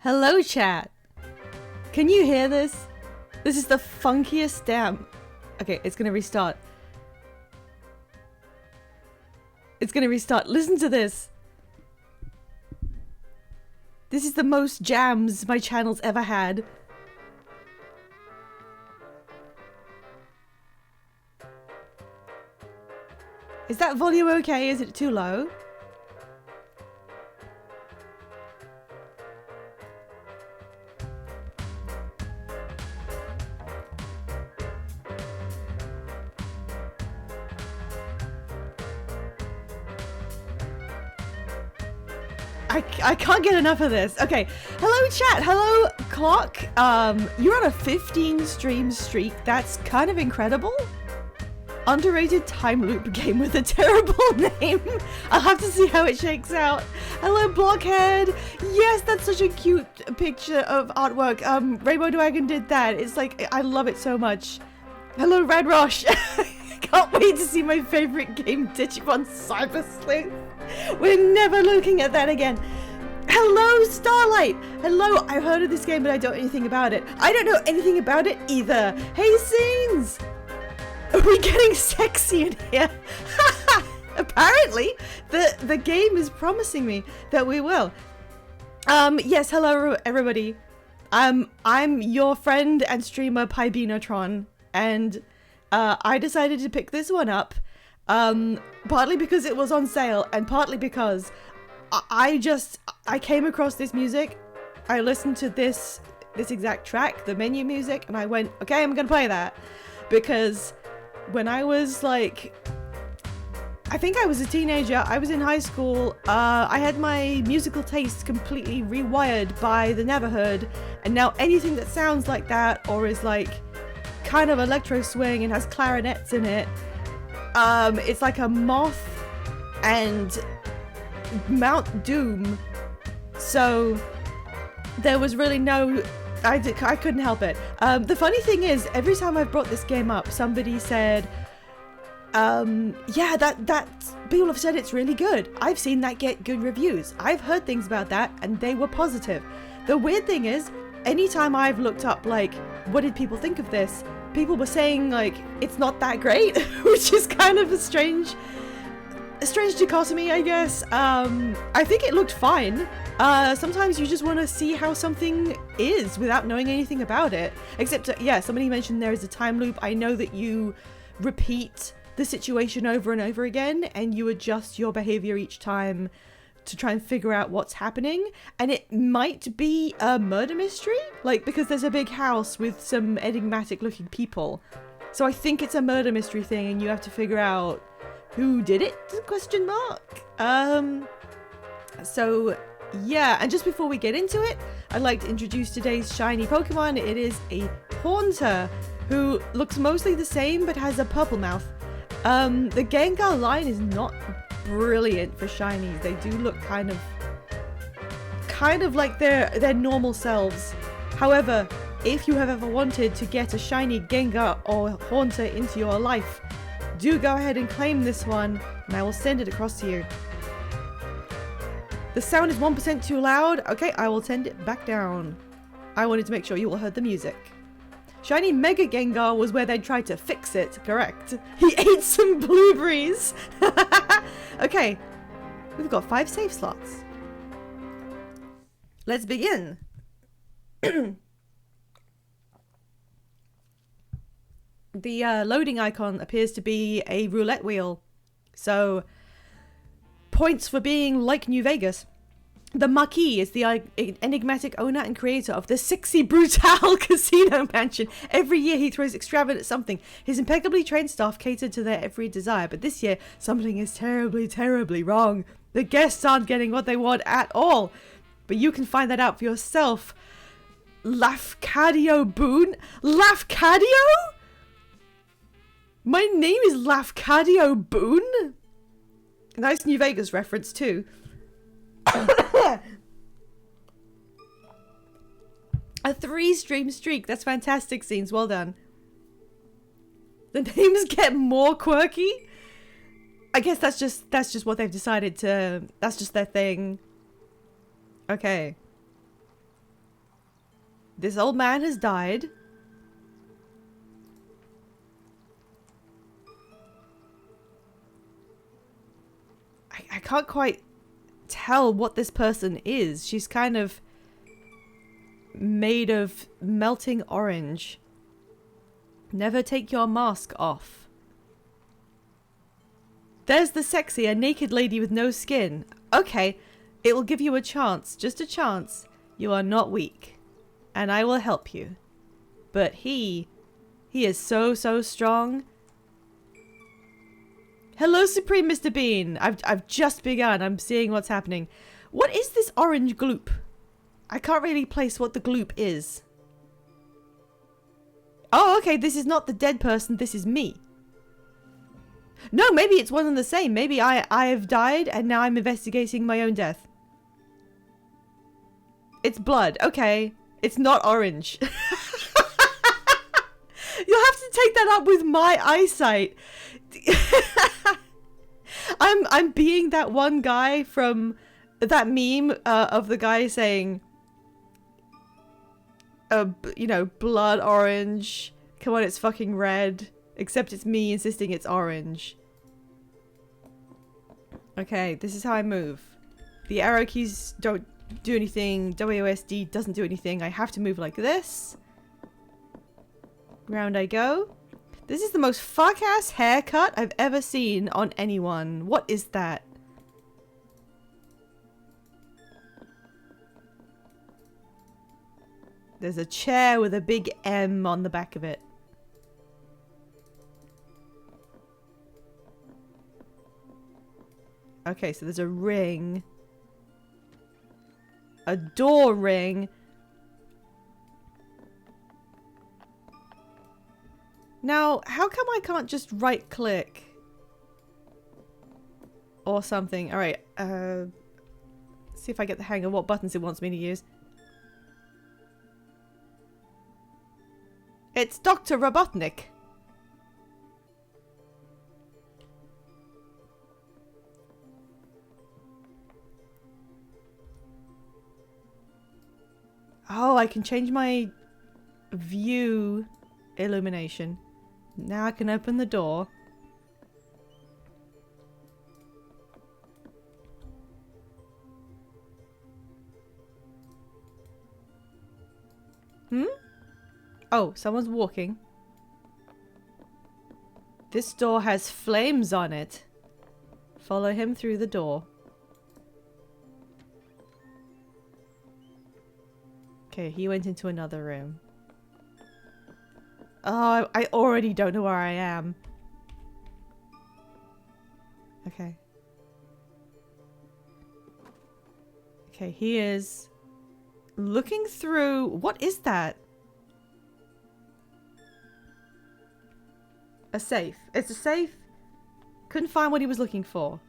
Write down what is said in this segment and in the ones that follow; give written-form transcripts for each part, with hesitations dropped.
Hello, chat. Can you hear this? This is the funkiest damn... Okay, it's gonna restart. It's gonna restart. Listen to this. This is the most jams my channel's ever had. Is that volume okay? Is it too low? I can't get enough of this. Okay, hello chat, hello clock. You're on a 15 stream streak. That's kind of incredible. Underrated time loop game with a terrible name. I'll have to see how it shakes out. Hello Blockhead. Yes, that's such a cute picture of artwork. Rainbow Dragon did that. It's like, I love it so much. Hello Red Rosh. Can't wait to see my favorite game, Digimon Cyber Sleuth. We're never looking at that again. Hello, Starlight. Hello, I've heard of this game, but I don't know anything about it. I don't know anything about it either. Hey, Scenes. Are we getting sexy in here? Apparently, the game is promising me that we will. Yes, hello, everybody. I'm your friend and streamer, Pybinotron, and I decided to pick this one up. Partly because it was on sale, and partly because I came across this music. I listened to this exact track, the menu music, and I went, okay, I'm gonna play that. Because when I was like, I think I was a teenager, I was in high school, I had my musical taste completely rewired by the Neverhood, and now anything that sounds like that, or is like kind of electro swing and has clarinets in it, it's like a moth and Mount Doom. So there was really no, I couldn't help it. The funny thing is, every time I've brought this game up, somebody said, yeah, that people have said it's really good. I've seen that get good reviews. I've heard things about that and they were positive. The weird thing is, anytime I've looked up, like, what did people think of this? People were saying, like, it's not that great, which is kind of a strange dichotomy, I guess. I think it looked fine. Sometimes you just want to see how something is without knowing anything about it. Except, yeah, somebody mentioned there is a time loop. I know that you repeat the situation over and over again, and you adjust your behavior each time to try and figure out what's happening. And it might be a murder mystery, like, because there's a big house with some enigmatic looking people. So I think it's a murder mystery thing, and you have to figure out who did it, question mark. So yeah, and just before we get into it, I'd like to introduce today's shiny Pokemon. It is a Haunter, who looks mostly the same but has a purple mouth. The Gengar line is not brilliant for shinies. They do look kind of like their normal selves. However, if you have ever wanted to get a shiny Gengar or Haunter into your life, do go ahead and claim this one, and I will send it across to you. The sound is 1% too loud. Okay, I will send it back down. I wanted to make sure you all heard the music. Shiny Mega Gengar was where they tried to fix it, correct? He ate some blueberries. Okay, we've got 5 save slots. Let's begin. The loading icon appears to be a roulette wheel. So, points for being like New Vegas. The Marquis is the enigmatic owner and creator of the sexy Brutale casino mansion. Every year he throws extravagant something. His impeccably trained staff cater to their every desire, but this year something is terribly, terribly wrong. The guests aren't getting what they want at all. But you can find that out for yourself. Lafcadio Boone? Lafcadio? My name is Lafcadio Boone? Nice New Vegas reference too. A 3 stream streak. That's fantastic, Scenes. Well done. The names get more quirky. I guess that's just what they've decided to. That's just their thing. Okay. This old man has died. I can't quite tell what this person is. She's kind of made of melting orange. Never take your mask off. There's the sexy, a naked lady with no skin. Okay, it will give you a chance, just a chance. You are not weak, and I will help you. But he is so strong. Hello, Supreme Mr. Bean. I've just begun. I'm seeing what's happening. What is this orange gloop? I can't really place what the gloop is. Oh, okay. This is not the dead person. This is me. No, maybe it's one and the same. Maybe I have died and now I'm investigating my own death. It's blood. Okay. It's not orange. You'll have to take that up with my eyesight. I'm being that one guy from that meme of the guy saying, you know, blood orange. Come on, it's fucking red. Except it's me insisting it's orange. Okay, this is how I move. The arrow keys don't do anything. WASD doesn't do anything. I have to move like this. Round I go. This is the most fuck-ass haircut I've ever seen on anyone. What is that? There's a chair with a big M on the back of it. Okay, so there's a ring. A door ring. Now, how come I can't just right click? Or something. Alright, see if I get the hang of what buttons it wants me to use. It's Dr. Robotnik. Oh, I can change my view illumination. Now I can open the door. Oh, someone's walking. This door has flames on it. Follow him through the door. Okay, he went into another room. Oh, I already don't know where I am. Okay. Okay, he is looking through... What is that? A safe. It's a safe. Couldn't find what he was looking for.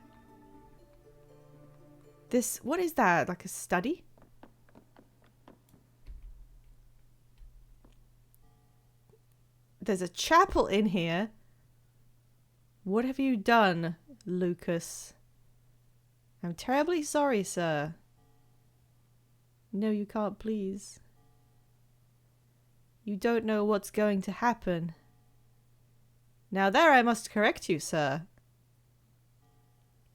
This... What is that? Like a study? There's a chapel in here. What have you done, Lucas? I'm terribly sorry, sir. No, you can't, please. You don't know what's going to happen. Now there I must correct you, sir.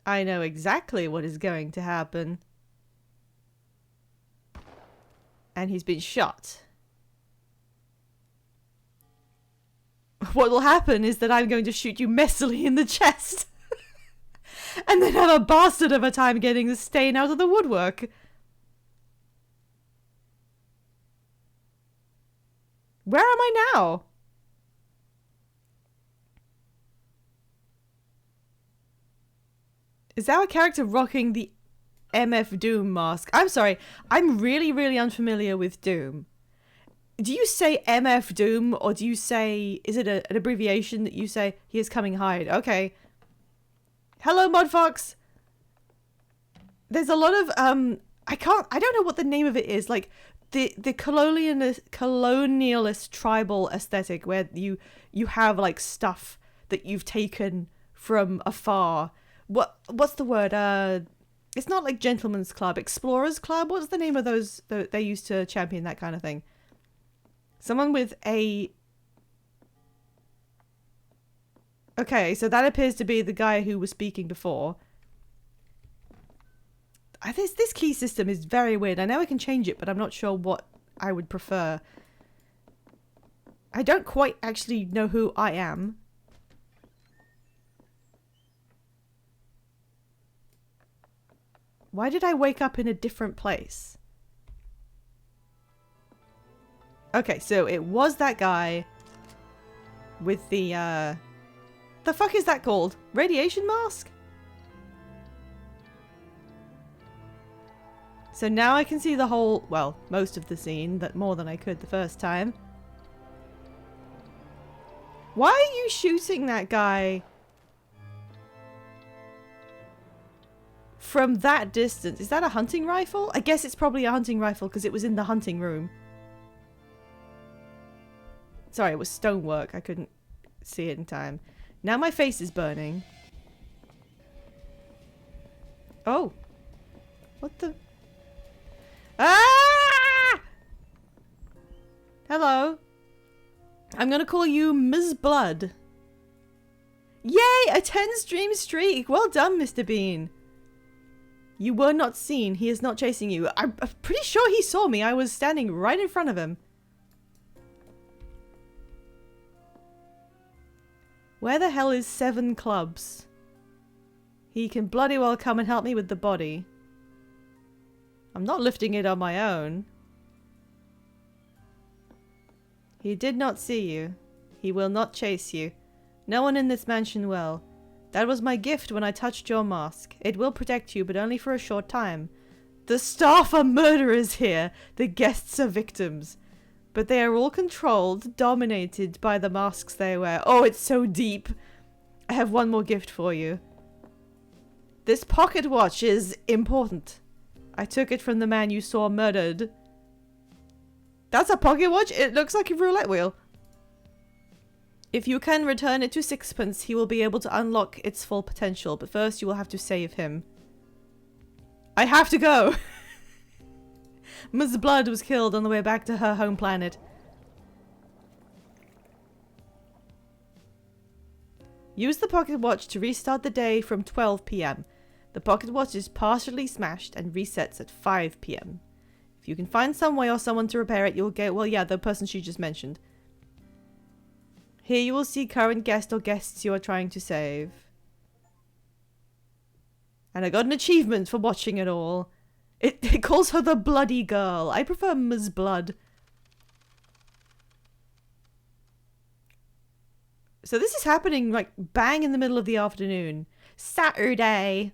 I know exactly what is going to happen. And he's been shot. What will happen is that I'm going to shoot you messily in the chest. And then have a bastard of a time getting the stain out of the woodwork. Where am I now? Is our character rocking the MF Doom mask? I'm sorry, I'm really unfamiliar with Doom. Do you say MF Doom, or do you say... Is it an abbreviation that you say, he is coming hide? Okay. Hello, Mudfox! There's a lot of, I don't know what the name of it is, like, the colonialist tribal aesthetic, where you have, like, stuff that you've taken from afar. What's the word? It's not like Gentleman's Club. Explorers Club? What's the name of those that they used to champion that kind of thing? Someone with a... Okay, so that appears to be the guy who was speaking before. This key system is very weird. I know I can change it, but I'm not sure what I would prefer. I don't quite actually know who I am. Why did I wake up in a different place? Okay, so it was that guy with the fuck is that called? Radiation mask? So now I can see the whole, well, most of the scene, but more than I could the first time. Why are you shooting that guy from that distance? Is that a hunting rifle? I guess it's probably a hunting rifle because it was in the hunting room. Sorry, it was stonework. I couldn't see it in time. Now my face is burning. Oh. What the... Ah! Hello. I'm gonna call you Ms. Blood. Yay! A 10-stream streak! Well done, Mr. Bean. You were not seen. He is not chasing you. I'm pretty sure he saw me. I was standing right in front of him. Where the hell is 7 Clubs? He can bloody well come and help me with the body. I'm not lifting it on my own. He did not see you. He will not chase you. No one in this mansion will. That was my gift when I touched your mask. It will protect you, but only for a short time. The staff are murderers here. The guests are victims. But they are all controlled, dominated by the masks they wear. Oh, it's so deep. I have one more gift for you. This pocket watch is important. I took it from the man you saw murdered. That's a pocket watch? It looks like a roulette wheel. If you can return it to Sixpence, he will be able to unlock its full potential. But first, you will have to save him. I have to go! Ms. Blood was killed on the way back to her home planet. Use the pocket watch to restart the day from 12 PM. The pocket watch is partially smashed and resets at 5 PM. If you can find some way or someone to repair it, you'll get... Well, yeah, the person she just mentioned. Here you will see current guest or guests you are trying to save. And I got an achievement for watching it all. It calls her the Bloody Girl. I prefer Ms. Blood. So this is happening like bang in the middle of the afternoon. Saturday.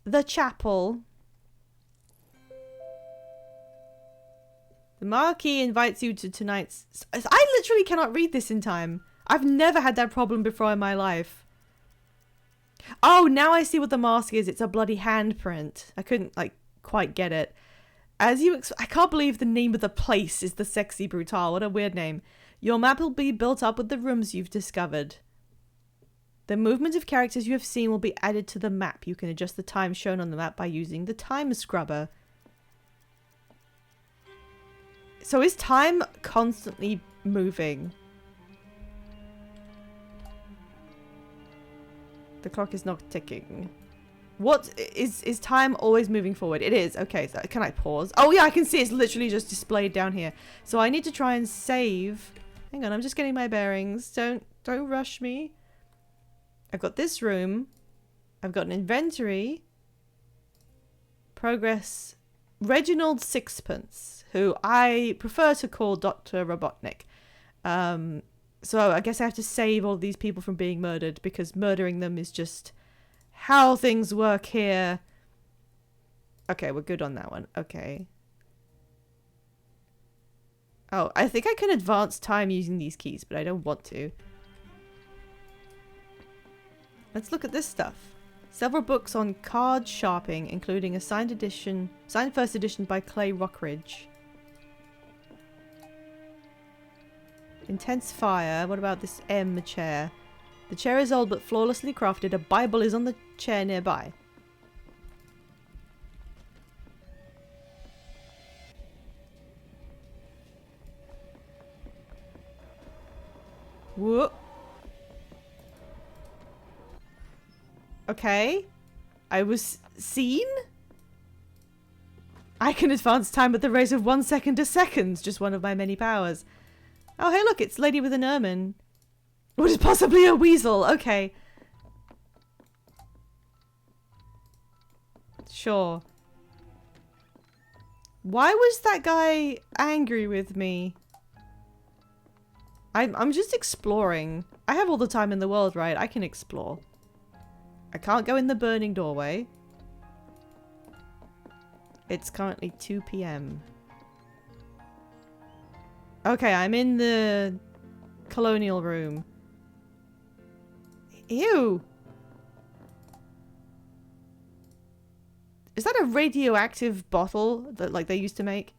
The chapel. The Marquis invites you to tonight's... I literally cannot read this in time. I've never had that problem before in my life. Oh, now I see what the mask is. It's a bloody handprint. I couldn't, like, quite get it. As you... I can't believe the name of the place is the Sexy Brutale. What a weird name. Your map will be built up with the rooms you've discovered. The movement of characters you have seen will be added to the map. You can adjust the time shown on the map by using the time scrubber. So is time constantly moving? The clock is not ticking. What is time always moving forward? It is. Okay, so can I pause? Oh yeah, I can see it's literally just displayed down here. So I need to try and save. Hang on, I'm just getting my bearings. Don't rush me. I've got this room. I've got an inventory. Progress. Reginald Sixpence, who I prefer to call Dr. Robotnik. So I guess I have to save all these people from being murdered because murdering them is just how things work here. Okay, we're good on that one. Okay. Oh, I think I can advance time using these keys, but I don't want to. Let's look at this stuff. Several books on card sharping, including a signed first edition by Clay Rockridge. Intense fire. What about this M chair? The chair is old but flawlessly crafted. A Bible is on the chair nearby. Whoop. Okay. I was seen? I can advance time at the rate of 1 second a second. Just one of my many powers. Oh, hey, look, it's Lady with an Ermine. What is possibly a weasel? Okay. Sure. Why was that guy angry with me? I'm just exploring. I have all the time in the world, right? I can explore. I can't go in the burning doorway. It's currently 2 p.m. Okay, I'm in the colonial room. Ew! Is that a radioactive bottle that like they used to make?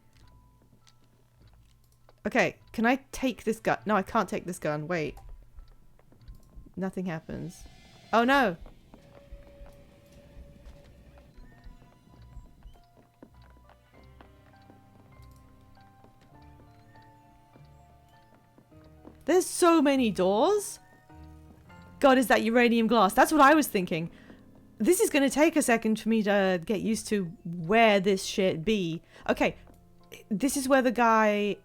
Okay, can I take this gun? No, I can't take this gun. Wait. Nothing happens. Oh no! There's so many doors. God, is that uranium glass? That's what I was thinking. This is going to take a second for me to get used to where this shit be. Okay, this is where the guy...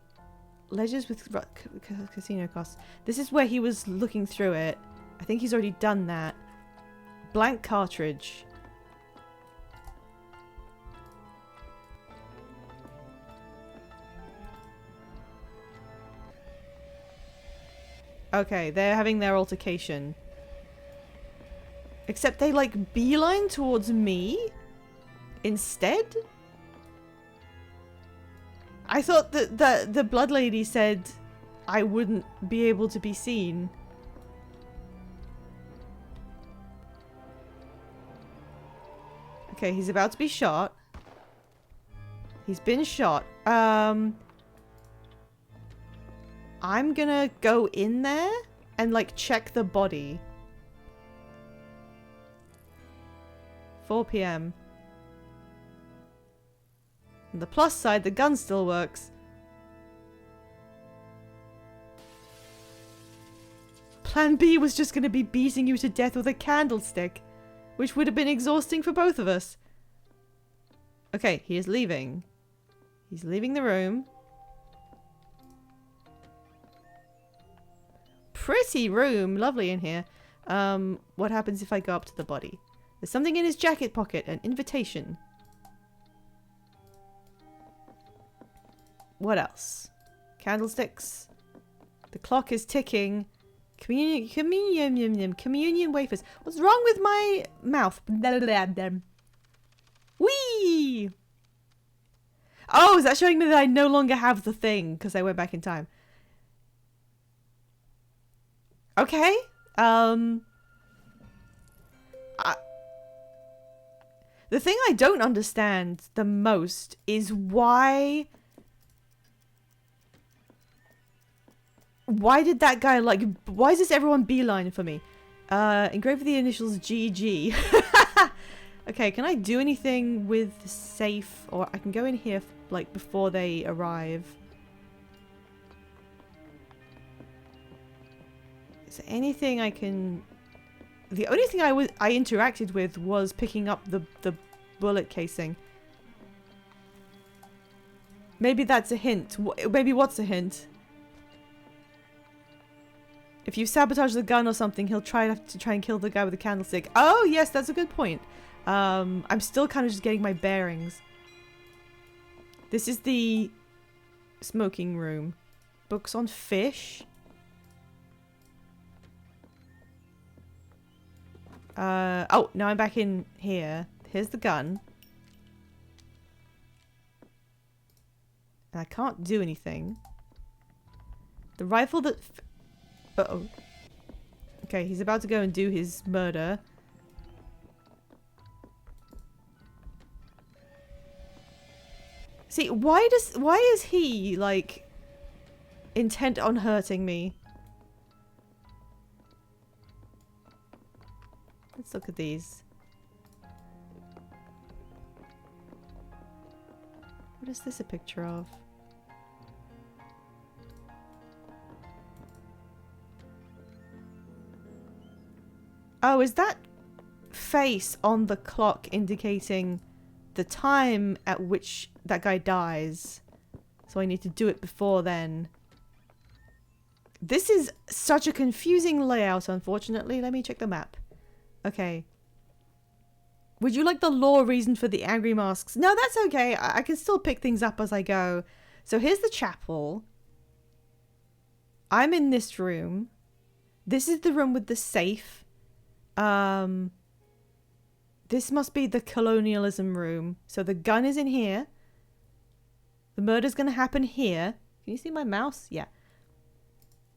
Ledgers with casino costs. This is where he was looking through it. I think he's already done that. Blank cartridge. Okay, they're having their altercation. Except they like beeline towards me instead? I thought that the blood lady said I wouldn't be able to be seen. Okay, he's about to be shot. He's been shot. I'm gonna go in there and like check the body. 4 p.m. On the plus side, the gun still works. Plan B was just going to be beating you to death with a candlestick, which would have been exhausting for both of us. Okay, he is leaving. He's leaving the room. Pretty room. Lovely in here. What happens if I go up to the body? There's something in his jacket pocket. An invitation. What else? Candlesticks. The clock is ticking. Communion wafers. What's wrong with my mouth? Whee! Oh, is that showing me that I no longer have the thing because I went back in time? Okay. The thing I don't understand the most is why did that guy like... Why is this everyone beeline for me? Engrave the initials GG. Okay, can I do anything with the safe? Or I can go in here like before they arrive. Is there anything I can... The only thing I interacted with was picking up the bullet casing. Maybe that's a hint. Maybe what's a hint? If you sabotage the gun or something, he'll try and kill the guy with the candlestick. Oh, yes, that's a good point. I'm still kind of just getting my bearings. This is the smoking room. Books on fish. Oh, now I'm back in here. Here's the gun. And I can't do anything. The rifle that... Uh-oh. Okay, he's about to go and do his murder. See, why is he, like, intent on hurting me? Let's look at these. What is this a picture of? Oh, is that face on the clock indicating the time at which that guy dies? So I need to do it before then. This is such a confusing layout, unfortunately. Let me check the map. Okay. Would you like the lore reason for the angry masks? No, that's okay. I can still pick things up as I go. So here's the chapel. I'm in this room. This is the room with the safe. This must be the colonialism room. So the gun is in here. The murder's gonna happen here. Can you see my mouse? Yeah.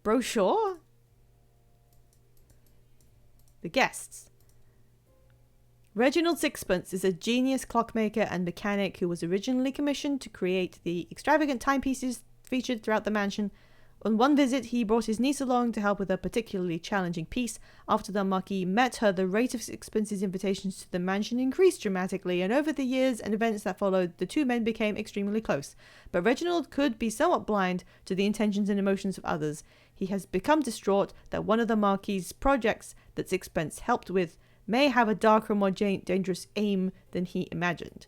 Brochure? The guests. Reginald Sixpence is a genius clockmaker and mechanic who was originally commissioned to create the extravagant timepieces featured throughout the mansion. On one visit, he brought his niece along to help with a particularly challenging piece. After the Marquis met her, the rate of Sixpence's invitations to the mansion increased dramatically, and over the years and events that followed, the two men became extremely close. But Reginald could be somewhat blind to the intentions and emotions of others. He has become distraught that one of the Marquis's projects that Sixpence helped with may have a darker, more dangerous aim than he imagined.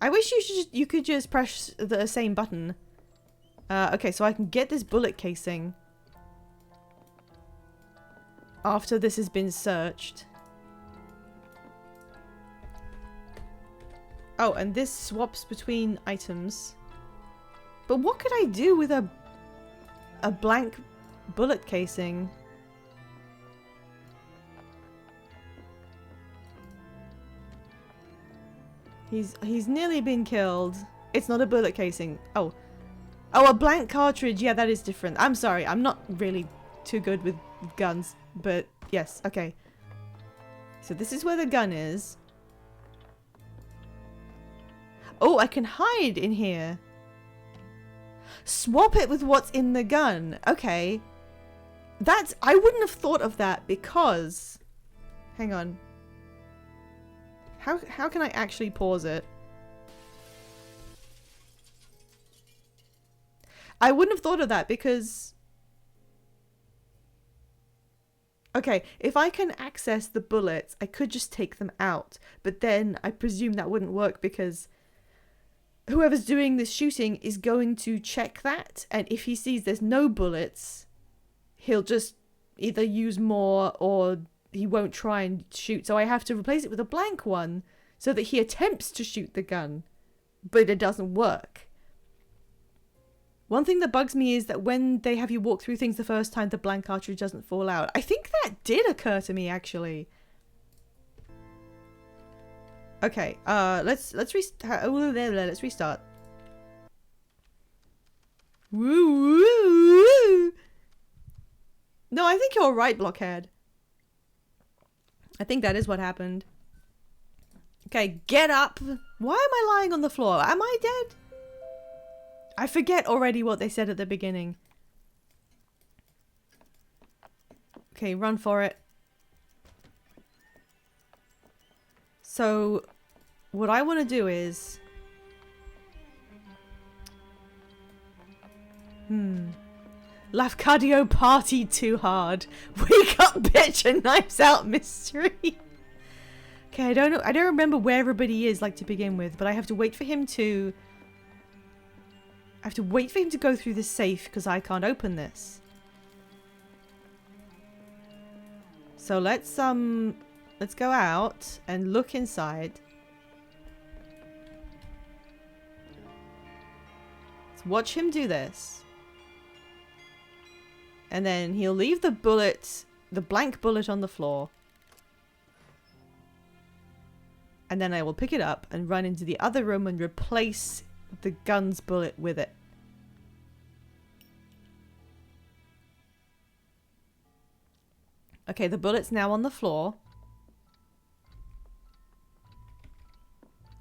I wish you could just press the same button. Okay, so I can get this bullet casing after this has been searched. Oh, and this swaps between items. But what could I do with a blank bullet casing? He's nearly been killed. It's not a bullet casing. Oh, a blank cartridge. Yeah, that is different. I'm sorry. I'm not really too good with guns, but yes. Okay. So this is where the gun is. Oh, I can hide in here. Swap it with what's in the gun. Okay. I wouldn't have thought of that because... Hang on. How can I actually pause it? I wouldn't have thought of that because... Okay, if I can access the bullets, I could just take them out. But then I presume that wouldn't work because whoever's doing this shooting is going to check that. And if he sees there's no bullets, he'll just either use more or he won't try and shoot. So I have to replace it with a blank one so that he attempts to shoot the gun, but it doesn't work. One thing that bugs me is that when they have you walk through things the first time, the blank cartridge doesn't fall out. I think that did occur to me actually. Okay, let's restart. Woo, woo, woo. No, I think you're right, Blockhead. I think that is what happened. Okay, get up. Why am I lying on the floor? Am I dead? I forget already what they said at the beginning. Okay, run for it. So, what I want to do is... Lafcadio partied too hard. Wake up, bitch, and knives out mystery. Okay, I don't remember where everybody is, like, to begin with, but I have to wait for him to... I have to wait for him to go through this safe, because I can't open this. So let's go out and look inside. Let's watch him do this. And then he'll leave the bullet, the blank bullet on the floor. And then I will pick it up and run into the other room and replace the gun's bullet with it. Okay, the bullet's now on the floor.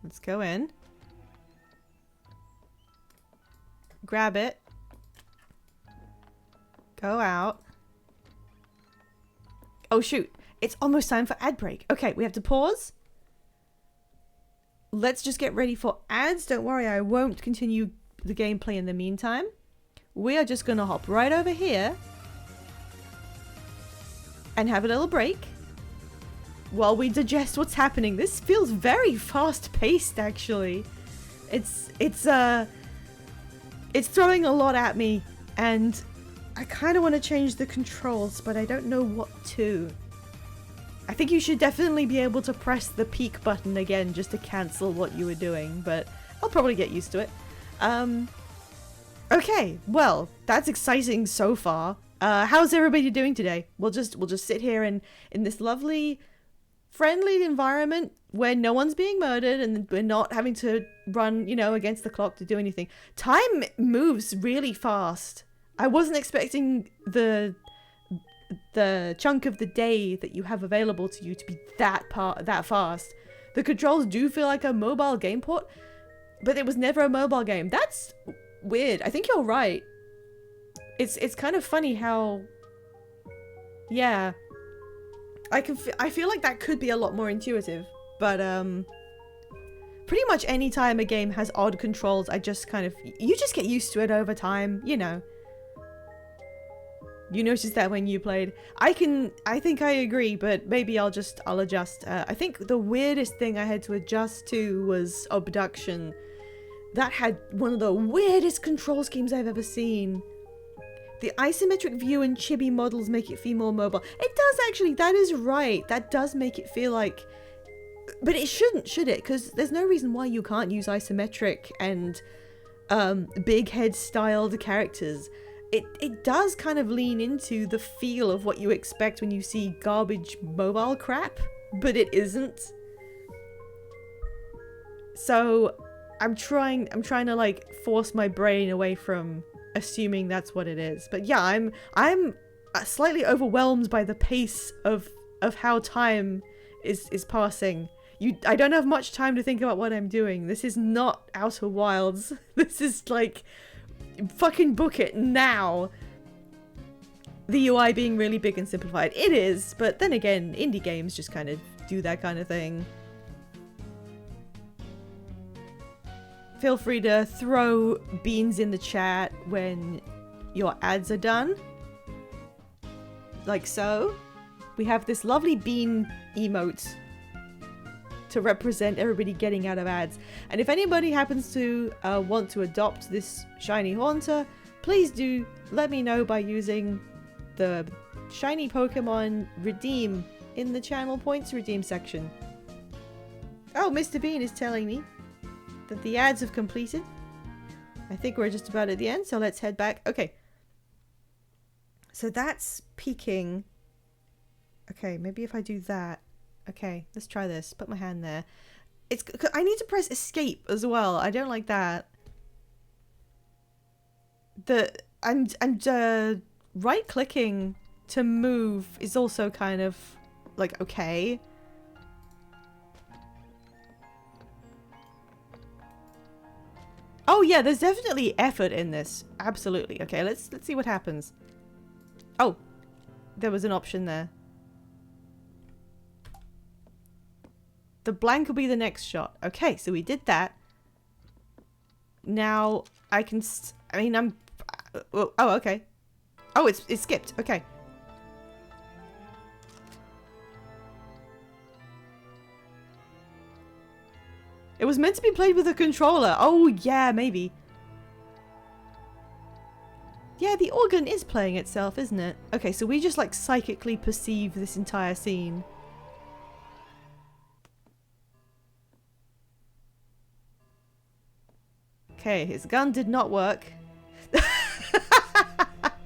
Let's go in. Grab it. Go out. Oh shoot, it's almost time for ad break. Okay, we have to pause. Let's just get ready for ads. Don't worry, I won't continue the gameplay in the meantime. We are just gonna hop right over here and have a little break while we digest what's happening. This feels very fast-paced, actually. It's throwing a lot at me, and I kind of want to change the controls, but I don't know what to. I think you should definitely be able to press the peek button again just to cancel what you were doing, but I'll probably get used to it. Okay, well, that's exciting so far. How's everybody doing today? We'll just sit here in this lovely, friendly environment where no one's being murdered and we're not having to run, you know, against the clock to do anything. Time moves really fast. I wasn't expecting the chunk of the day that you have available to you to be that fast. The controls do feel like a mobile game port, but it was never a mobile game. That's weird. I think you're right. It's kind of funny how, yeah, I feel like that could be a lot more intuitive, but pretty much any time a game has odd controls, I just kind of, you just get used to it over time, you know. You noticed that when you played. I think I agree, but maybe I'll adjust. I think the weirdest thing I had to adjust to was Abduction. That had one of the weirdest control schemes I've ever seen. The isometric view and chibi models make it feel more mobile. It does actually, that is right. That does make it feel like, but it shouldn't, should it? Because there's no reason why you can't use isometric and big head styled characters. It does kind of lean into the feel of what you expect when you see garbage mobile crap, but it isn't. So I'm trying to like force my brain away from assuming that's what it is. But yeah, I'm slightly overwhelmed by the pace of how time is passing. I don't have much time to think about what I'm doing. This is not Outer Wilds. This is like, fucking book it now. The UI being really big and simplified. It is, but then again, indie games just kind of do that kind of thing. Feel free to throw beans in the chat when your ads are done. Like so. We have this lovely bean emote to represent everybody getting out of ads. And if anybody happens to want to adopt this shiny Haunter, please do let me know by using the shiny Pokemon redeem in the channel points redeem section. Oh, Mr. Bean is telling me that the ads have completed. I think we're just about at the end, so let's head back. Okay. So that's peeking. Okay, maybe if I do that. Okay, let's try this. Put my hand there. I need to press escape as well. I don't like that. Right clicking to move is also kind of like okay. Oh yeah, there's definitely effort in this. Absolutely. Okay, let's see what happens. Oh, there was an option there. The blank will be the next shot. Okay, so we did that. Now I can. I'm. Oh, okay. Oh, it skipped. Okay. It was meant to be played with a controller. Oh, yeah, maybe. Yeah, the organ is playing itself, isn't it? Okay, so we just like psychically perceive this entire scene. Okay, his gun did not work.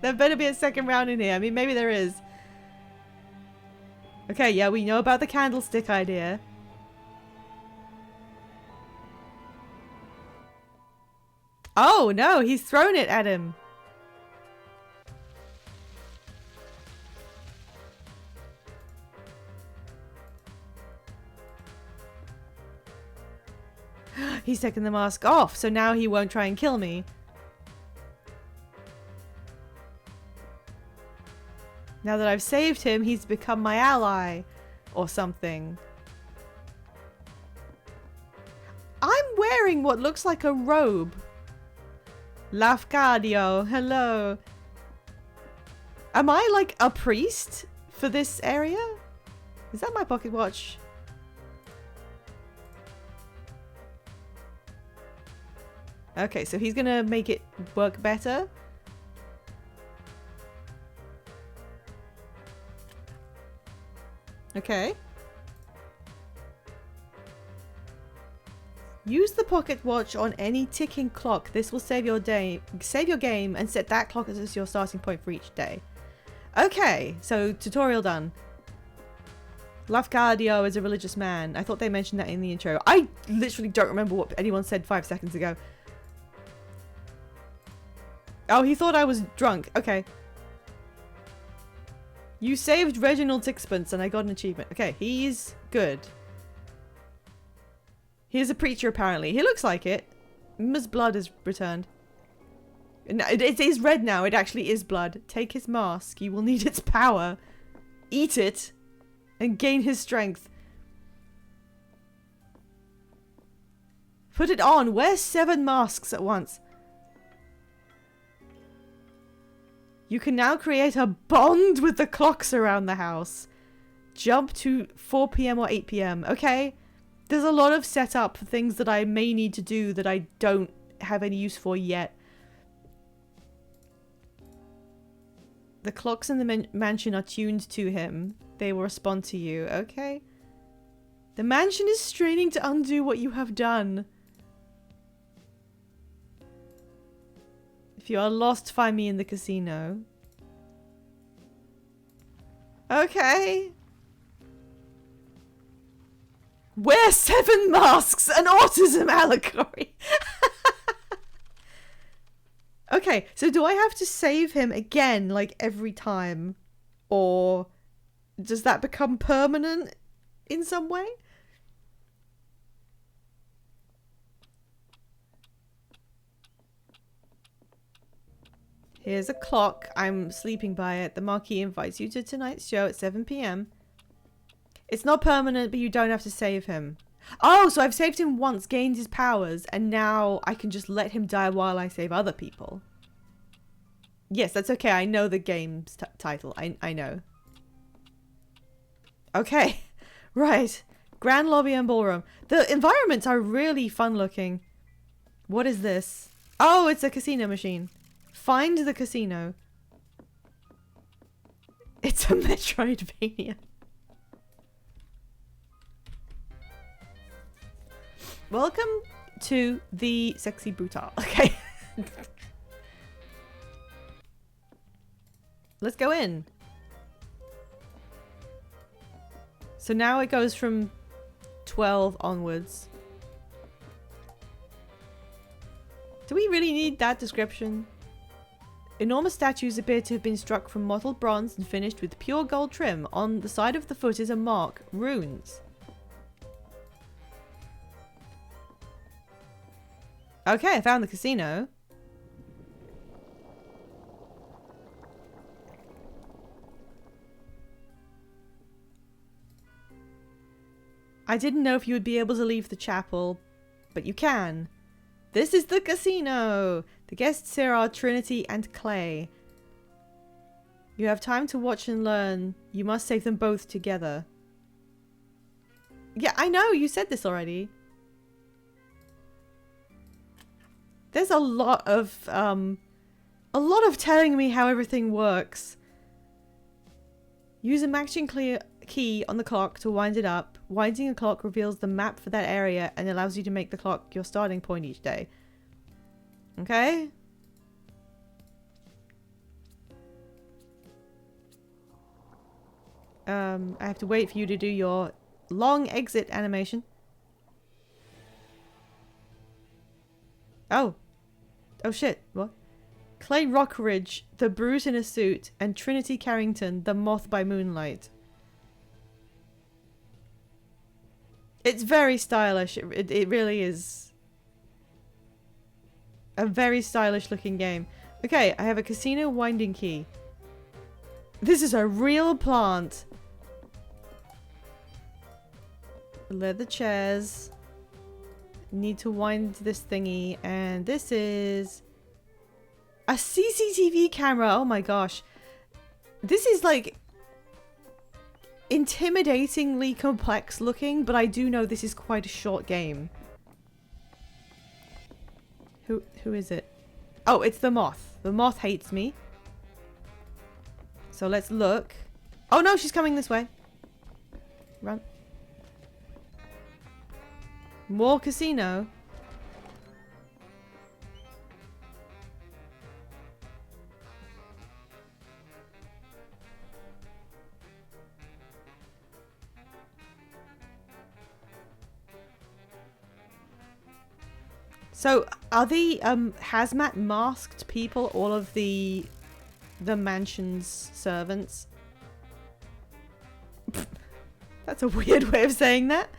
There better be a second round in here. I mean, maybe there is. Okay, yeah, we know about the candlestick idea. Oh, no, he's thrown it at him. He's taken the mask off, so now he won't try and kill me. Now that I've saved him, he's become my ally. Or something. I'm wearing what looks like a robe. Lafcadio, hello. Am I like a priest for this area? Is that my pocket watch? Okay, so he's gonna make it work better. Okay. Use the pocket watch on any ticking clock. This will save your game, and set that clock as your starting point for each day. Okay, so tutorial done. Lafcadio is a religious man. I thought they mentioned that in the intro. I literally don't remember what anyone said 5 seconds ago. Oh, he thought I was drunk. Okay. You saved Reginald Sixpence and I got an achievement. Okay, he's good. He's a preacher apparently. He looks like it. His blood is returned. No, it is red now. It actually is blood. Take his mask. You will need its power. Eat it. And gain his strength. Put it on. Wear 7 masks at once. You can now create a bond with the clocks around the house. Jump to 4 PM or 8 PM. Okay. There's a lot of setup for things that I may need to do that I don't have any use for yet. The clocks in the mansion are tuned to him. They will respond to you. Okay. The mansion is straining to undo what you have done. If you are lost, find me in the casino. Okay. Wear 7 masks! An autism allegory! Okay, so do I have to save him again, like, every time? Or does that become permanent in some way? Here's a clock. I'm sleeping by it. The marquee invites you to tonight's show at 7 PM. It's not permanent, but you don't have to save him. Oh, so I've saved him once, gained his powers, and now I can just let him die while I save other people. Yes, that's okay. I know the game's title. I know. Okay. Right. Grand lobby and ballroom. The environments are really fun looking. What is this? Oh, it's a casino machine. Find the casino. It's a Metroidvania. Welcome to the sexy Brutale. Okay. Let's go in. So now it goes from 12 onwards. Do we really need that description? Enormous statues appear to have been struck from mottled bronze and finished with pure gold trim. On the side of the foot is a mark. Runes. Okay, I found the casino. I didn't know if you would be able to leave the chapel, but you can. This is the casino! The guests here are Trinity and Clay. You have time to watch and learn. You must save them both together. Yeah, I know, you said this already. There's a lot of telling me how everything works. Use a matching key on the clock to wind it up. Winding a clock reveals the map for that area and allows you to make the clock your starting point each day. Okay? I have to wait for you to do your long exit animation. Oh. Oh shit. What? Clay Rockridge, the brute in a suit, and Trinity Carrington, the moth by moonlight. It's very stylish. It really is. A very stylish looking game. Okay, I have a casino winding key. This is a real plant. Leather chairs. Need to wind this thingy. And this is a CCTV camera. Oh my gosh. This is like intimidatingly complex looking, but I do know this is quite a short game. Who is it? Oh, it's the moth. The moth hates me. So let's look. Oh no, she's coming this way. Run. More casino. So, are the hazmat masked people all of the mansion's servants? That's a weird way of saying that.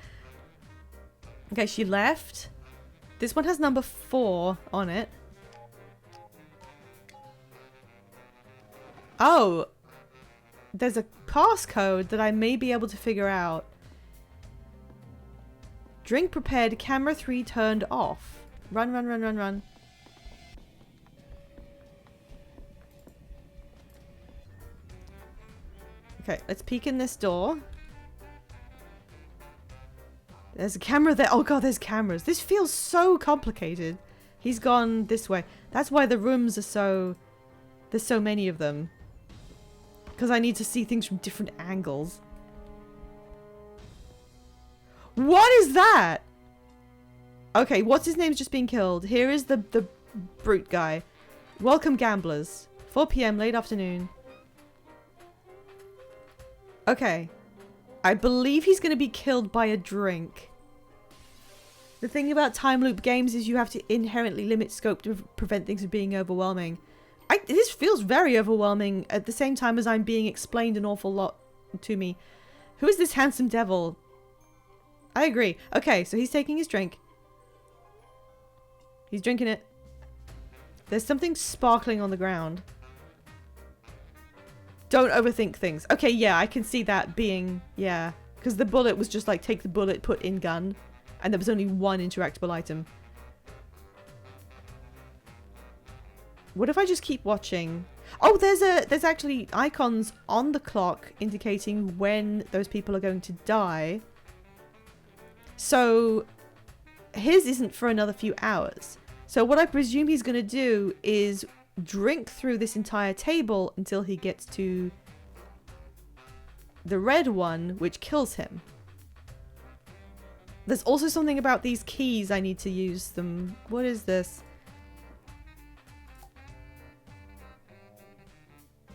Okay, she left. This one has number 4 on it. Oh! There's a passcode that I may be able to figure out. Drink prepared, camera 3 turned off. Run, run, run, run, run. Okay, let's peek in this door. There's a camera there. Oh god, there's cameras. This feels so complicated. He's gone this way. That's why the rooms are so... There's so many of them. Because I need to see things from different angles. What is that? Okay, what's his name's just been killed. Here is the brute guy. Welcome, gamblers. 4 p.m. late afternoon. Okay. I believe he's going to be killed by a drink. The thing about time loop games is you have to inherently limit scope to prevent things from being overwhelming. This feels very overwhelming at the same time as I'm being explained an awful lot to me. Who is this handsome devil? I agree. Okay, so he's taking his drink. He's drinking it. There's something sparkling on the ground. Don't overthink things. Okay, yeah, I can see that being... Yeah. Because the bullet was just like, take the bullet, put in gun. And there was only one interactable item. What if I just keep watching? Oh, there's actually icons on the clock indicating when those people are going to die. So his isn't for another few hours. So what I presume he's going to do is drink through this entire table until he gets to the red one, which kills him. There's also something about these keys. I need to use them. What is this?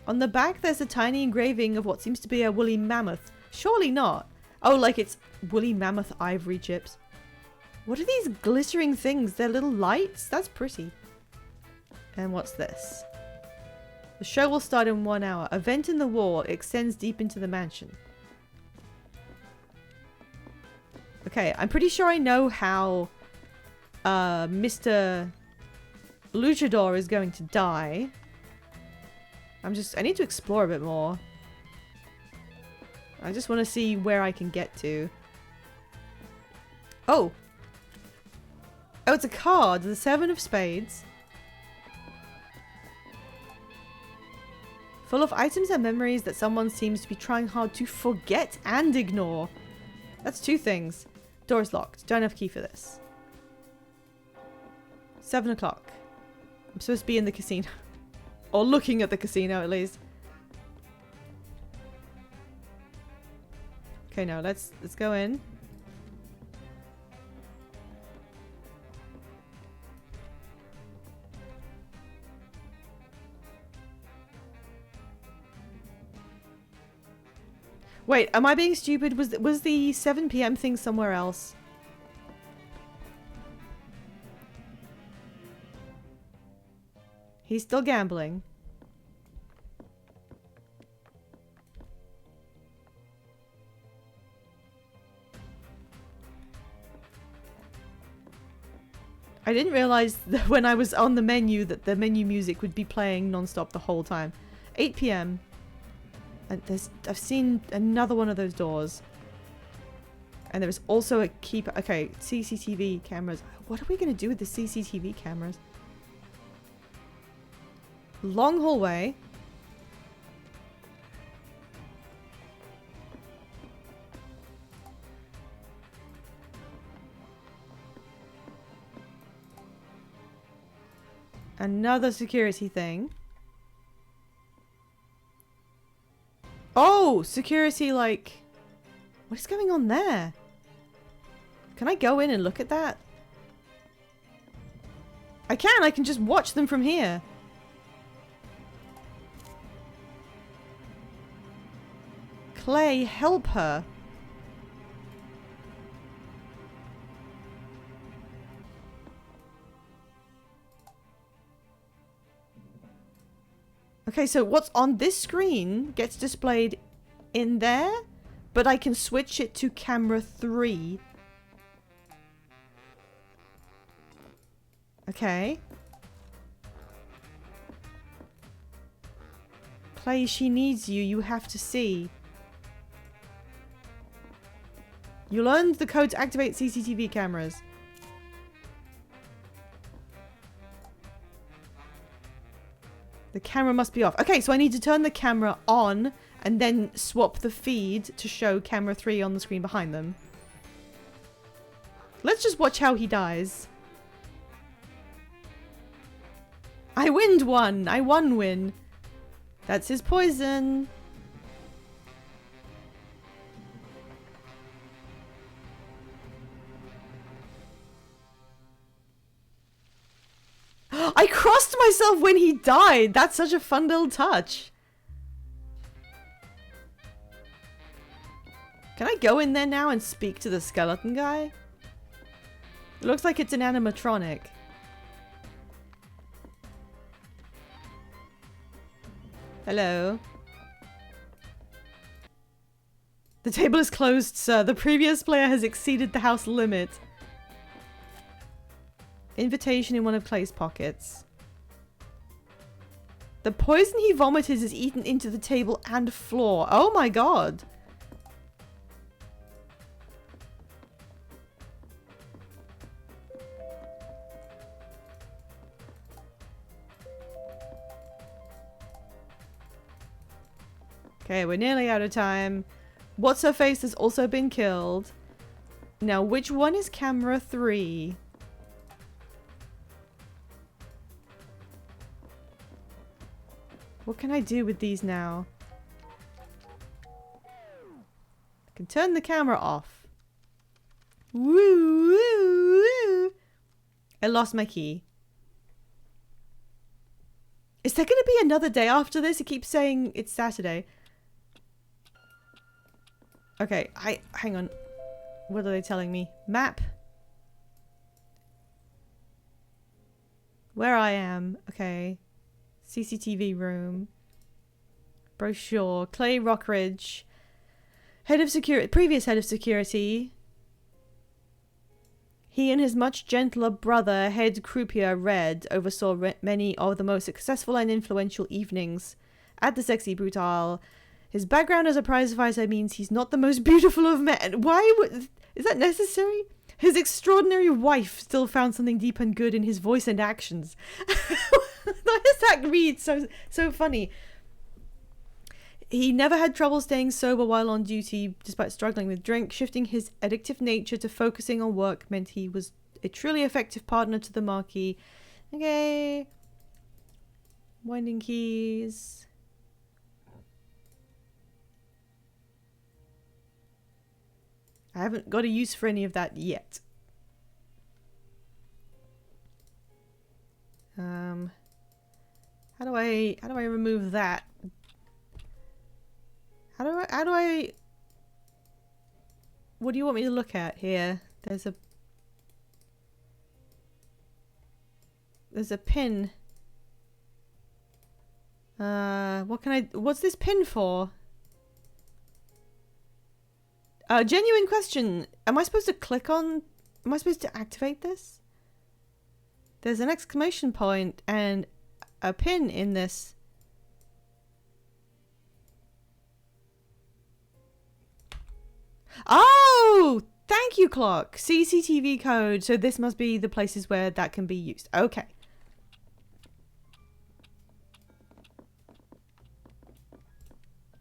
On the back, there's a tiny engraving of what seems to be a woolly mammoth. Surely not. Oh, like it's woolly mammoth ivory chips. What are these glittering things? They're little lights? That's pretty. And what's this? The show will start in 1 hour. A vent in the wall extends deep into the mansion. Okay, I'm pretty sure I know how Mr. Luchador is going to die. I need to explore a bit more. I just want to see where I can get to. Oh! Oh, it's a card. The 7 of Spades. Full of items and memories that someone seems to be trying hard to forget and ignore. That's 2 things. Door is locked. Don't have a key for this. 7 o'clock. I'm supposed to be in the casino. Or looking at the casino, at least. Okay, now let's go in. Wait, am I being stupid? Was the 7 p.m. thing somewhere else? He's still gambling. I didn't realize that when I was on the menu that the menu music would be playing non-stop the whole time. 8 p.m. And I've seen another one of those doors. And there is also a keeper. Okay, CCTV cameras. What are we going to do with the CCTV cameras? Long hallway. Another security thing. Oh, security, like... What is going on there? Can I go in and look at that? I can just watch them from here. Clay, help her. Okay, so what's on this screen gets displayed in there, but I can switch it to camera 3. Okay. Clay, she needs you. You have to see. You learned the code to activate CCTV cameras. The camera must be off. Okay, so I need to turn the camera on and then swap the feed to show camera 3 on the screen behind them. Let's just watch how he dies. I winned one. I win. That's his poison. I crossed myself when he died. That's such a fun little touch. Can I go in there now and speak to the skeleton guy? It looks like it's an animatronic. Hello. The table is closed, sir. The previous player has exceeded the house limit. Invitation in one of Clay's pockets. The poison he vomited is eaten into the table and floor. Oh my god. Okay, we're nearly out of time. What's her face has also been killed. Now, which one is camera 3? What can I do with these now? I can turn the camera off. Woo, woo, woo. I lost my key. Is there going to be another day after this? It keeps saying it's Saturday. Okay, hang on. What are they telling me? Map. Where I am. Okay. CCTV room. Brochure. Clay Rockridge. Head of security. Previous head of security. He and his much gentler brother, head croupier Red, oversaw many of the most successful and influential evenings at the Sexy Brutale. His background as a prize fighter means he's not the most beautiful of men. Why would... Is that necessary? His extraordinary wife still found something deep and good in his voice and actions. Why does that read so funny? He never had trouble staying sober while on duty, despite struggling with drink. Shifting his addictive nature to focusing on work meant he was a truly effective partner to the Marquis. Okay. Winding keys. I haven't got a use for any of that yet. How do I remove that? How do I what do you want me to look at here? There's a pin. What's this pin for? Genuine question. Am I supposed to activate this? There's an exclamation point and a pin in this. you, Clock. CCTV code. So this must be the places where that can be used. Okay.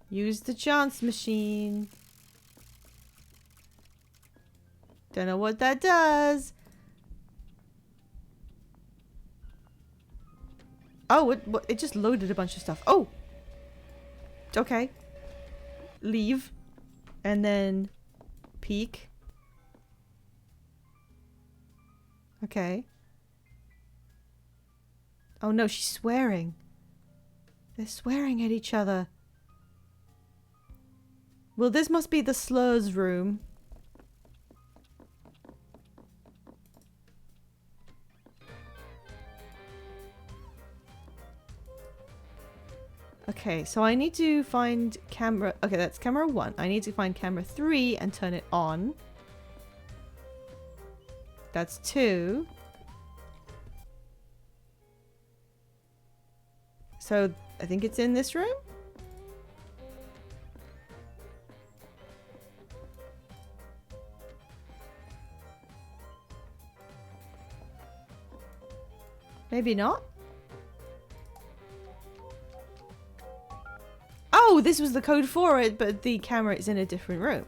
Use the chance machine. Don't know what that does. Oh, it just loaded a bunch of stuff. Oh! Okay. Leave. And then peek. Okay. Oh no, she's swearing. They're swearing at each other. Well, this must be the slurs room. Okay, so I need to find camera... Okay, that's camera 1. I need to find camera 3 and turn it on. That's 2. So, I think it's in this room? Maybe not? Oh, this was the code for it, but the camera is in a different room.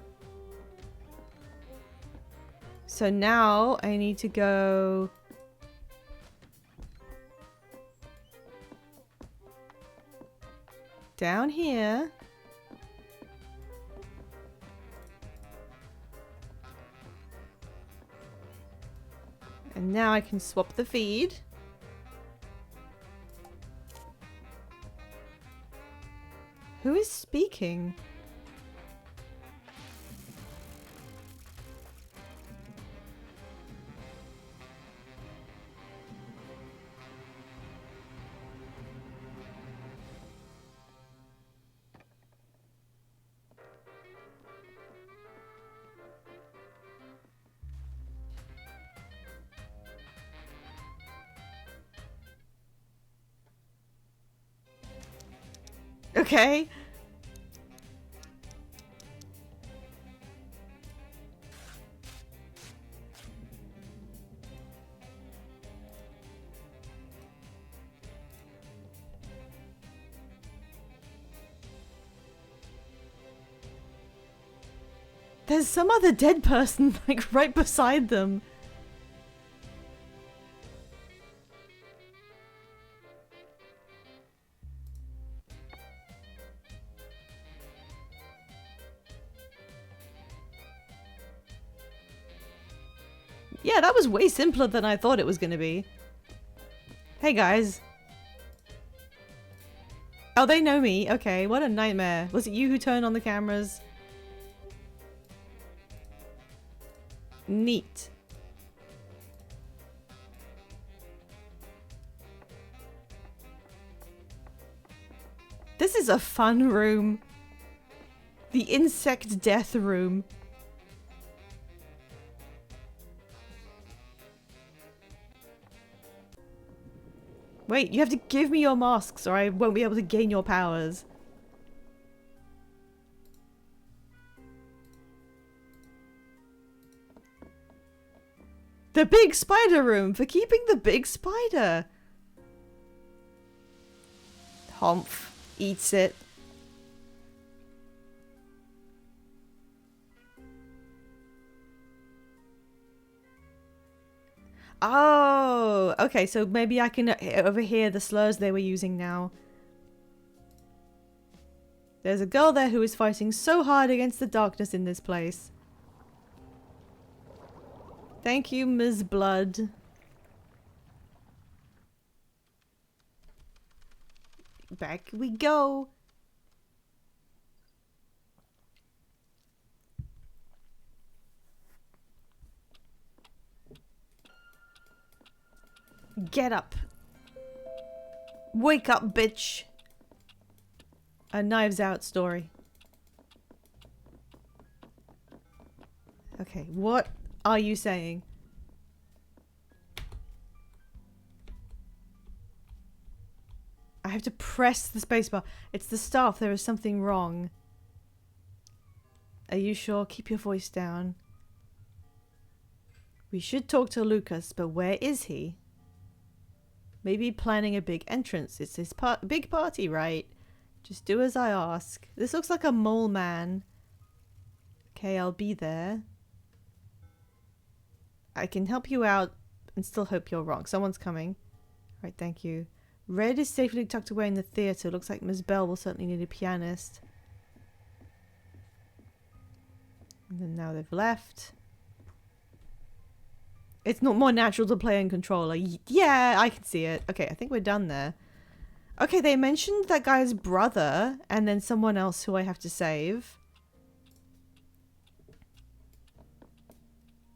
So now I need to go... down here. And now I can swap the feed. Who is speaking? Okay. There's some other dead person, like, right beside them. Yeah, that was way simpler than I thought it was gonna be. Hey, guys. Oh, they know me. Okay, what a nightmare. Was it you who turned on the cameras? Neat. This is a fun room. The insect death room. Wait, you have to give me your masks or I won't be able to gain your powers. The big spider room for keeping the big spider. Humph. Eats it. Oh, okay, so maybe I can overhear the slurs they were using now. There's a girl there who is fighting so hard against the darkness in this place. Thank you, Ms. Blood. Back we go. Get up. Wake up, bitch. A Knives Out story. Okay, what are you saying? I have to press the spacebar. It's the staff. There is something wrong. Are you sure? Keep your voice down. We should talk to Lucas, but where is he? Maybe planning a big entrance. It's his big party, right? Just do as I ask. This looks like a mole man. Okay, I'll be there. I can help you out and still hope you're wrong. Someone's coming. Right, thank you. Red is safely tucked away in the theatre. Looks like Miss Bell will certainly need a pianist. And then now they've left. It's not more natural to play in controller. Yeah, I can see it. Okay, I think we're done there. Okay, they mentioned that guy's brother and then someone else who I have to save.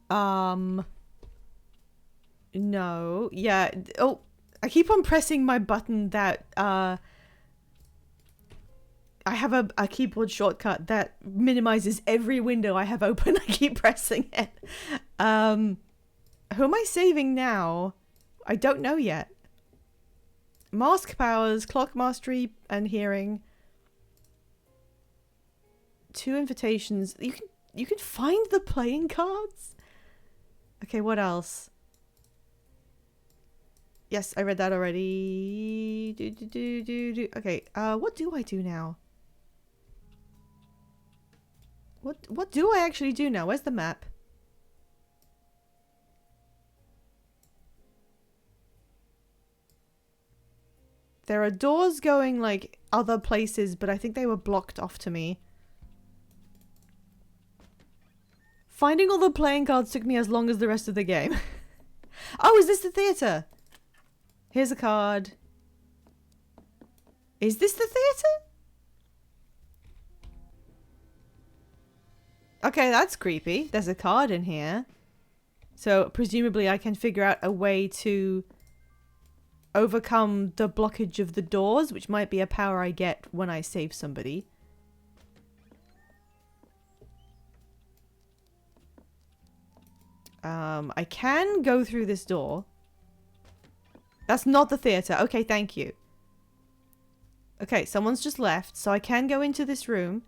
No. Yeah. Oh, I keep on pressing my button that, I have a keyboard shortcut that minimizes every window I have open. I keep pressing it. Who am I saving now? I don't know yet. Mask powers, clock mastery, and hearing. 2 invitations. You can find the playing cards? Okay, what else? Yes, I read that already. Okay, what do I do now? What do I actually do now? Where's the map? There are doors going like other places, but I think they were blocked off to me. Finding all the playing cards took me as long as the rest of the game. Oh, is this the theatre? Here's a card. Is this the theatre? Okay, that's creepy. There's a card in here. So presumably I can figure out a way to overcome the blockage of the doors, which might be a power I get when I save somebody. I can go through this door. That's not the theatre. Okay, thank you. Okay, someone's just left, so I can go into this room.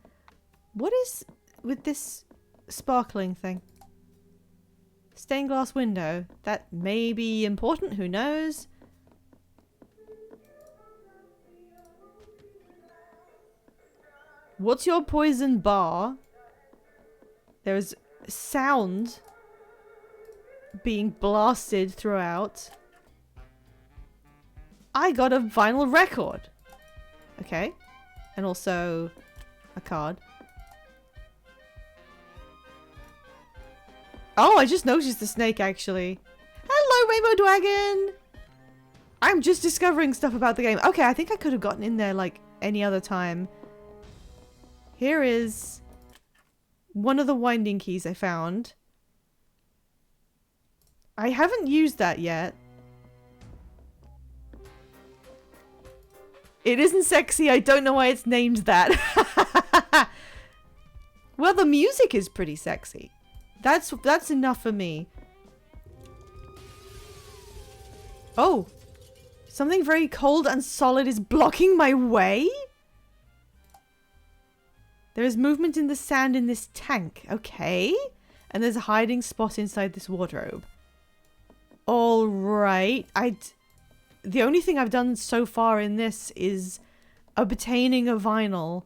What is with this sparkling thing? Stained glass window. That may be important, who knows? What's your poison bar? There's sound being blasted throughout. I got a vinyl record. Okay. And also a card. Oh, I just noticed the snake actually. Hello, Rainbow Dragon! I'm just discovering stuff about the game. Okay, I think I could have gotten in there like any other time. Here is one of the winding keys I found. I haven't used that yet. It isn't sexy. I don't know why it's named that. Well, the music is pretty sexy. That's enough for me. Oh. Something very cold and solid is blocking my way? There is movement in the sand in this tank. Okay. And there's a hiding spot inside this wardrobe. Alright. The only thing I've done so far in this is obtaining a vinyl.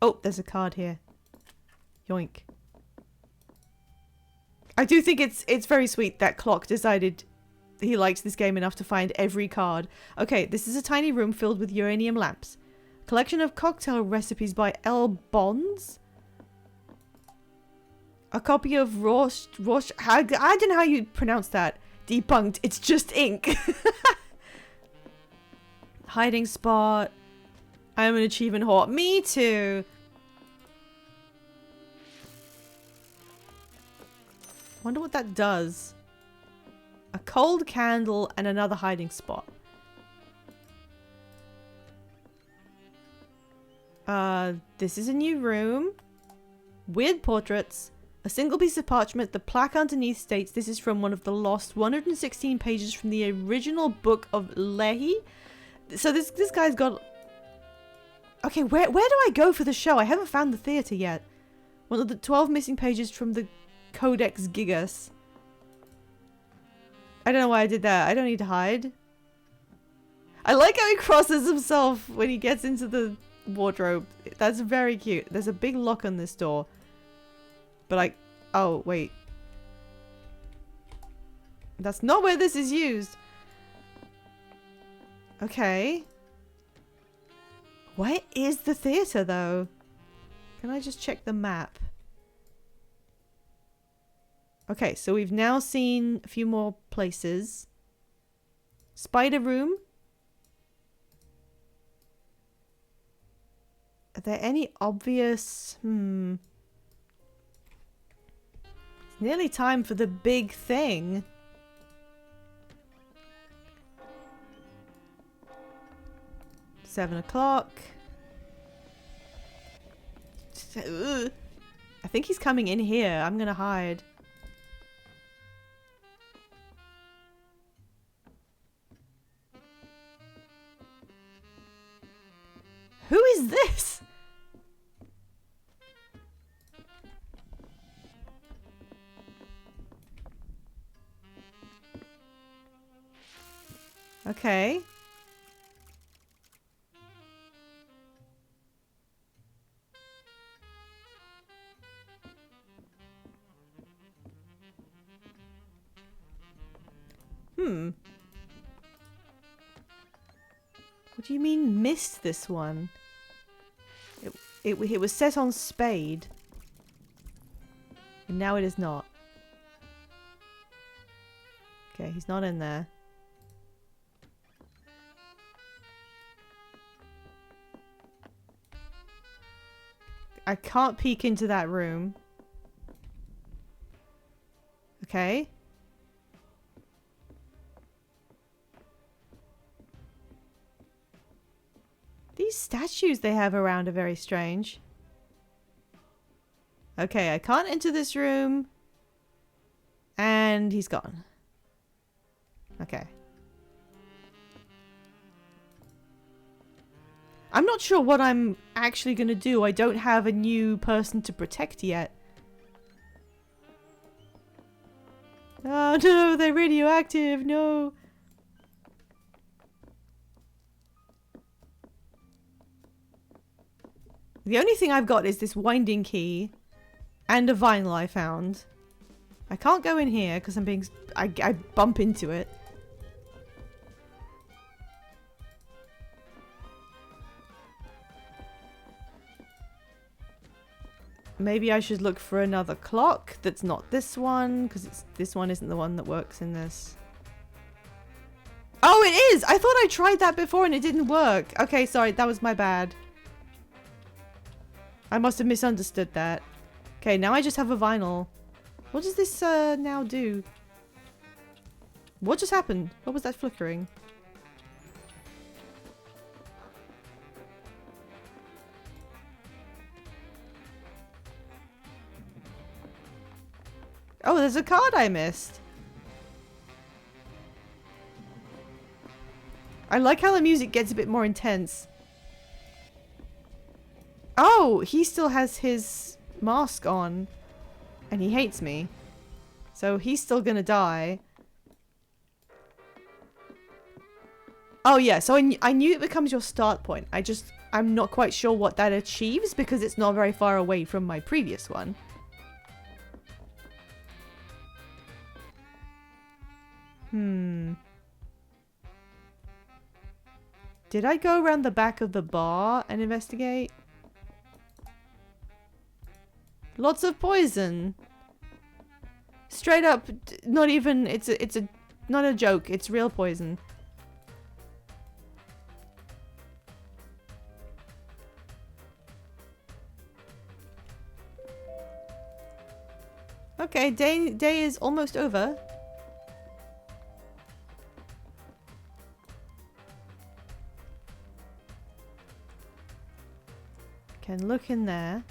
Oh, there's a card here. Yoink. I do think it's very sweet that Clock decided he likes this game enough to find every card. Okay, this is a tiny room filled with uranium lamps. Collection of cocktail recipes by L. Bonds. A copy of Rosh. I don't know how you pronounce that. Debunked. It's just ink. Hiding spot. I'm an achievement whore. Me too. Wonder what that does. A cold candle and another hiding spot. This is a new room. Weird portraits. A single piece of parchment. The plaque underneath states this is from one of the lost 116 pages from the original book of Lehi. So this guy's got... Okay, where do I go for the show? I haven't found the theatre yet. One of the 12 missing pages from the Codex Gigas. I don't know why I did that. I don't need to hide. I like how he crosses himself when he gets into the wardrobe. That's very cute. There's a big lock on this door. But oh, wait. That's not where this is used. Okay. Where is the theater, though? Can I just check the map? Okay, so we've now seen a few more places. Spider room. Are there any obvious... It's nearly time for the big thing. $7 o'clock. I think he's coming in here. I'm gonna hide. Who is this? Okay. What do you mean missed this one? It was set on spade. And now it is not. Okay, he's not in there. I can't peek into that room. Okay. These statues they have around are very strange. Okay, I can't enter this room. And he's gone. Okay. I'm not sure what I'm actually gonna do. I don't have a new person to protect yet. Oh no, they're radioactive, no. The only thing I've got is this winding key and a vinyl I found. I can't go in here because I bump into it. Maybe I should look for another clock that's not this one, because this one isn't the one that works in this. Oh, it is! I thought I tried that before and it didn't work. Okay, sorry, that was my bad. I must have misunderstood that. Okay, now I just have a vinyl. What does this now do? What just happened? What was that flickering? Oh, there's a card I missed. I like how the music gets a bit more intense. Oh, he still has his mask on. And he hates me. So he's still gonna die. Oh yeah, so I knew it becomes your start point. I'm not quite sure what that achieves because it's not very far away from my previous one. Did I go around the back of the bar and investigate? Lots of poison. Straight up, not even, it's not a joke, it's real poison. Okay, day is almost over. Can look in there.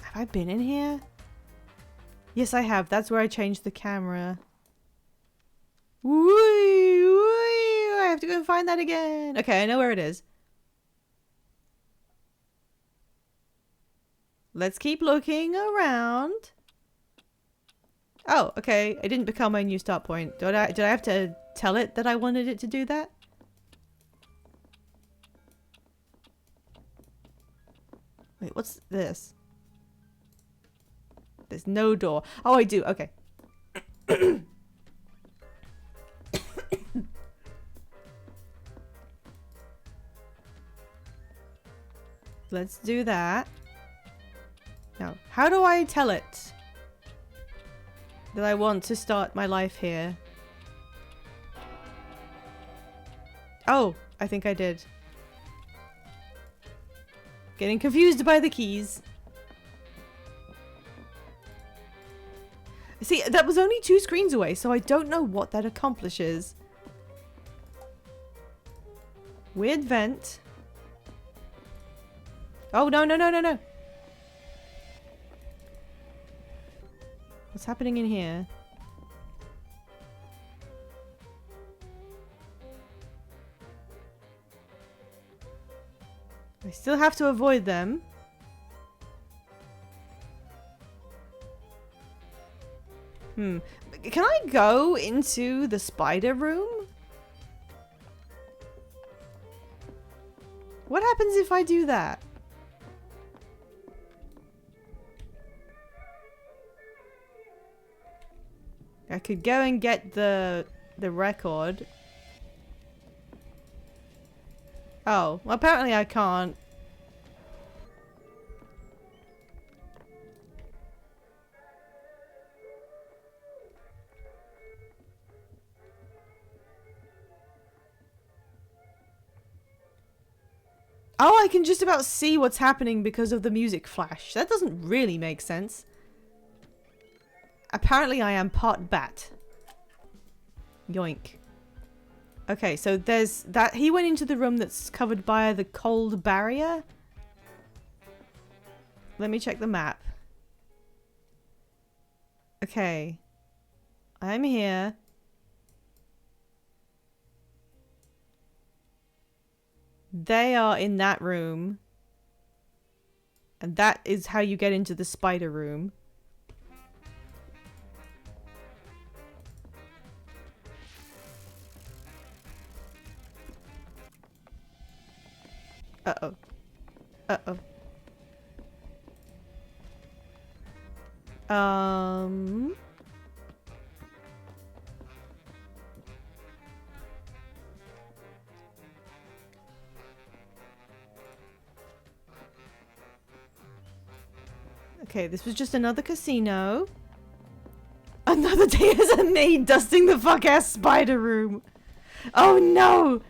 Have I been in here? Yes, I have. That's where I changed the camera. Woo! I have to go and find that again. Okay, I know where it is. Let's keep looking around. Oh, okay. It didn't become my new start point. Did I have to tell it that I wanted it to do that? Wait, what's this? There's no door. Oh, I do. Okay. Let's do that. Now, how do I tell it that I want to start my life here? Oh, I think I did. Getting confused by the keys. See, that was only 2 screens away, so I don't know what that accomplishes. Weird vent. Oh, no, no, no, no, no. What's happening in here? I still have to avoid them. Can I go into the spider room? What happens if I do that? I could go and get the record. Oh, well, apparently I can't. Oh, I can just about see what's happening because of the music flash. That doesn't really make sense. Apparently I am part bat. Yoink. Okay, so there's that. He went into the room that's covered by the cold barrier. Let me check the map. Okay. I'm here. They are in that room. And that is how you get into the spider room. Uh-oh. Uh-oh. Okay, this was just another casino. Another day as a maid dusting the fuck-ass spider room. Oh no!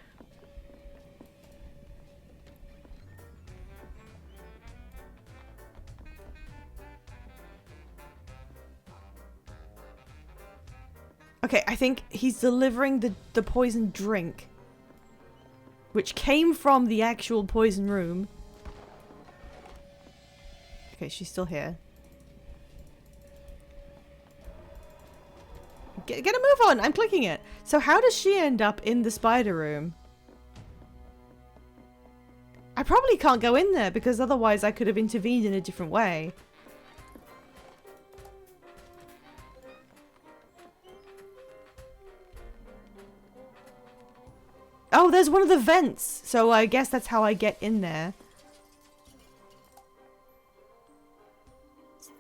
Okay, I think he's delivering the poison drink. Which came from the actual poison room. Okay, she's still here. Get a move on! I'm clicking it! So how does she end up in the spider room? I probably can't go in there because otherwise I could have intervened in a different way. Oh, there's one of the vents! So I guess that's how I get in there.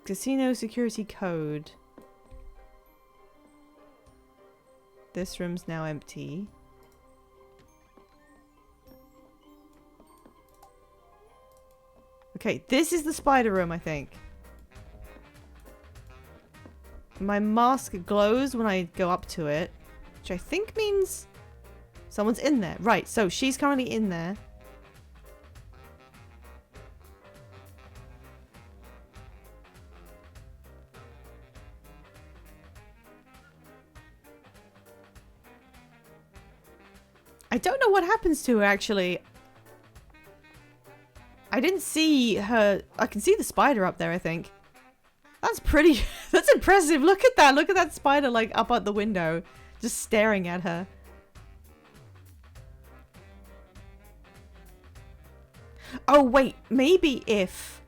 Casino security code. This room's now empty. Okay, this is the spider room, I think. My mask glows when I go up to it, which I think means someone's in there. Right, so she's currently in there. I don't know what happens to her, actually. I didn't see her. I can see the spider up there, I think. That's pretty... That's impressive. Look at that. Look at that spider, like, up at the window. Just staring at her. Oh, wait. Maybe if...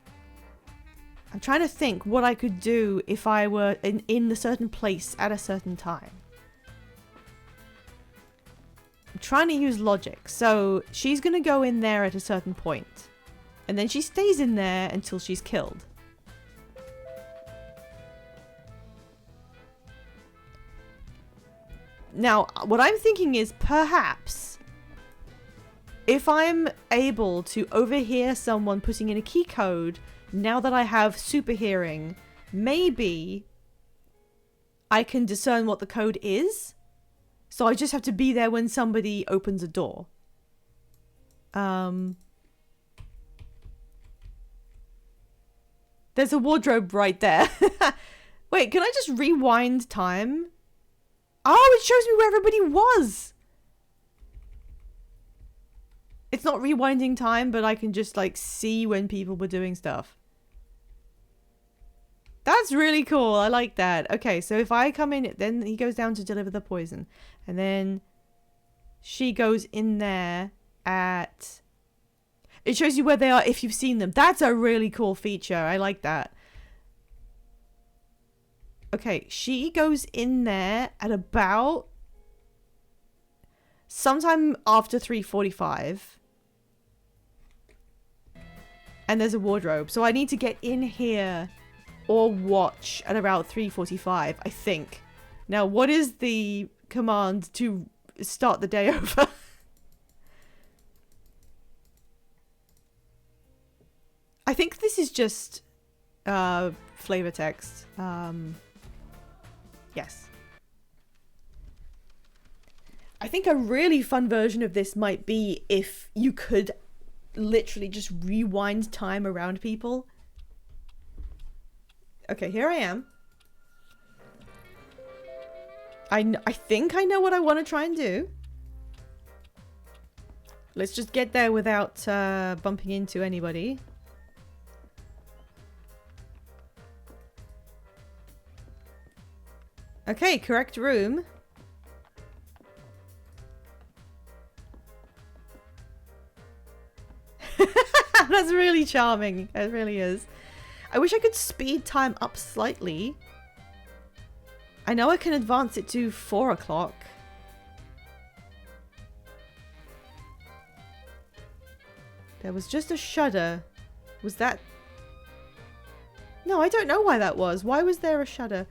I'm trying to think what I could do if I were in a certain place at a certain time. I'm trying to use logic. So she's going to go in there at a certain point. And then she stays in there until she's killed. Now, what I'm thinking is perhaps if I'm able to overhear someone putting in a key code, now that I have super hearing, maybe I can discern what the code is. So I just have to be there when somebody opens a door. There's a wardrobe right there. Wait, can I just rewind time? Oh, it shows me where everybody was. It's not rewinding time, but I can just like see when people were doing stuff. That's really cool. I like that. Okay, so if I come in, then he goes down to deliver the poison. And then she goes in there at... It shows you where they are if you've seen them. That's a really cool feature. I like that. Okay, she goes in there at about... sometime after 3:45. And there's a wardrobe. So I need to get in here or watch at about 3:45, I think. Now, what is the command to start the day over? I think this is just flavor text. Yes. I think a really fun version of this might be if you could literally just rewind time around people. Okay, here I am. I think I know what I want to try and do. Let's just get there without bumping into anybody. Okay, correct room. That's really charming. It really is. I wish I could speed time up slightly. I know I can advance it to 4 o'clock. There was just a shudder. Was that... No, I don't know why that was. Why was there a shudder?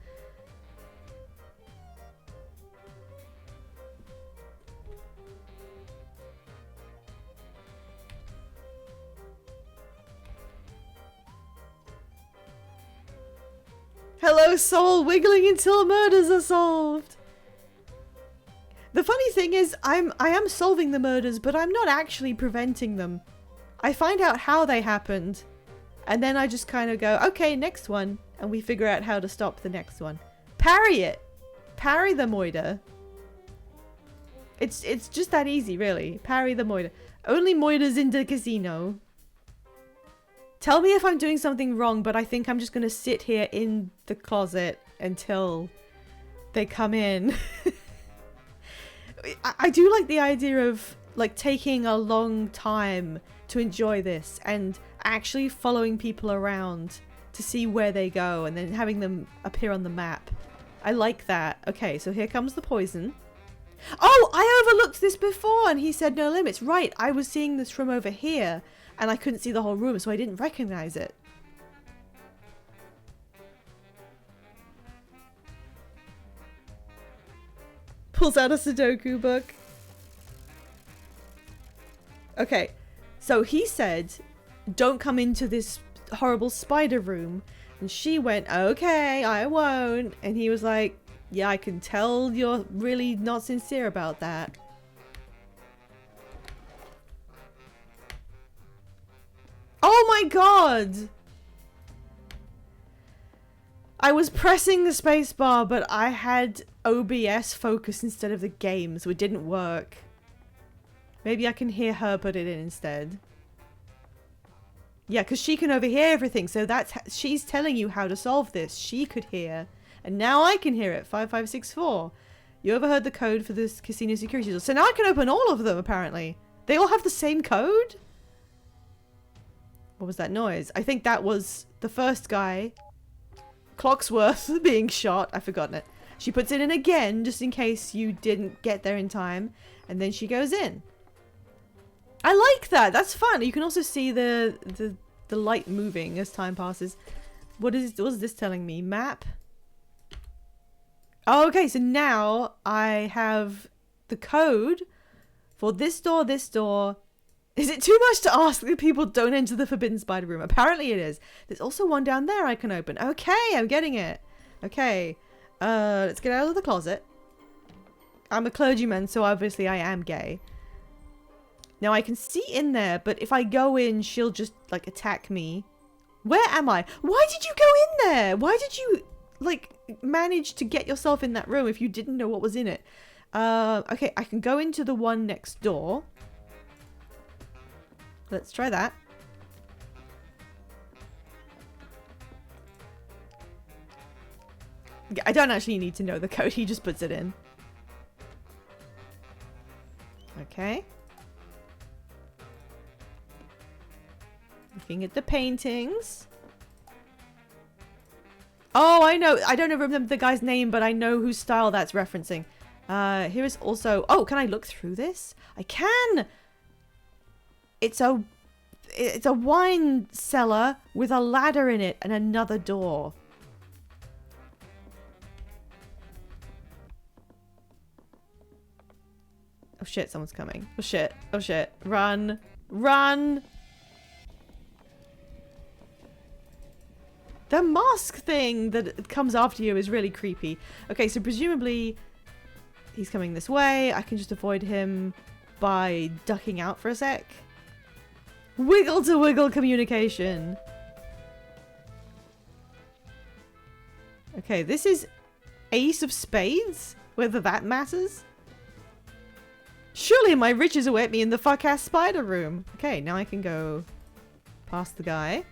Hello, soul, wiggling until murders are solved. The funny thing is, I am solving the murders, but I'm not actually preventing them. I find out how they happened, and then I just kind of go, okay, next one, and we figure out how to stop the next one. Parry it. Parry the moida. It's just that easy, really. Parry the moida. Only moidas in the casino. Tell me if I'm doing something wrong, but I think I'm just going to sit here in the closet until they come in. I do like the idea of like taking a long time to enjoy this and actually following people around to see where they go and then having them appear on the map. I like that. Okay, so here comes the poison. Oh, I overlooked this before and he said no limits. Right, I was seeing this from over here. And I couldn't see the whole room, so I didn't recognize it. Pulls out a Sudoku book. Okay, so he said, don't come into this horrible spider room. And she went, okay, I won't. And he was like, yeah, I can tell you're really not sincere about that. Oh my god! I was pressing the spacebar, but I had OBS focus instead of the game, so it didn't work. Maybe I can hear her put it in instead. Yeah, because she can overhear everything, so she's telling you how to solve this. She could hear, and now I can hear it. 5564. You overheard the code for this casino security door. So now I can open all of them, apparently. They all have the same code? What was that noise? I think that was the first guy, Clocksworth, being shot. I've forgotten it. She puts it in again, just in case you didn't get there in time. And then she goes in. I like that. That's fun. You can also see the light moving as time passes. What is this telling me? Map? Oh, okay, so now I have the code for this door, this door. Is it too much to ask that people don't enter the forbidden spider room? Apparently it is. There's also one down there I can open. Okay, I'm getting it. Okay, let's get out of the closet. I'm a clergyman, so obviously I am gay. Now I can see in there, but if I go in, she'll just, like, attack me. Where am I? Why did you go in there? Why did you, like, manage to get yourself in that room if you didn't know what was in it? Okay, I can go into the one next door. Let's try that. I don't actually need to know the code, he just puts it in. Okay. Looking at the paintings. Oh, I know. I don't remember the guy's name, but I know whose style that's referencing. Here is also... Oh, can I look through this? I can! It's a wine cellar with a ladder in it and another door. Oh shit, someone's coming. Oh shit. Oh shit. Run. Run! The mask thing that comes after you is really creepy. Okay, so presumably he's coming this way. I can just avoid him by ducking out for a sec. Wiggle to wiggle communication. Okay, this is Ace of Spades, whether that matters. Surely my riches await me in the fuck-ass spider room. Okay, now I can go past the guy.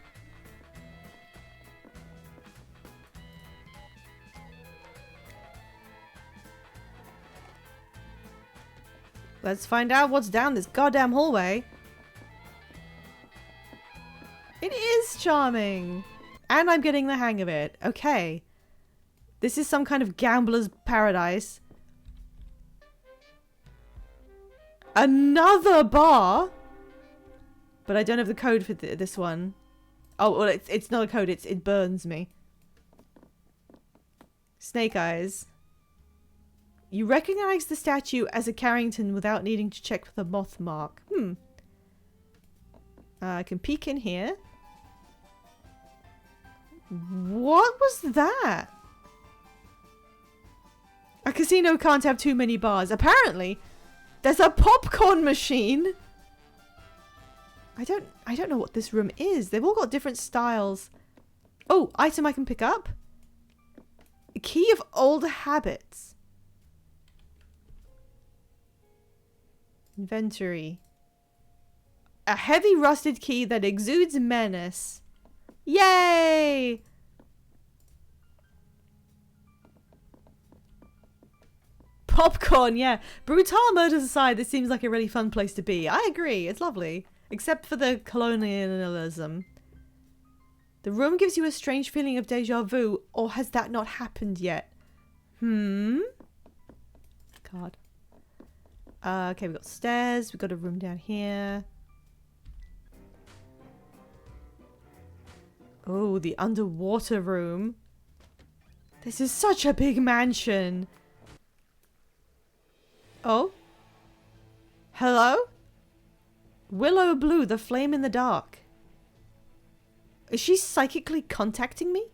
Let's find out what's down this goddamn hallway. It is charming. And I'm getting the hang of it. Okay. This is some kind of gambler's paradise. Another bar? But I don't have the code for this one. Oh, well, it's not a code. It burns me. Snake Eyes. You recognize the statue as a Carrington without needing to check for the moth mark. I can peek in here. What was that? A casino can't have too many bars. Apparently, there's a popcorn machine. I don't know what this room is. They've all got different styles. Oh, item I can pick up. A key of old habits. Inventory. A heavy rusted key that exudes menace. Yay! Popcorn, yeah. Brutale murders aside, this seems like a really fun place to be. I agree, it's lovely. Except for the colonialism. The room gives you a strange feeling of deja vu, or has that not happened yet? Card. Okay, we've got stairs. We've got a room down here. Oh, the underwater room. This is such a big mansion. Oh? Hello? Willow Blue, the flame in the dark. Is she psychically contacting me?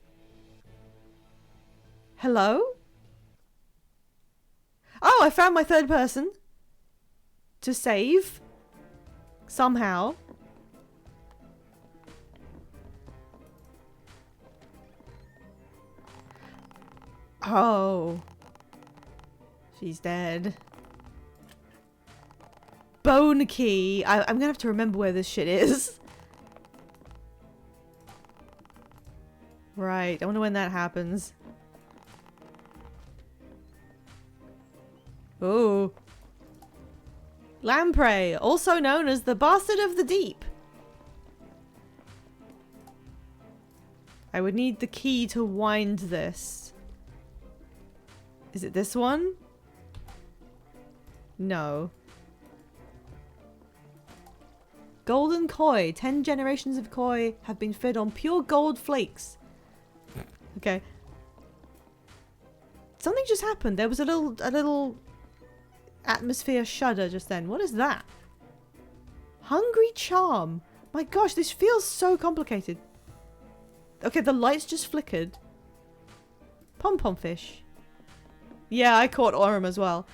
Hello? Oh, I found my third person. To save. Somehow. Oh. She's dead. Bone key. I'm gonna have to remember where this shit is. Right. I wonder when that happens. Oh. Lamprey, also known as the Bastard of the Deep. I would need the key to wind this. Is it this one? No. Golden koi. 10 generations of koi have been fed on pure gold flakes. Okay. Something just happened. There was a little atmosphere shudder just then. What is that? Hungry charm. My gosh, this feels so complicated. Okay, the lights just flickered. Pom-pom fish. Yeah, I caught Orem as well.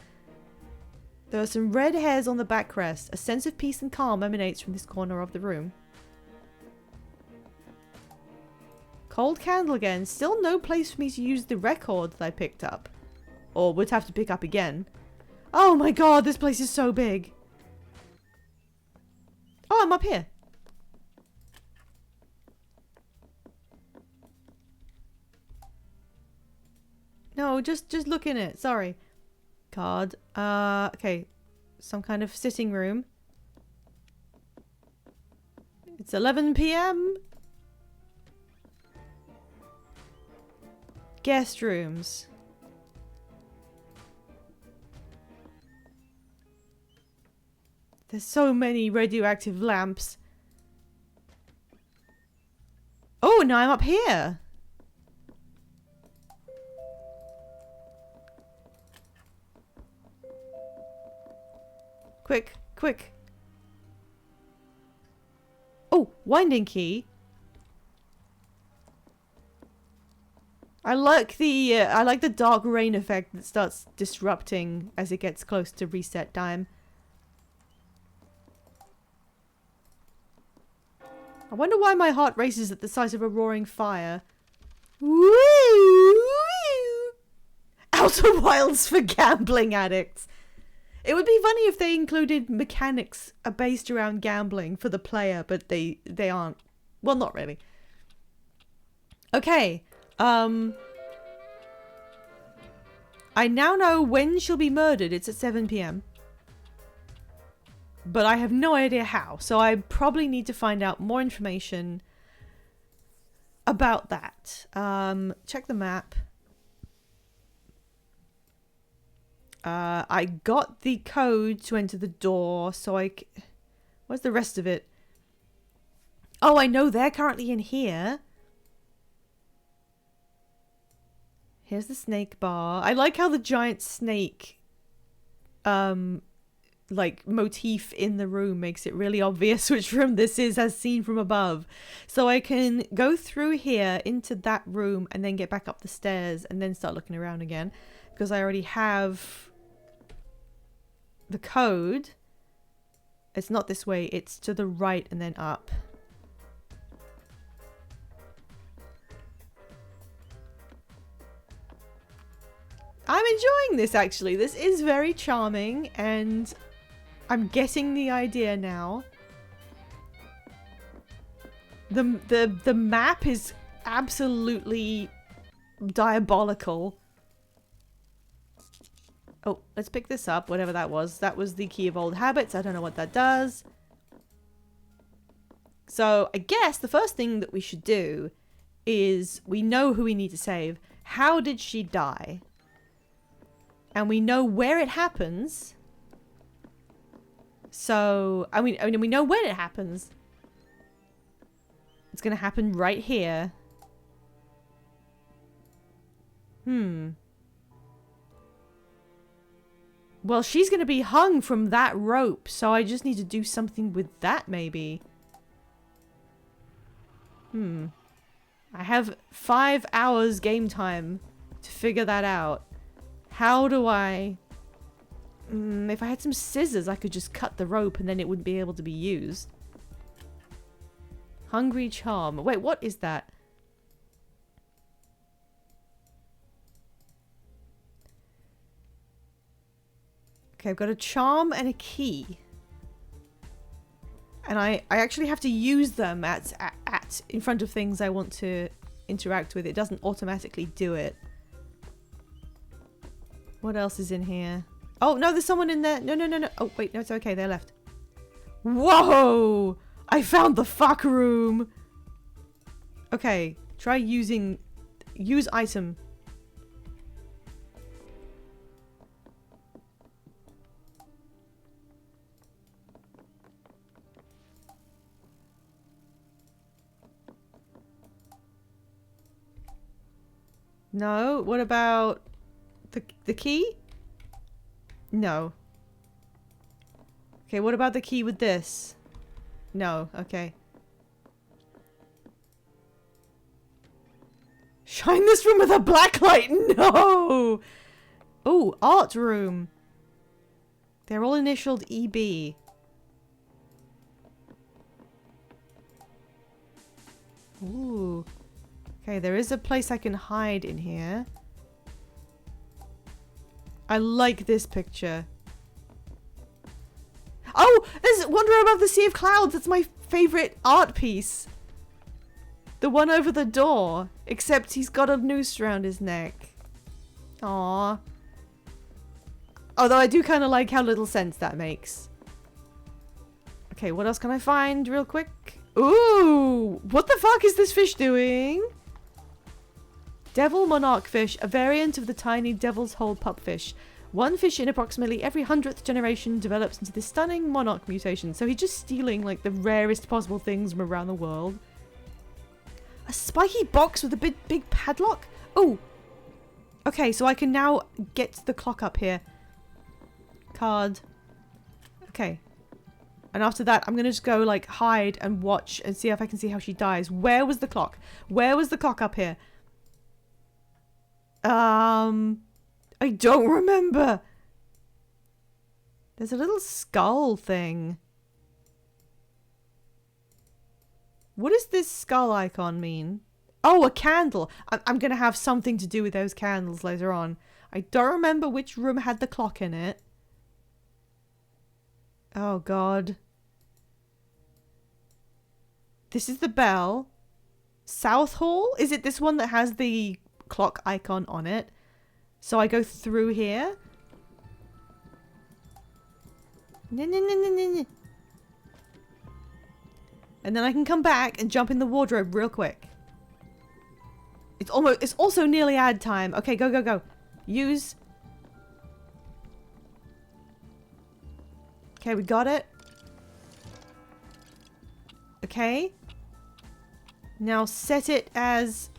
There are some red hairs on the backrest. A sense of peace and calm emanates from this corner of the room. Cold candle again. Still no place for me to use the record that I picked up. Or would have to pick up again. Oh my god, this place is so big. Oh, I'm up here. No, just look in it. Sorry. Card. Okay. Some kind of sitting room. It's 11 p.m. Guest rooms. There's so many radioactive lamps. Oh, now I'm up here. Quick, quick. Oh, winding key. I like the dark rain effect that starts disrupting as it gets close to reset time. I wonder why my heart races at the sight of a roaring fire. Woo! Outer Wilds for gambling addicts. It would be funny if they included mechanics based around gambling for the player, but they aren't. Well, not really. Okay. I now know when she'll be murdered. It's at 7 p.m. But I have no idea how. So I probably need to find out more information about that. Check the map. I got the code to enter the door, so where's the rest of it? Oh, I know they're currently in here. Here's the snake bar. I like how the giant snake, like, motif in the room makes it really obvious which room this is as seen from above. So I can go through here into that room and then get back up the stairs and then start looking around again. Because I already have the code. It's not this way, it's to the right and then up. I'm enjoying this actually. This is very charming and I'm getting the idea now. The map is absolutely diabolical. Oh, let's pick this up, whatever that was. That was the key of old habits. I don't know what that does. So I guess the first thing that we should do is we know who we need to save. How did she die? And we know where it happens. So, I mean, we know when it happens. It's gonna happen right here. Well, she's gonna be hung from that rope, so I just need to do something with that, maybe. I have 5 hours game time to figure that out. How do I... if I had some scissors, I could just cut the rope and then it wouldn't be able to be used. Hungry charm. Wait, what is that? Okay, I've got a charm and a key. And I actually have to use them at in front of things I want to interact with. It doesn't automatically do it. What else is in here? Oh, no, there's someone in there. No, no, no, no. Oh, wait, no, it's okay. They're left. Whoa! I found the fuck room. Okay, Try using... Use item. No. What about the key? No. Okay, what about the key with this? No. Okay. Shine this room with a black light. No. Oh, art room. They're all initialed EB. Ooh. Okay, there is a place I can hide in here. I like this picture. Oh, there's Wanderer Above the Sea of Clouds. That's my favorite art piece. The one over the door. Except he's got a noose around his neck. Aww. Although I do kind of like how little sense that makes. Okay, what else can I find real quick? Ooh! What the fuck is this fish doing? Devil monarch fish, a variant of the tiny devil's hole pupfish. One fish in approximately every 100th generation develops into this stunning monarch mutation. So he's just stealing like the rarest possible things from around the world. A spiky box with a big padlock? Oh! Okay, so I can now get the clock up here. Card. Okay. And after that, I'm gonna just go like hide and watch and see if I can see how she dies. Where was the clock? Where was the clock up here? I don't remember. There's a little skull thing. What does this skull icon mean? Oh, a candle. I'm going to have something to do with those candles later on. I don't remember which room had the clock in it. Oh, God. This is the bell. South Hall? Is it this one that has the clock icon on it? So I go through here. And then I can come back and jump in the wardrobe real quick. It's also nearly ad time. Okay, go, go, go. Use. Okay, we got it. Okay. Now set it as...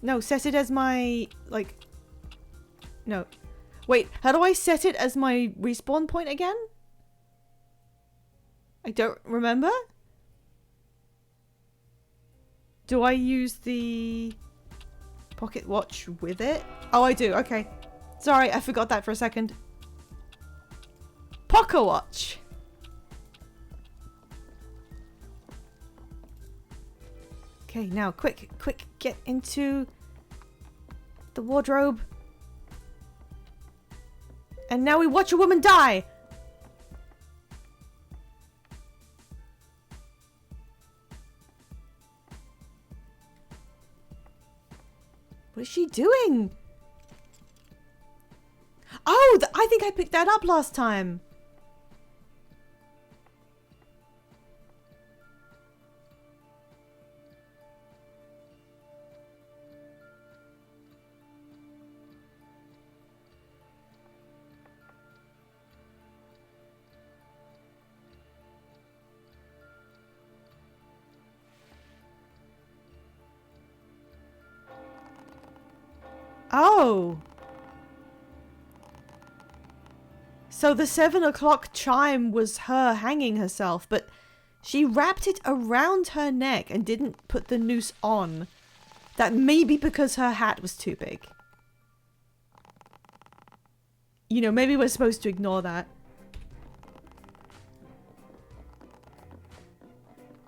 No, set it as my... Like... No. Wait, how do I set it as my respawn point again? I don't remember. Do I use the pocket watch with it? Oh, I do. Okay. Sorry, I forgot that for a second. Pocket watch. Okay, now quick, get into the wardrobe. And now we watch a woman die. What is she doing? Oh, I think I picked that up last time. Oh. So the 7 o'clock chime was her hanging herself, but she wrapped it around her neck and didn't put the noose on. That may be because her hat was too big. You know, maybe we're supposed to ignore that.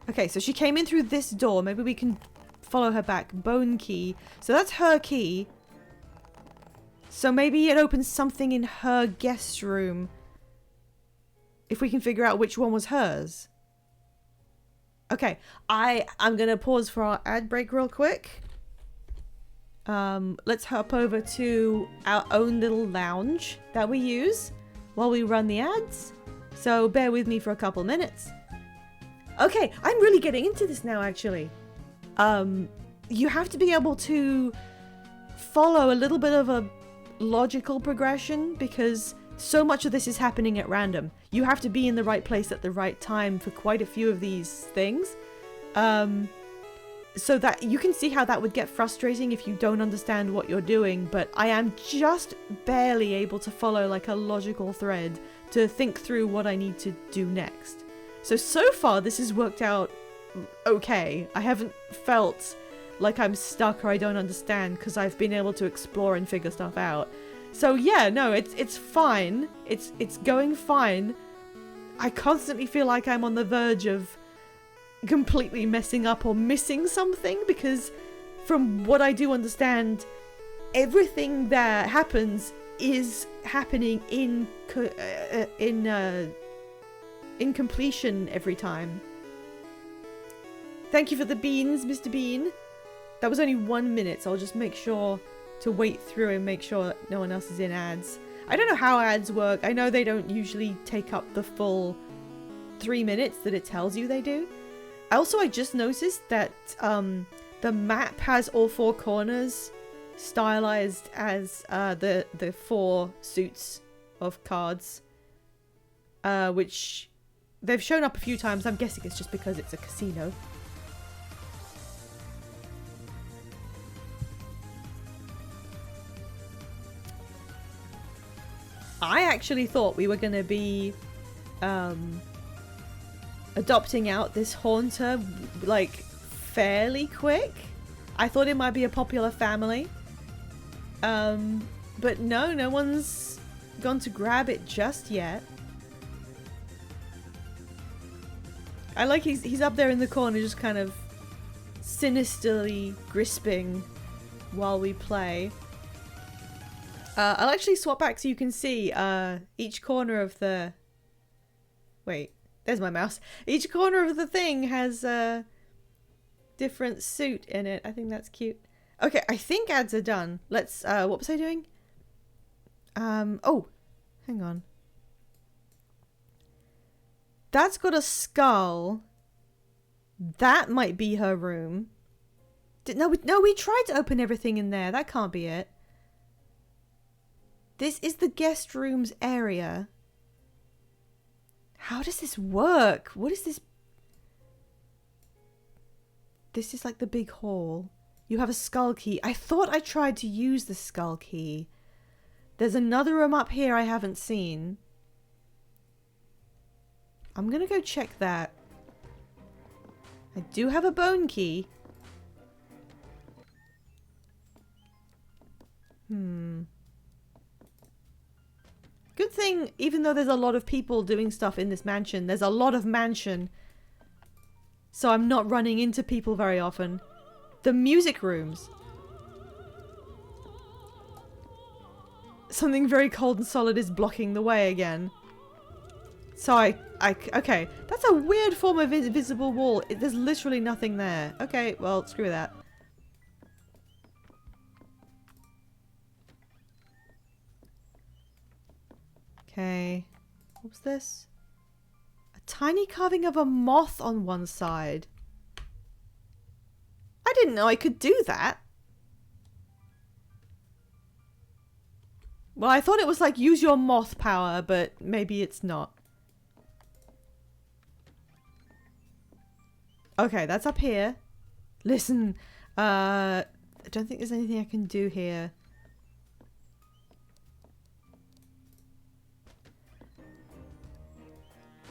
Okay, so she came in through this door. Maybe we can follow her back. Bone key. So that's her key. So maybe it opens something in her guest room. If we can figure out which one was hers. Okay, I'm going to pause for our ad break real quick. Let's hop over to our own little lounge that we use while we run the ads. So bear with me for a couple minutes. Okay, I'm really getting into this now, actually. you have to be able to follow a little bit of a logical progression, because so much of this is happening at random. You have to be in the right place at the right time for quite a few of these things. So that you can see how that would get frustrating if you don't understand what you're doing, but I am just barely able to follow like a logical thread to think through what I need to do next. So far this has worked out okay. I haven't felt like I'm stuck or I don't understand, because I've been able to explore and figure stuff out. So yeah, no, it's fine. It's going fine. I constantly feel like I'm on the verge of completely messing up or missing something, because from what I do understand, everything that happens is happening in completion every time. Thank you for the beans, Mr. Bean. That was only 1 minute, so I'll just make sure to wait through and make sure that no one else is in ads. I don't know how ads work. I know they don't usually take up the full 3 minutes that it tells you they do. Also, I just noticed that the map has all 4 corners stylized as the 4 suits of cards, which they've shown up a few times. I'm guessing it's just because it's a casino. I actually thought we were going to be adopting out this Haunter like fairly quick. I thought it might be a popular family. But no one's gone to grab it just yet. I like he's up there in the corner just kind of sinisterly grisping while we play. I'll actually swap back so you can see each corner of the... Wait, there's my mouse. Each corner of the thing has a different suit in it. I think that's cute. Okay, I think ads are done. Let's, what was I doing? Oh, hang on. That's got a skull. That might be her room. No, we tried to open everything in there. That can't be it. This is the guest rooms area. How does this work? What is this? This is like the big hall. You have a skull key. I thought I tried to use the skull key. There's another room up here I haven't seen. I'm gonna go check that. I do have a bone key. Good thing, even though there's a lot of people doing stuff in this mansion, there's a lot of mansion. So I'm not running into people very often. The music rooms. Something very cold and solid is blocking the way again. So okay. That's a weird form of invisible wall. There's literally nothing there. Okay, well, screw that. Okay. What's this? A tiny carving of a moth on one side. I didn't know I could do that. Well, I thought it was like use your moth power, but maybe it's not. Okay, that's up here. Listen, I don't think there's anything I can do here.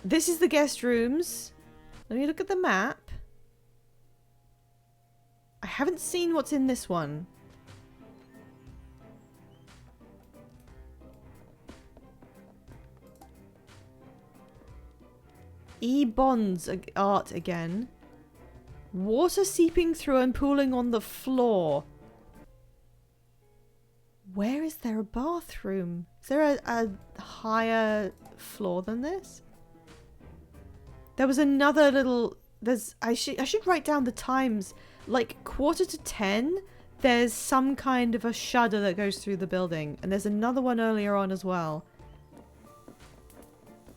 This is the guest rooms. Let me look at the map. I haven't seen what's in this one. E-bonds art again. Water seeping through and pooling on the floor. Where is there a bathroom? Is there a higher floor than this? There was another little... I should write down the times. Like 9:45, there's some kind of a shudder that goes through the building. And there's another one earlier on as well.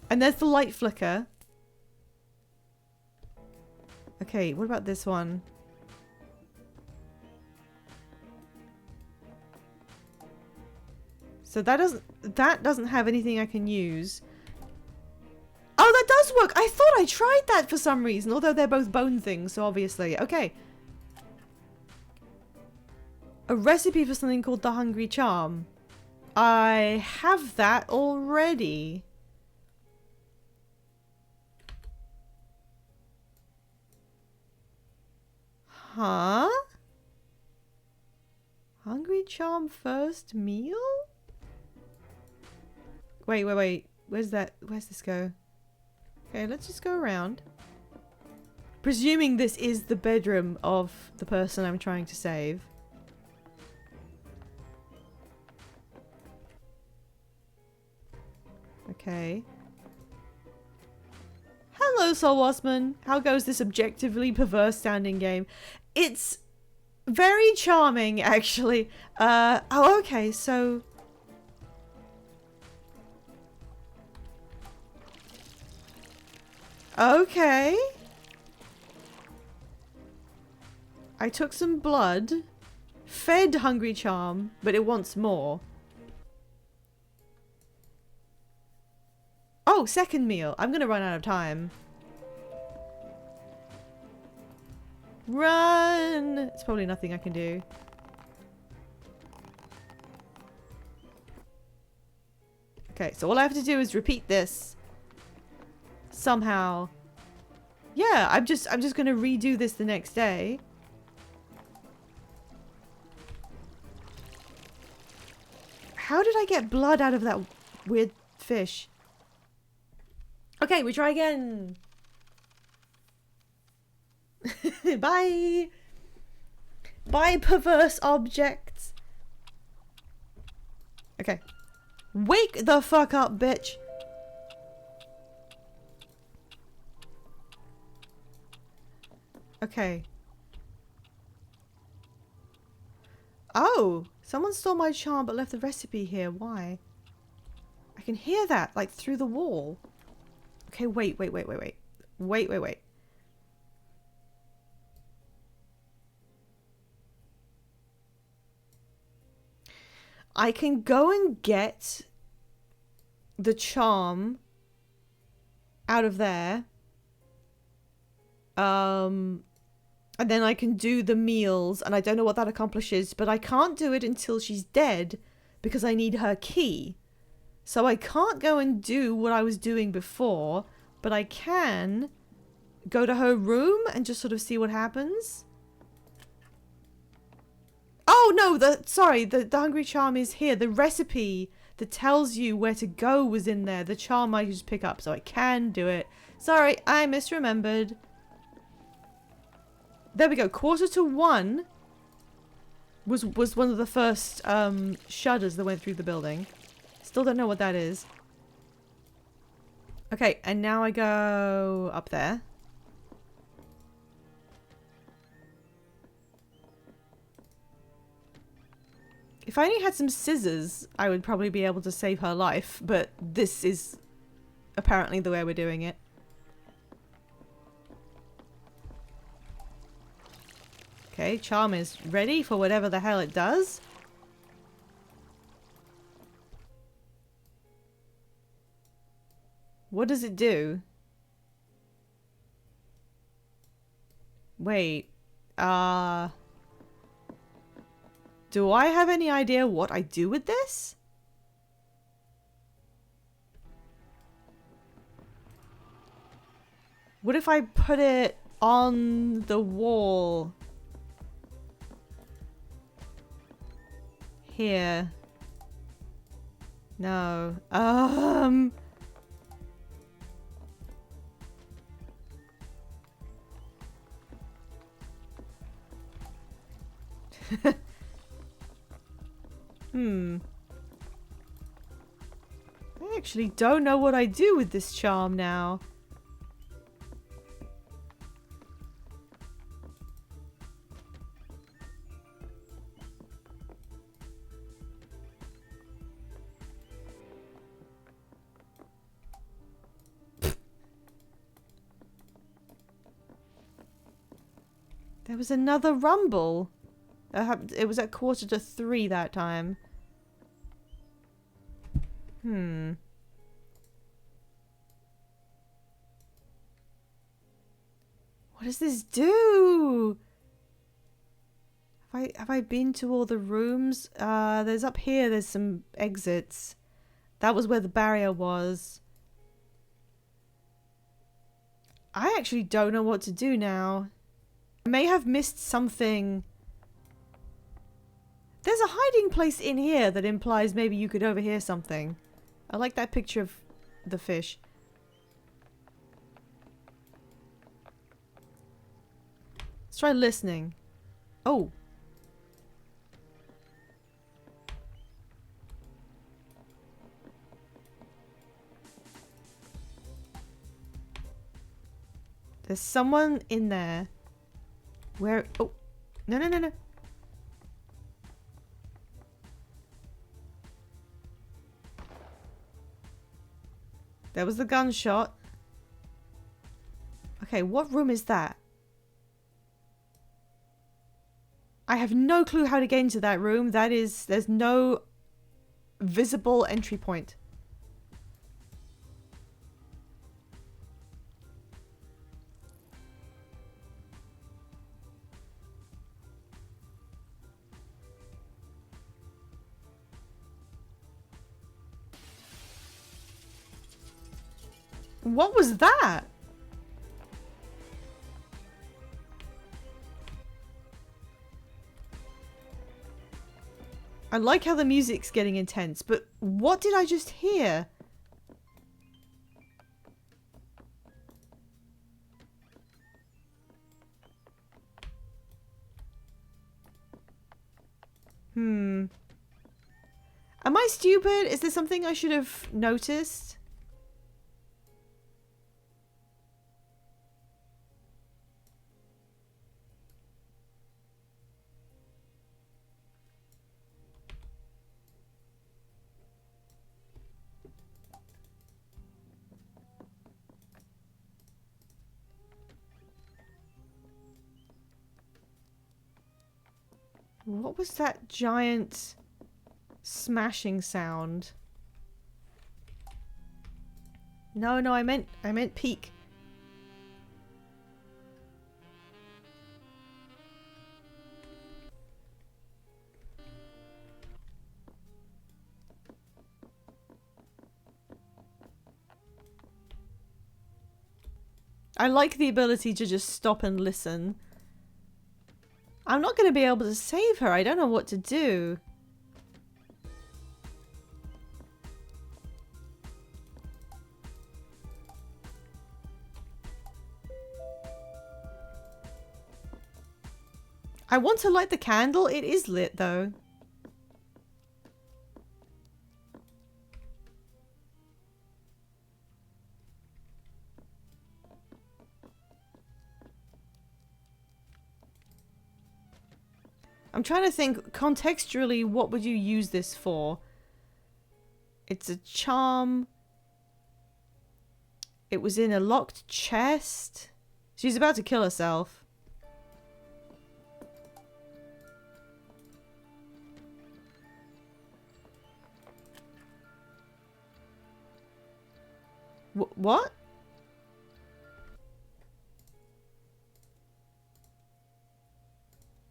And there's the light flicker. Okay, what about this one? So that doesn't have anything I can use. Oh, that does work! I thought I tried that for some reason, although they're both bone things, so obviously. Okay. A recipe for something called the Hungry Charm. I have that already. Huh? Hungry Charm first meal? Wait. Where's this go? Okay, let's just go around. Presuming this is the bedroom of the person I'm trying to save. Okay. Hello, Soul Wasman. How goes this objectively perverse standing game? It's very charming, actually. Oh, okay, so... Okay. I took some blood, fed Hungry Charm, but it wants more. Oh, second meal. I'm gonna run out of time. Run! It's probably nothing I can do. Okay, so all I have to do is repeat this. Somehow. Yeah, I'm just gonna redo this the next day. How did I get blood out of that weird fish? Okay, we try again. Bye. Bye, perverse objects. Okay. Wake the fuck up, bitch. Okay. Oh, someone stole my charm but left the recipe here. Why? I can hear that, like, through the wall. Okay, wait. Wait. I can go and get the charm out of there. And then I can do the meals, and I don't know what that accomplishes, but I can't do it until she's dead because I need her key. So I can't go and do what I was doing before, but I can go to her room and just sort of see what happens. Oh no, the Hungry Charm is here. The recipe that tells you where to go was in there. The charm I just pick up, so I can do it. Sorry, I misremembered. There we go. 1:45 was one of the first shudders that went through the building. Still don't know what that is. Okay, and now I go up there. If I only had some scissors, I would probably be able to save her life, but this is apparently the way we're doing it. Okay, charm is ready for whatever the hell it does. What does it do? Wait. Do I have any idea what I do with this? What if I put it on the wall? Here. No. I actually don't know what I do with this charm now. There was another rumble. It was at 2:45 that time. Hmm. What does this do? Have I been to all the rooms? There's up here, there's some exits. That was where the barrier was. I actually don't know what to do now. I may have missed something. There's a hiding place in here that implies maybe you could overhear something. I like that picture of the fish. Let's try listening. Oh. There's someone in there. Where? Oh. No, no, no, no. There was the gunshot. Okay, what room is that? I have no clue how to get into that room. There's no visible entry point. What was that? I like how the music's getting intense, but what did I just hear? Am I stupid? Is there something I should have noticed? What was that giant smashing sound? No, no, I meant peek. I like the ability to just stop and listen. I'm not going to be able to save her. I don't know what to do. I want to light the candle. It is lit though. I'm trying to think contextually, what would you use this for? It's a charm. It was in a locked chest. She's about to kill herself. What?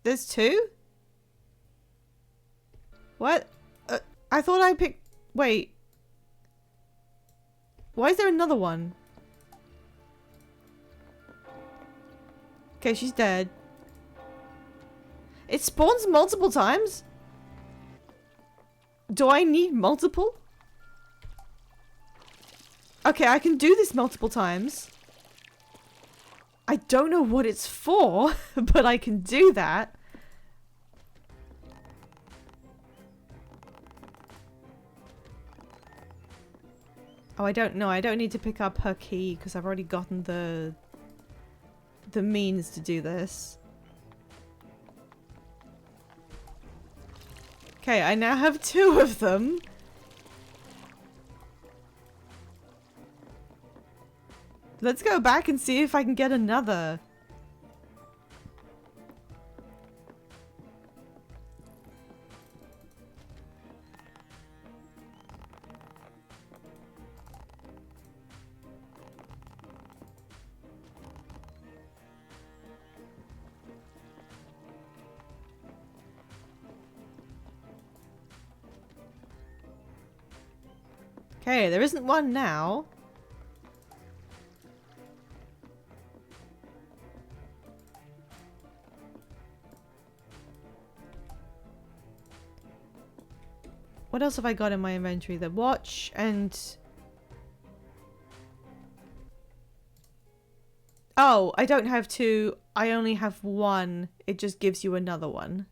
There's two? What? I thought I picked... Wait. Why is there another one? Okay, she's dead. It spawns multiple times? Do I need multiple? Okay, I can do this multiple times. I don't know what it's for, but I can do that. Oh, I don't know. I don't need to pick up her key because I've already gotten the means to do this. Okay, I now have two of them. Let's go back and see if I can get another. Okay, there isn't one now. What else have I got in my inventory? The watch and... Oh, I don't have two. I only have one. It just gives you another one.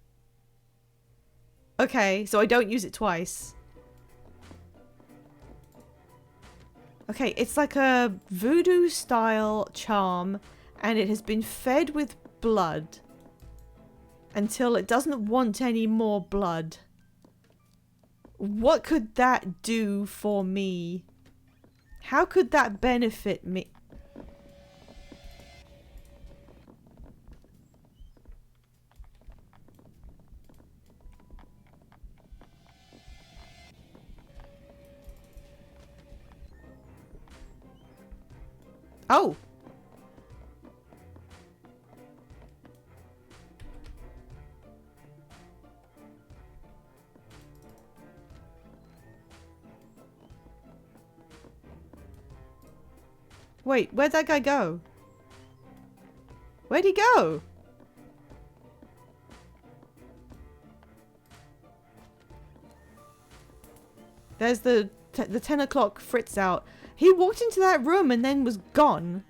Okay, so I don't use it twice. Okay, it's like a voodoo style charm and it has been fed with blood until it doesn't want any more blood. What could that do for me? How could that benefit me? Oh! Wait, where'd that guy go? Where'd he go? There's the 10 o'clock Fritz out. He walked into that room and then was gone.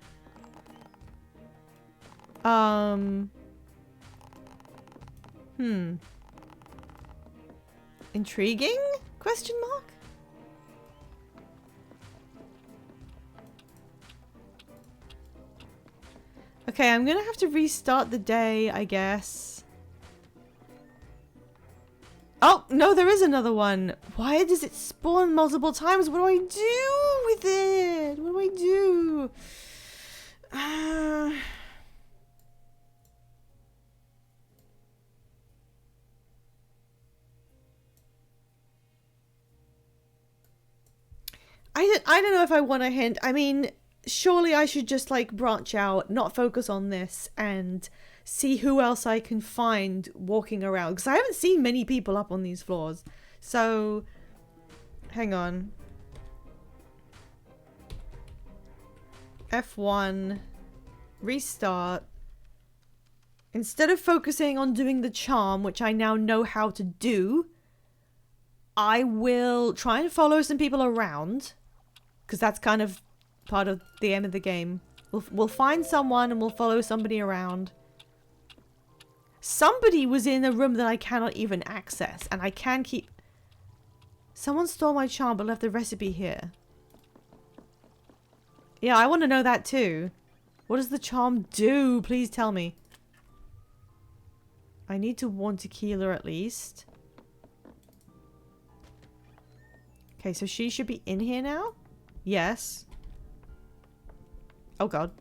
Intriguing? Question mark? Okay, I'm gonna have to restart the day, I guess. Oh, no, there is another one. Why does it spawn multiple times? What do I do with it? What do I do? I don't know if I want to hint. I mean, surely I should just like branch out, not focus on this, and see who else I can find walking around. Because I haven't seen many people up on these floors. So, hang on. F1. Restart. Instead of focusing on doing the charm, which I now know how to do, I will try and follow some people around. Because that's kind of part of the aim of the game. We'll find someone and we'll follow somebody around. Somebody was in a room that I cannot even access. And I can keep... Someone stole my charm but left the recipe here. Yeah, I want to know that too. What does the charm do? Please tell me. I need to warn Tequila at least. Okay, so she should be in here now? Yes. Oh god.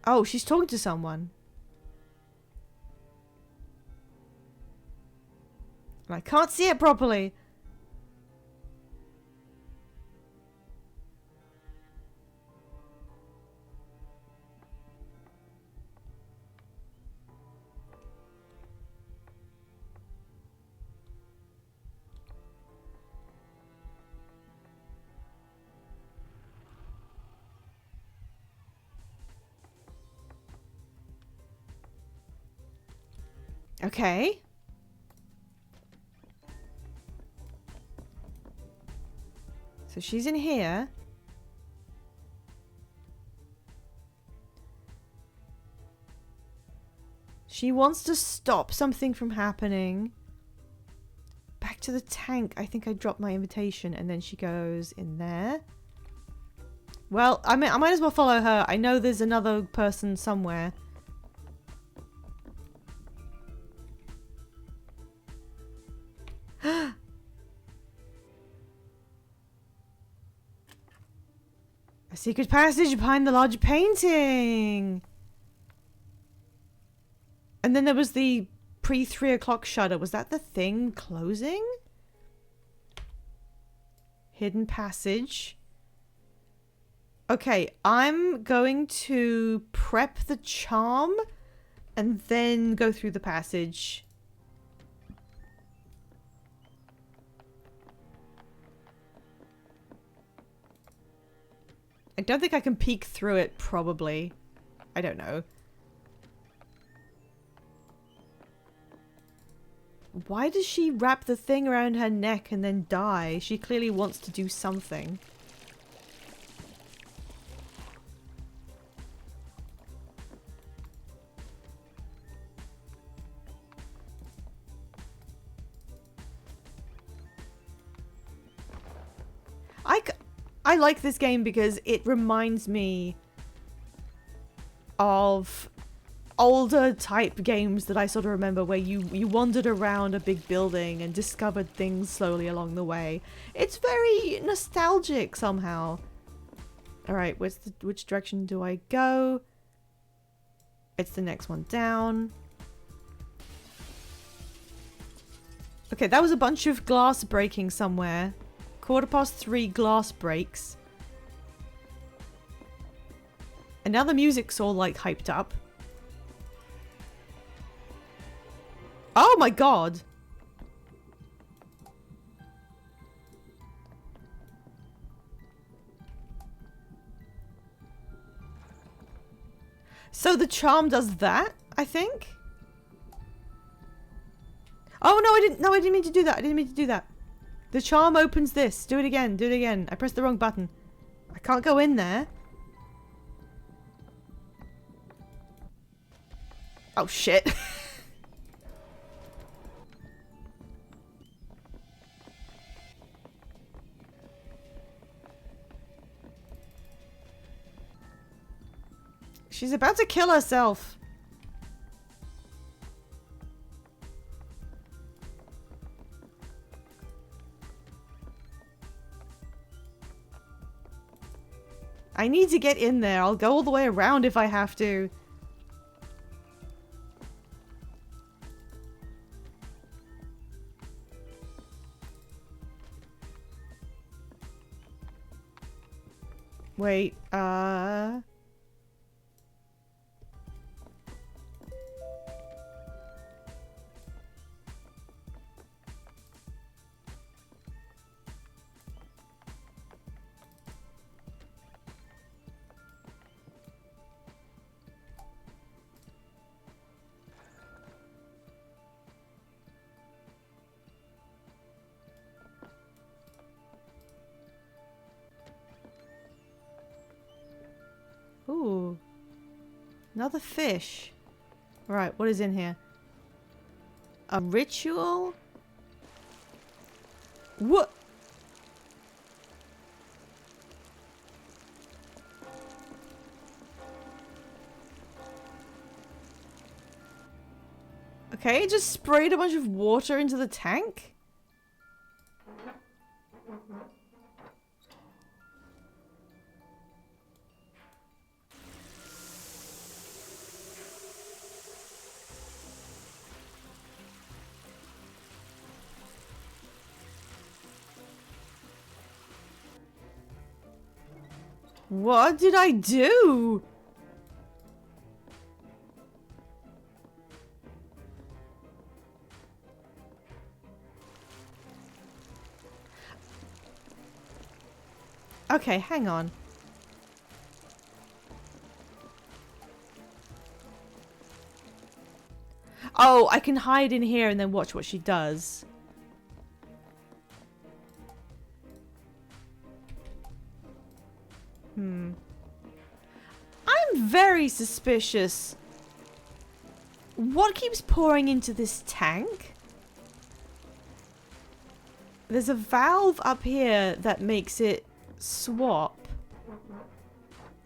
Oh, she's talking to someone. And I can't see it properly. Okay. So she's in here. She wants to stop something from happening. Back to the tank. I think I dropped my invitation. And then she goes in there. Well, I might as well follow her. I know there's another person somewhere. A secret passage behind the large painting. And then there was the pre-3 o'clock shutter. Was that the thing closing? Hidden passage. Okay, I'm going to prep the charm and then go through the passage. I don't think I can peek through it, probably. I don't know. Why does she wrap the thing around her neck and then die? She clearly wants to do something. I like this game because it reminds me of older type games that I sort of remember, where you wandered around a big building and discovered things slowly along the way. It's very nostalgic somehow. Alright, which direction do I go? It's the next one down. Okay, that was a bunch of glass breaking somewhere. 3:15 glass breaks. And now the music's all like hyped up. Oh my god! So the charm does that, I think? Oh no, I didn't mean to do that. I didn't mean to do that. The charm opens this. Do it again. Do it again. I pressed the wrong button. I can't go in there. Oh shit. She's about to kill herself. I need to get in there. I'll go all the way around if I have to. Wait, ooh. Another fish. Right, what is in here? A ritual? What? Okay, just sprayed a bunch of water into the tank? What did I do? Okay, hang on. Oh, I can hide in here and then watch what she does. I'm very suspicious. What keeps pouring into this tank? There's a valve up here that makes it swap.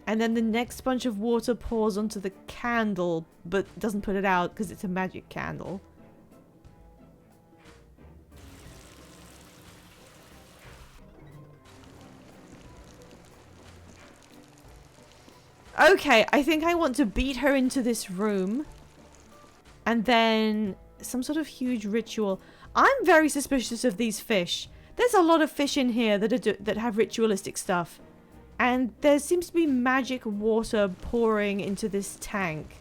And then the next bunch of water pours onto the candle, but doesn't put it out because it's a magic candle. Okay, I think I want to beat her into this room. And then some sort of huge ritual. I'm very suspicious of these fish. There's a lot of fish in here that have ritualistic stuff. And there seems to be magic water pouring into this tank.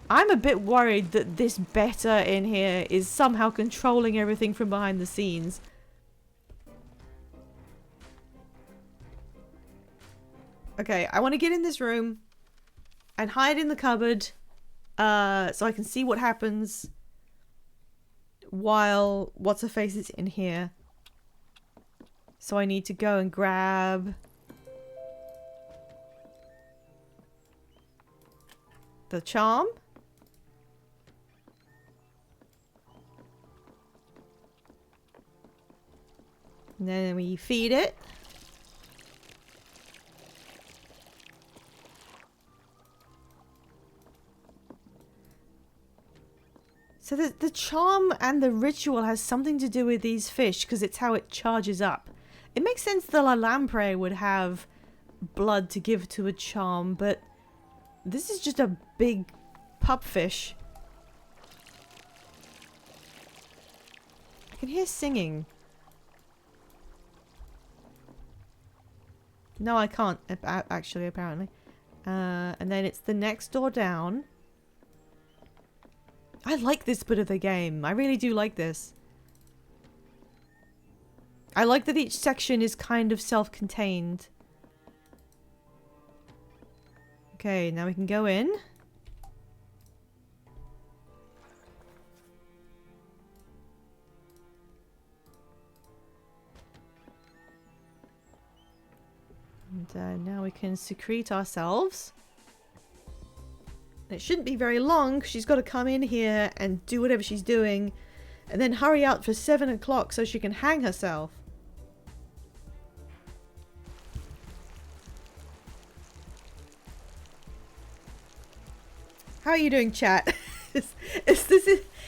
I'm a bit worried that this beta in here is somehow controlling everything from behind the scenes. Okay, I want to get in this room and hide in the cupboard so I can see what happens while What's-Her-Face is in here. So I need to go and grab the charm. And then we feed it. So the charm and the ritual has something to do with these fish because it's how it charges up. It makes sense that La Lamprey would have blood to give to a charm, but this is just a big pupfish. I can hear singing. No, I can't, actually, apparently. And then it's the next door down. I like this bit of the game. I really do like this. I like that each section is kind of self-contained. Okay, now we can go in. And now we can secrete ourselves. It shouldn't be very long. She's got to come in here and do whatever she's doing. And then hurry out for 7 o'clock so she can hang herself. How are you doing, chat?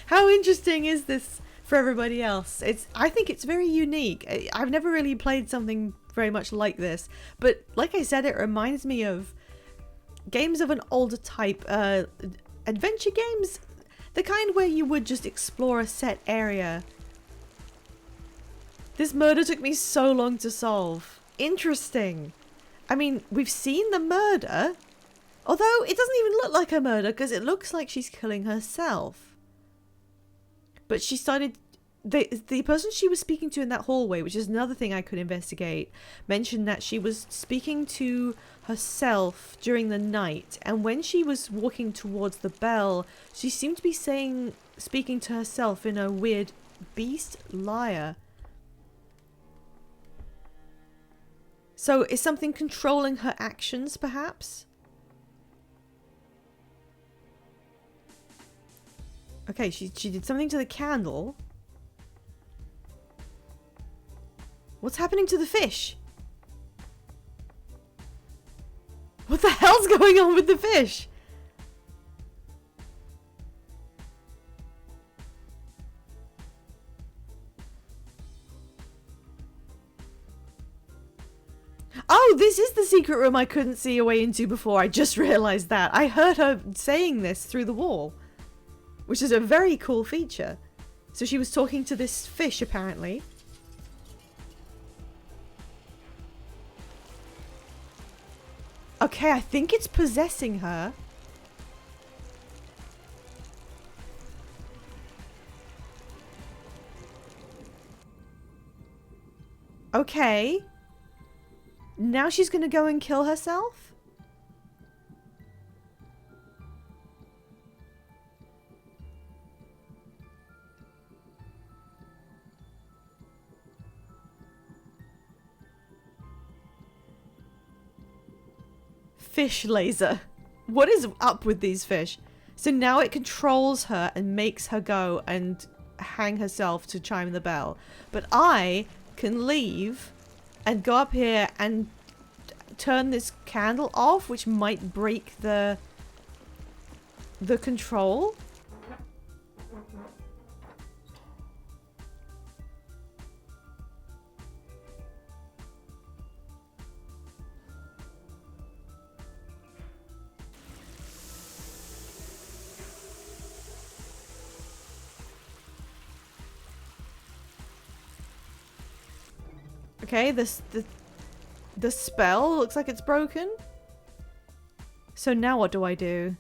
How interesting is this for everybody else? I think it's very unique. I've never really played something very much like this. But like I said, it reminds me of games of an older type. Adventure games. The kind where you would just explore a set area. This murder took me so long to solve. Interesting. I mean, we've seen the murder. Although it doesn't even look like a murder because it looks like she's killing herself. But she started... The person she was speaking to in that hallway, which is another thing I could investigate, mentioned that she was speaking to herself during the night. And when she was walking towards the bell, she seemed to be speaking to herself in a weird beast lyre. So is something controlling her actions, perhaps? Okay, she did something to the candle. What's happening to the fish? What the hell's going on with the fish? Oh, this is the secret room I couldn't see a way into before. I just realized that. I heard her saying this through the wall, which is a very cool feature. So she was talking to this fish, apparently. Okay, I think it's possessing her. Okay. Now she's gonna go and kill herself? Fish laser. What is up with these fish? So now it controls her and makes her go and hang herself to chime the bell. But I can leave and go up here and turn this candle off, which might break the control. Okay, the spell looks like it's broken. So now what do I do?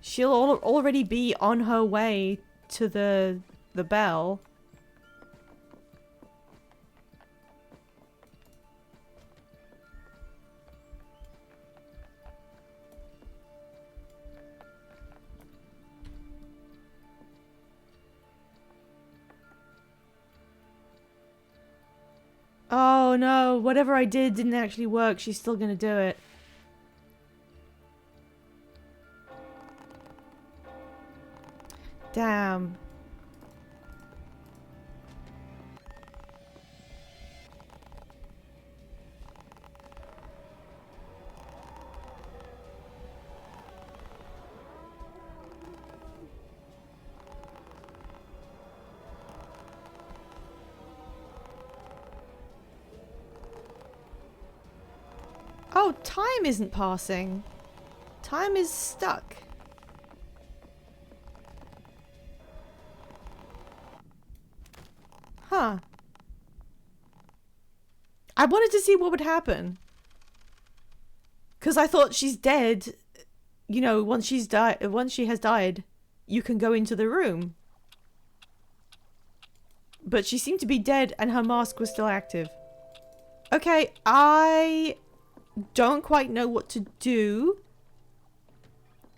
She'll already be on her way to the bell. Oh no, whatever I did didn't actually work. She's still gonna do it. Damn. Oh, time isn't passing. Time is stuck. Huh. I wanted to see what would happen. Because I thought she's dead. You know, once she has died, you can go into the room. But she seemed to be dead and her mask was still active. Okay, I don't quite know what to do.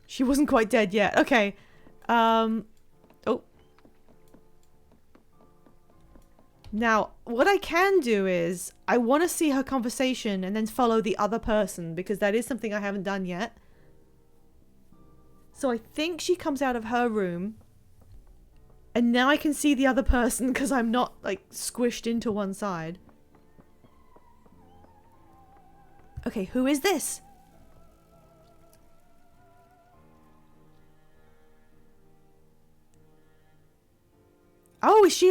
She wasn't quite dead yet. Okay. Oh. Now, what I can do is, I want to see her conversation and then follow the other person, because that is something I haven't done yet. So I think she comes out of her room. And now I can see the other person because I'm not, like, squished into one side. Okay, who is this? Oh, is she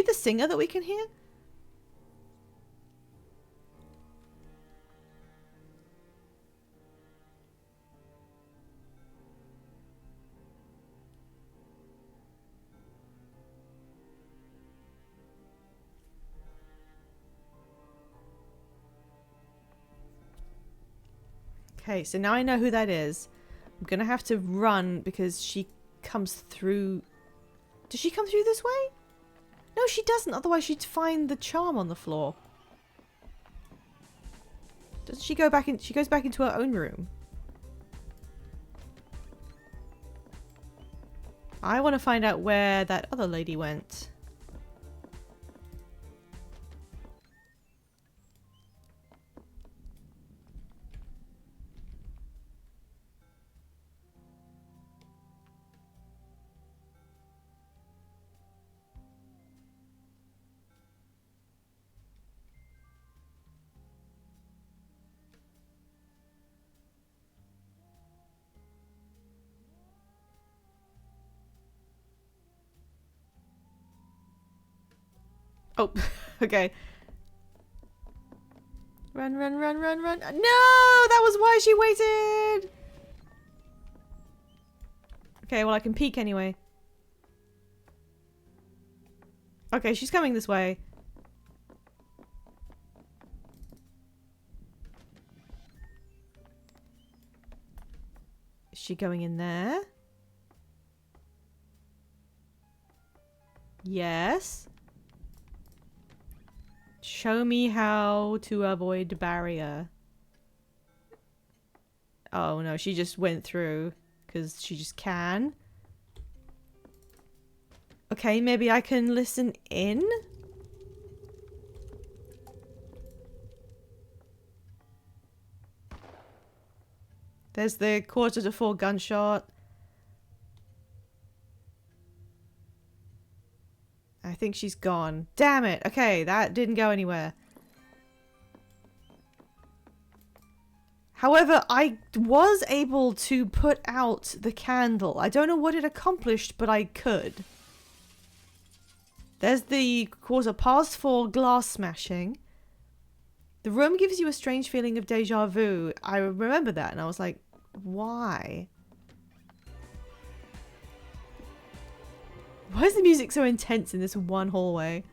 the singer that we can hear? Okay, so now I know who that is. I'm gonna have to run because she comes through. Does she come through this way? No, she doesn't. Otherwise, she'd find the charm on the floor. Doesn't she go back in? She goes back into her own room. I want to find out where that other lady went. Oh, okay. Run, run, run, run, run. No, that was why she waited. Okay, well, I can peek anyway. Okay, she's coming this way. Is she going in there? Yes. Show me how to avoid the barrier. Oh no, she just went through because she just can. Okay, maybe I can listen in? There's the 3:45 gunshot. I think she's gone. Damn it. Okay, that didn't go anywhere. However, I was able to put out the candle. I don't know what it accomplished, but I could. There's the 4:15 glass smashing. The room gives you a strange feeling of deja vu. I remember that and I was like, why? Why is the music so intense in this one hallway?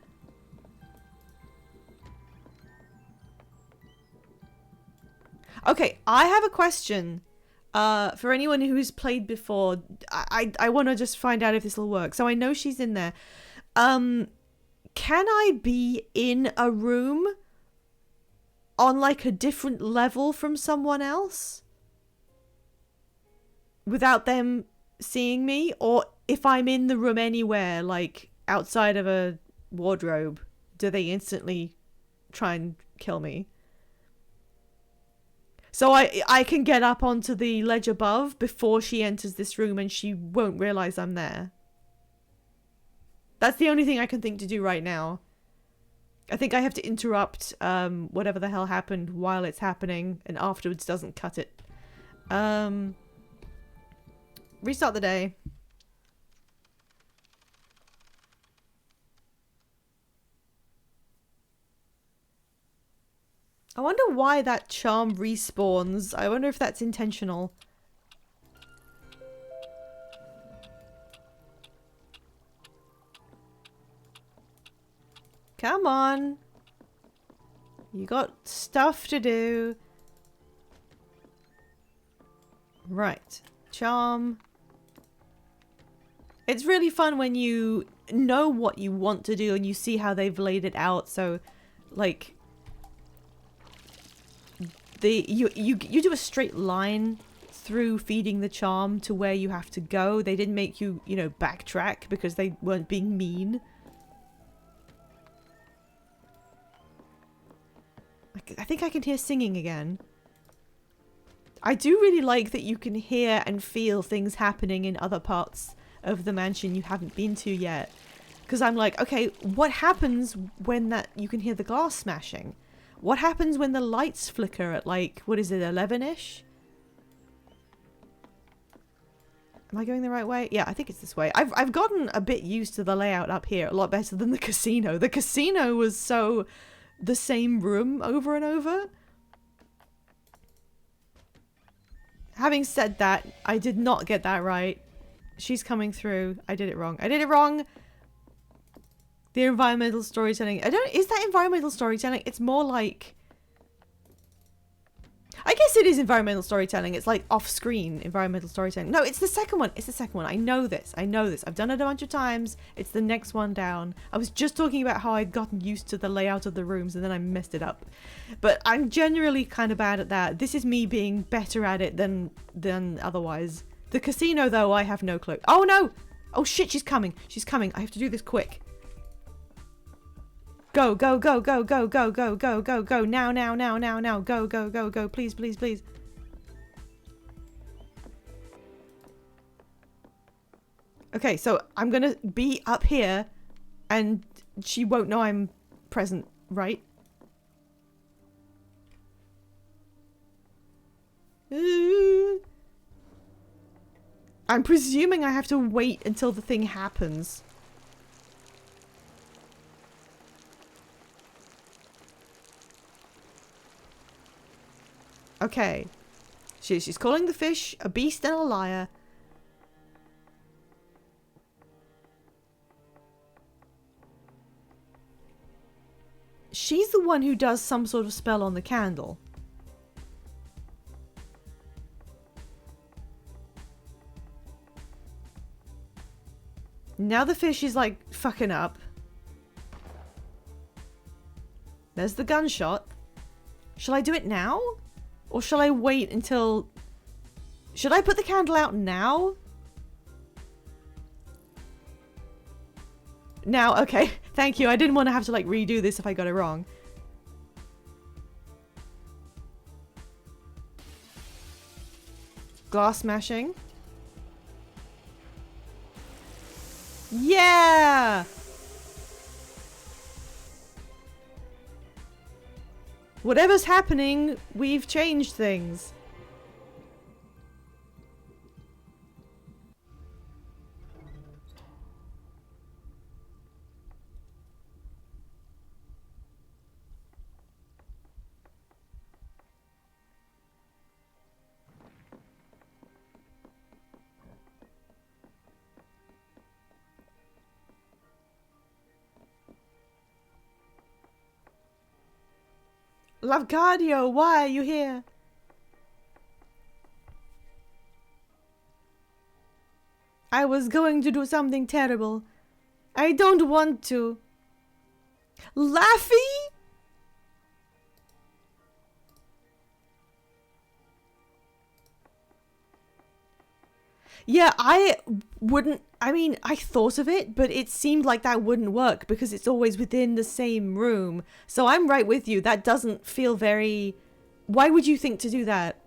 Okay, I have a question. For anyone who's played before, I want to just find out if this will work. So I know she's in there. Can I be in a room on like a different level from someone else without them seeing me? Or if I'm in the room anywhere, like outside of a wardrobe, do they instantly try and kill me? So I can get up onto the ledge above before she enters this room and she won't realize I'm there. That's the only thing I can think to do right now. I think I have to interrupt whatever the hell happened while it's happening, and afterwards doesn't cut it. Restart the day. I wonder why that charm respawns. I wonder if that's intentional. Come on. You got stuff to do. Right. Charm. It's really fun when you know what you want to do and you see how they've laid it out. So, like, you do a straight line through feeding the charm to where you have to go. They didn't make you, you know, backtrack because they weren't being mean. I think I can hear singing again. I do really like that you can hear and feel things happening in other parts of the mansion you haven't been to yet. Because I'm like, okay, what happens when that you can hear the glass smashing? What happens when the lights flicker at like, what is it, 11-ish? Am I going the right way? Yeah, I think it's this way. I've gotten a bit used to the layout up here, a lot better than the casino. The casino was so the same room over and over. Having said that, I did not get that right. She's coming through. I did it wrong. I did it wrong. The environmental storytelling. Is that environmental storytelling? It's more like, I guess it is environmental storytelling. It's like off-screen environmental storytelling. No, it's the second one. It's the second one. I know this. I know this. I've done it a bunch of times. It's the next one down. I was just talking about how I'd gotten used to the layout of the rooms and then I messed it up. But I'm generally kind of bad at that. This is me being better at it than otherwise. The casino, though, I have no clue. Oh, no! Oh, shit, she's coming. She's coming. I have to do this quick. Go, go, go, go, go, go, go, go, go, go. Now, now, now, now, now. Go, go, go, go. Please, please, please. Okay, so I'm gonna be up here and she won't know I'm present, right? I'm presuming I have to wait until the thing happens. Okay. She's calling the fish a beast and a liar. She's the one who does some sort of spell on the candle. Now the fish is like fucking up. There's the gunshot. Shall I do it now? Or shall I wait until... Should I put the candle out now? Now, okay. Thank you. I didn't want to have to like redo this if I got it wrong. Glass smashing. Yeah! Whatever's happening, we've changed things. Lavgardio, why are you here? I was going to do something terrible. I don't want to. Laffy? Yeah, I wouldn't... I mean, I thought of it, but it seemed like that wouldn't work because it's always within the same room. So I'm right with you. That doesn't feel very... Why would you think to do that?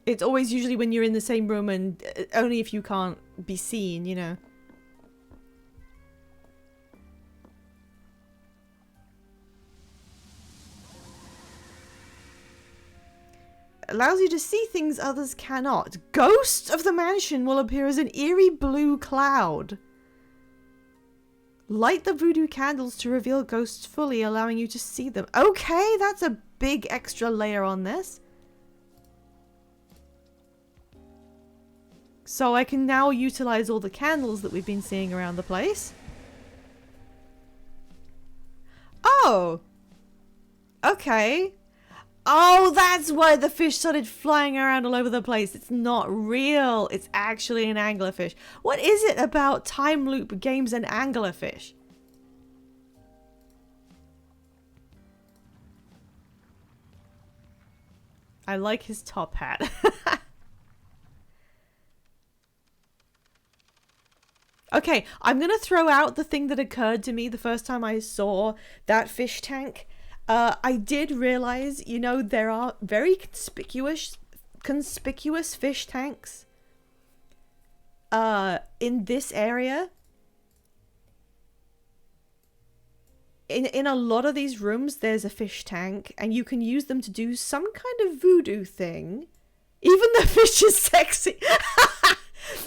It's always usually when you're in the same room and only if you can't be seen, you know. Allows you to see things others cannot. Ghost of the mansion will appear as an eerie blue cloud. Light the voodoo candles to reveal ghosts fully, allowing you to see them. Okay, that's a big extra layer on this. So I can now utilize all the candles that we've been seeing around the place. Oh! Okay. Oh, that's why the fish started flying around all over the place. It's not real. It's actually an anglerfish. What is it about time loop games and anglerfish? I like his top hat. Okay, I'm going to throw out the thing that occurred to me the first time I saw that fish tank. I did realize, you know, there are very conspicuous fish tanks in this area. In a lot of these rooms, there's a fish tank, and you can use them to do some kind of voodoo thing. Even the fish is sexy.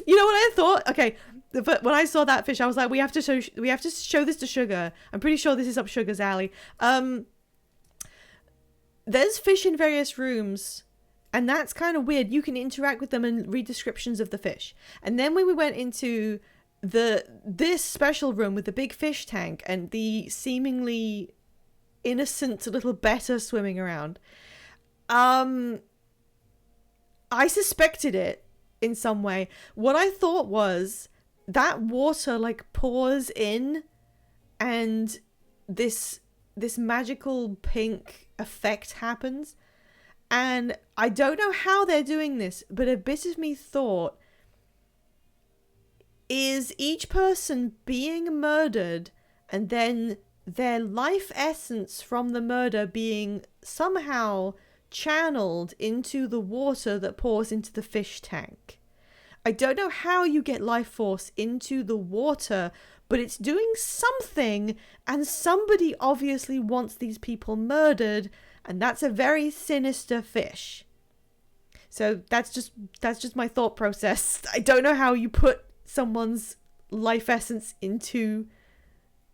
You know what I thought? Okay, when I saw that fish, I was like, we have to show this to Sugar. I'm pretty sure this is up Sugar's alley. There's fish in various rooms, and that's kind of weird. You can interact with them and read descriptions of the fish. And then when we went into this special room with the big fish tank and the seemingly innocent little betta swimming around, I suspected it in some way. What I thought was that water like pours in, and this magical pink effect happens. And I don't know how they're doing this, but a bit of me thought, is each person being murdered and then their life essence from the murder being somehow channeled into the water that pours into the fish tank? I don't know how you get life force into the water, but it's doing something, and somebody obviously wants these people murdered, and that's a very sinister fish. So that's just my thought process. I don't know how you put someone's life essence into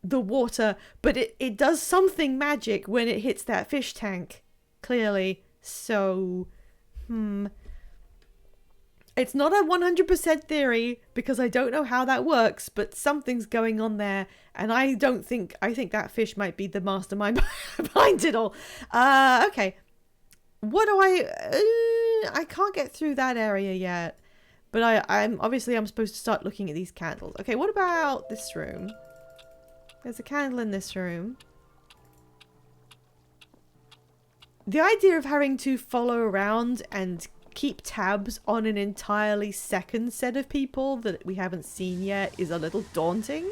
the water, but it does something magic when it hits that fish tank, clearly. So, it's not a 100% theory because I don't know how that works, but something's going on there, and I think that fish might be the mastermind behind it all. Okay. What do I can't get through that area yet, but I'm supposed to start looking at these candles. Okay, what about this room? There's a candle in this room. The idea of having to follow around and keep tabs on an entirely second set of people that we haven't seen yet is a little daunting.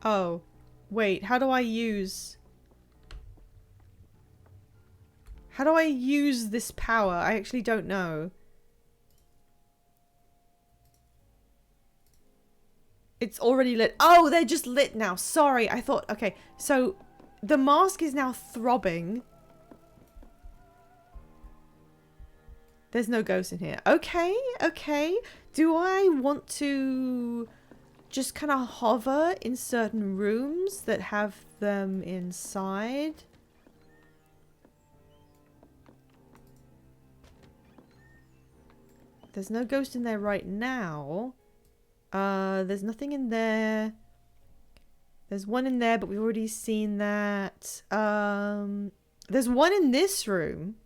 Oh, wait, how do I use this power? I actually don't know. It's already lit. Oh, they're just lit now. Sorry, I thought... Okay, so the mask is now throbbing. There's no ghost in here. Okay, okay. Do I want to just kind of hover in certain rooms that have them inside? There's no ghost in there right now. There's nothing in there. There's one in there, but we've already seen that. There's one in this room.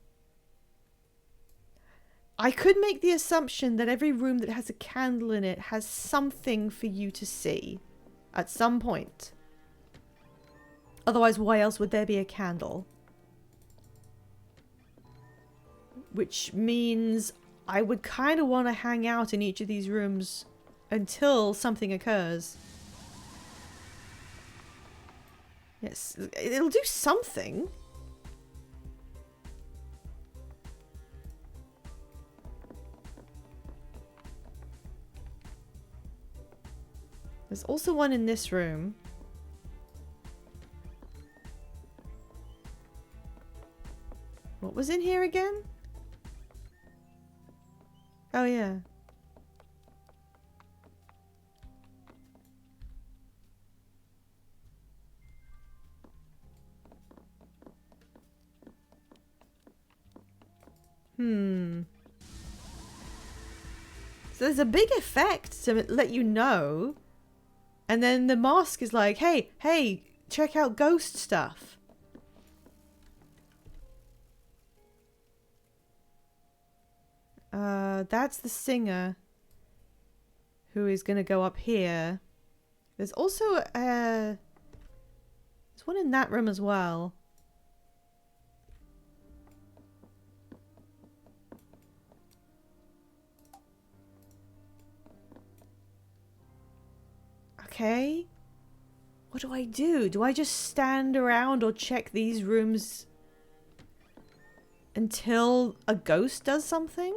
I could make the assumption that every room that has a candle in it has something for you to see at some point. Otherwise, why else would there be a candle? Which means I would kind of want to hang out in each of these rooms until something occurs. Yes, it'll do something. There's also one in this room. What was in here again? Oh, yeah. So there's a big effect to let you know. And then the mask is like, hey, check out ghost stuff. That's the singer who is going to go up here. There's also there's one in that room as well. Okay. What do I do? Do I just stand around or check these rooms until a ghost does something?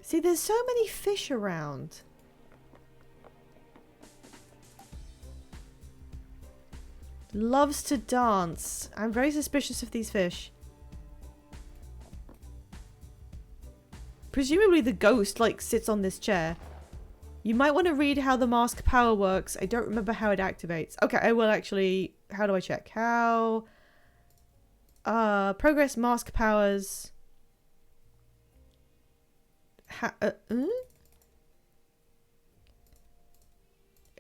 See, there's so many fish around. Loves to dance. I'm very suspicious of these fish. Presumably the ghost, like, sits on this chair. You might want to read how the mask power works. I don't remember how it activates. Okay, I will actually... How do I check? How... Progress mask powers...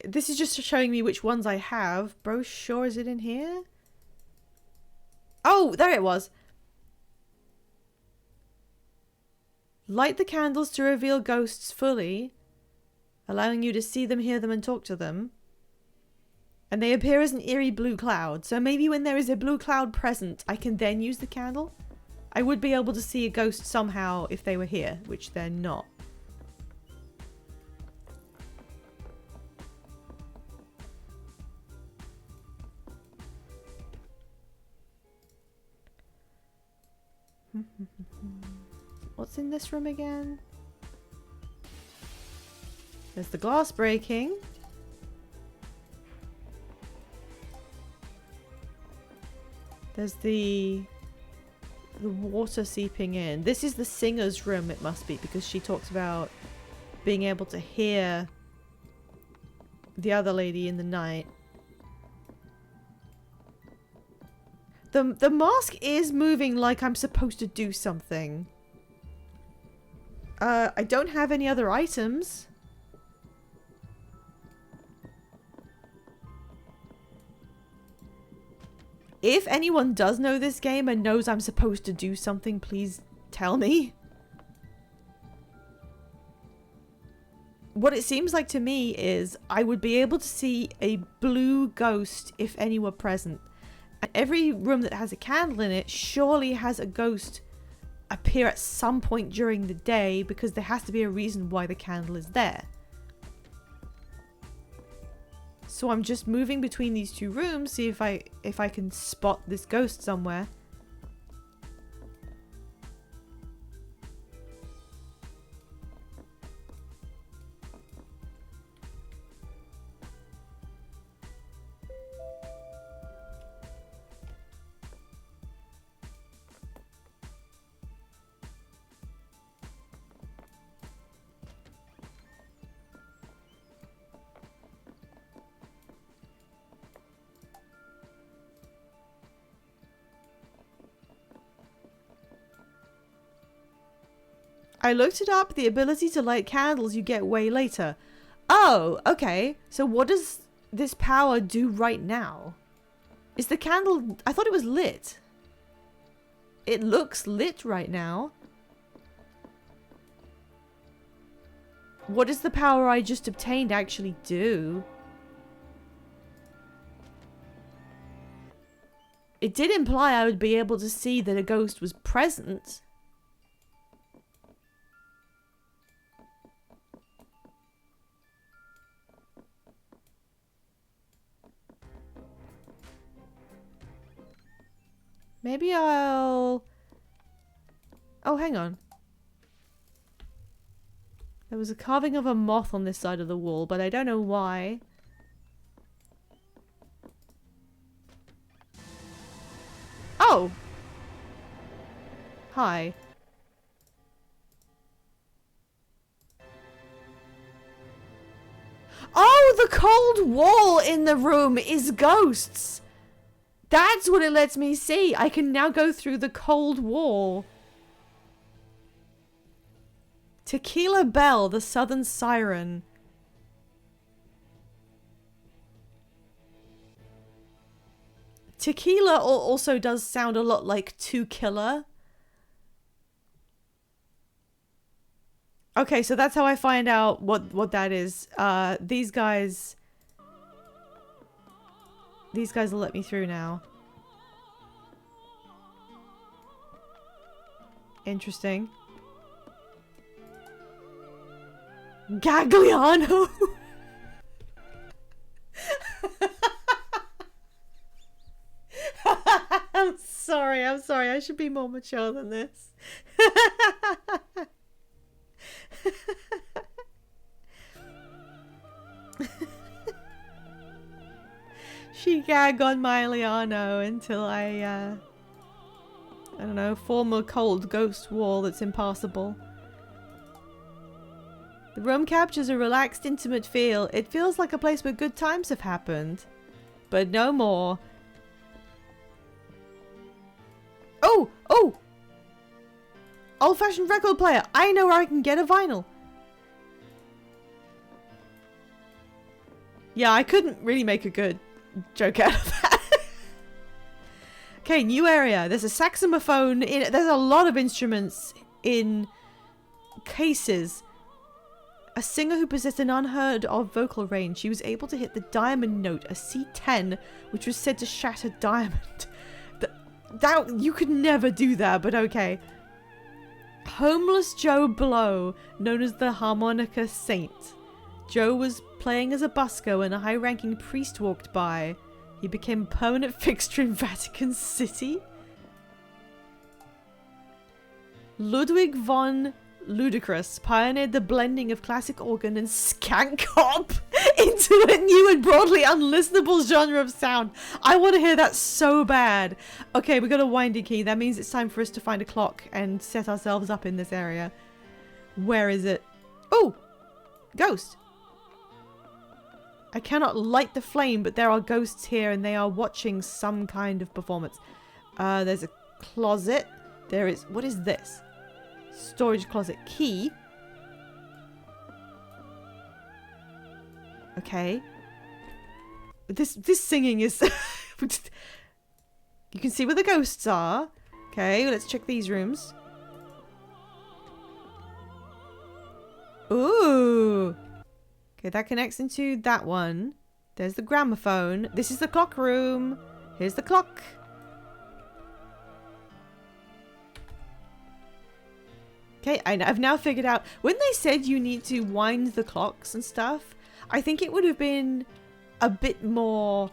This is just showing me which ones I have. Brochure, is it in here? Oh, there it was. Light the candles to reveal ghosts fully, allowing you to see them, hear them, and talk to them. And they appear as an eerie blue cloud. So maybe when there is a blue cloud present, I can then use the candle? I would be able to see a ghost somehow if they were here, which they're not. What's in this room again? There's the glass breaking. There's the water seeping in. This is the singer's room, it must be, because she talks about being able to hear the other lady in the night. The mask is moving like I'm supposed to do something. I don't have any other items. If anyone does know this game and knows I'm supposed to do something, please tell me. What it seems like to me is I would be able to see a blue ghost if any were present. And every room that has a candle in it surely has a ghost appear at some point during the day, because there has to be a reason why the candle is there. So I'm just moving between these two rooms, see if I can spot this ghost somewhere. I looked it up. The ability to light candles you get way later. Oh, okay. So what does this power do right now? Is the candle... I thought it was lit. It looks lit right now. What does the power I just obtained actually do? It did imply I would be able to see that a ghost was present. Maybe I'll... Oh, hang on. There was a carving of a moth on this side of the wall, but I don't know why. Oh! Hi. Oh, the cold wall in the room is ghosts! That's what it lets me see. I can now go through the cold wall. Tequila Bell, the Southern Siren. Tequila also does sound a lot like To Killer. Okay, so that's how I find out what that is. These guys will let me through now. Interesting. Gagliano! I'm sorry. I should be more mature than this. She gagged on my Liano until I don't know, form a cold ghost wall that's impassable. The room captures a relaxed, intimate feel. It feels like a place where good times have happened. But no more. Oh! Oh! Old-fashioned record player. I know where I can get a vinyl. Yeah, I couldn't really make a good joke out of that. Okay, new area. There's a saxophone. There's a lot of instruments in cases. A singer who possessed an unheard of vocal range. She was able to hit the diamond note, a C10, which was said to shatter diamond. That you could never do that, but okay. Homeless Joe Blow, known as the Harmonica Saint. Joe was playing as a busker when a high-ranking priest walked by. He became a permanent fixture in Vatican City. Ludwig von Ludicrous pioneered the blending of classic organ and skank hop into a new and broadly unlistenable genre of sound. I want to hear that so bad. Okay, we got a winding key. That means it's time for us to find a clock and set ourselves up in this area. Where is it? Oh! Ghost! I cannot light the flame, but there are ghosts here and they are watching some kind of performance. There's a closet. There is... What is this? Storage closet key. Okay. This singing is... You can see where the ghosts are. Okay, let's check these rooms. Ooh. Okay, that connects into that one. There's the gramophone. This is the clock room. Here's the clock. Okay, I've now figured out... When they said you need to wind the clocks and stuff, I think it would have been a bit more...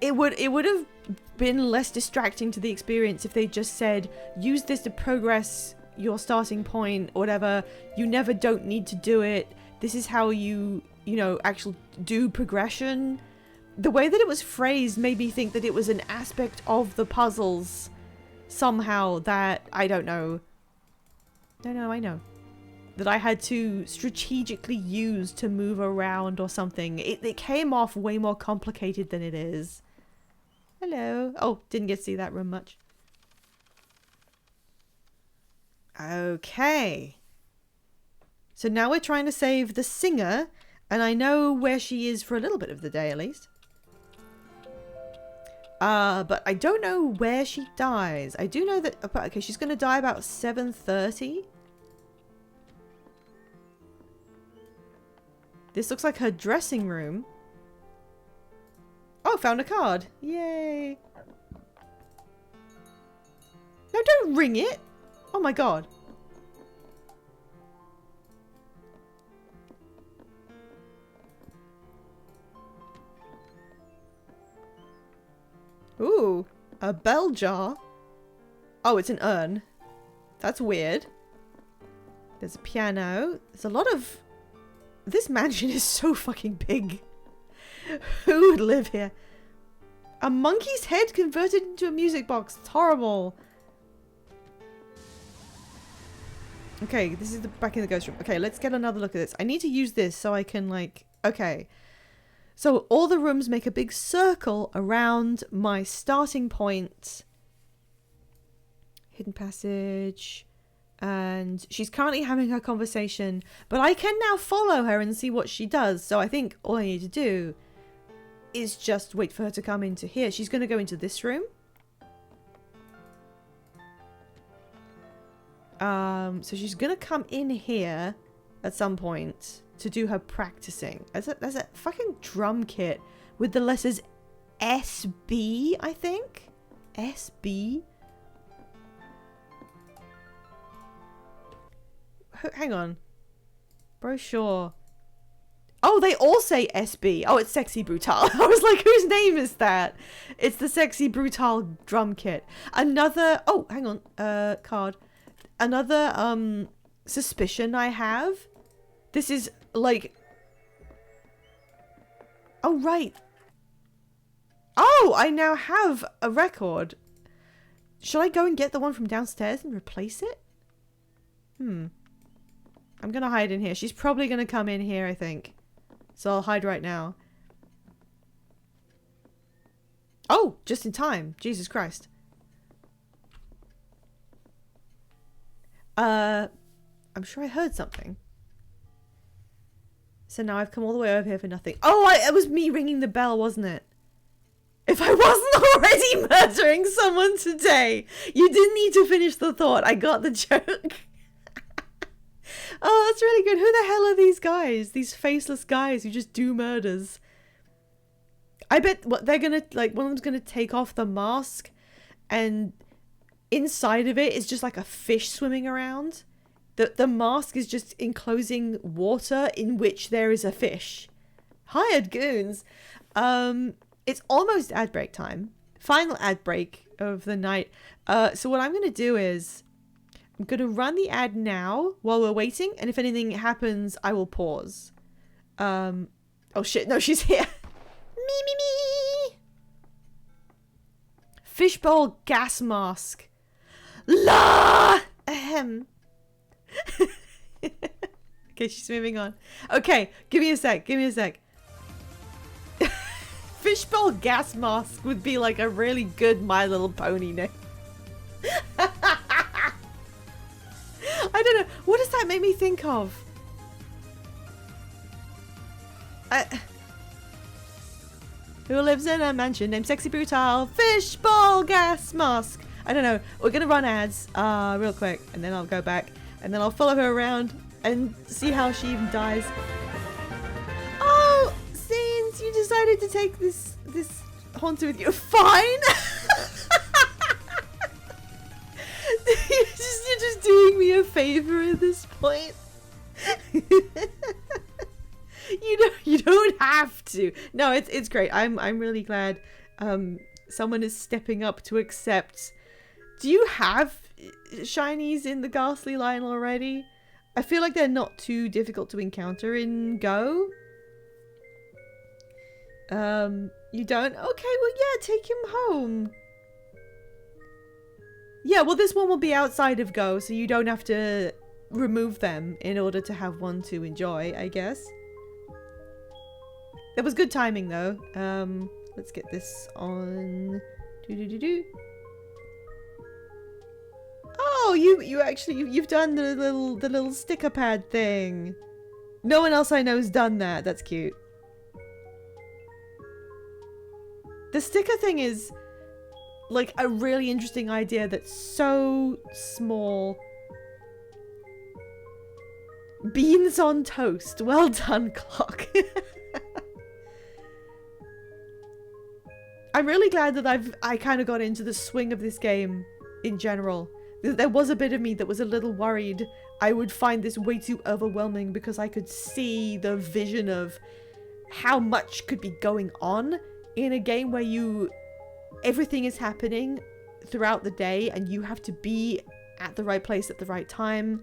It would have been less distracting to the experience if they just said, use this to progress your starting point or whatever. You never don't need to do it. This is how you know, actually do progression. The way that it was phrased made me think that it was an aspect of the puzzles somehow that, I don't know. No, I know. That I had to strategically use to move around or something. It came off way more complicated than it is. Hello. Oh, didn't get to see that room much. Okay. So now we're trying to save the singer, and I know where she is for a little bit of the day at least. But I don't know where she dies. I do know that, okay, she's going to die about 7:30. This looks like her dressing room. Oh, found a card. Yay. No, don't ring it. Oh my god. Ooh, a bell jar. Oh, it's an urn. That's weird. There's a piano. There's a lot of... This mansion is so fucking big. Who would live here? A monkey's head converted into a music box. It's horrible. Okay, this is the back in the ghost room. Okay, let's get another look at this. I need to use this so I can like... Okay. So all the rooms make a big circle around my starting point. Hidden passage. And she's currently having her conversation. But I can now follow her and see what she does. So I think all I need to do is just wait for her to come into here. She's going to go into this room. So she's going to come in here at some point to do her practicing. There's a fucking drum kit with the letters SB, I think? SB? Hang on. Brochure. Oh, they all say SB. Oh, it's Sexy Brutale. I was like, whose name is that? It's the Sexy Brutale drum kit. Another... Oh, hang on. Card. Another, suspicion I have. This is, like... Oh, right. Oh, I now have a record. Should I go and get the one from downstairs and replace it? I'm gonna hide in here. She's probably gonna come in here, I think. So I'll hide right now. Oh, just in time. Jesus Christ. I'm sure I heard something. So now I've come all the way over here for nothing. Oh, it was me ringing the bell, wasn't it? If I wasn't already murdering someone today, you didn't need to finish the thought. I got the joke. Oh, that's really good. Who the hell are these guys? These faceless guys who just do murders. I bet what they're gonna, like, one of them's gonna take off the mask and inside of it is just like a fish swimming around. The mask is just enclosing water in which there is a fish. Hired goons. It's almost ad break time. Final ad break of the night. So what I'm going to do is I'm going to run the ad now while we're waiting. And if anything happens, I will pause. Oh shit. No, she's here. Me. Fishbowl gas mask. La! Ahem. Okay, she's moving on. Okay, give me a sec. Fishbowl gas mask would be like a really good My Little Pony name. I don't know. What does that make me think of? Who lives in a mansion named Sexy Brutale? Fishbowl gas mask. I don't know. We're gonna run ads real quick, and then I'll go back, and then I'll follow her around and see how she even dies. Oh, since you decided to take this haunter with you, fine. You're just doing me a favor at this point. You don't have to. No, it's great. I'm really glad someone is stepping up to accept. Do you have shinies in the ghastly line already? I feel like they're not too difficult to encounter in Go. You don't? Okay, well, yeah, take him home. Yeah, well, this one will be outside of Go, so you don't have to remove them in order to have one to enjoy, I guess. That was good timing, though. Let's get this on. Do. Oh, you actually you've done the little sticker pad thing. No one else I know has done that. That's cute. The sticker thing is like a really interesting idea that's so small. Beans on toast. Well done, Clock. I'm really glad that I kind of got into the swing of this game in general. There was a bit of me that was a little worried I would find this way too overwhelming because I could see the vision of how much could be going on in a game where everything is happening throughout the day and you have to be at the right place at the right time.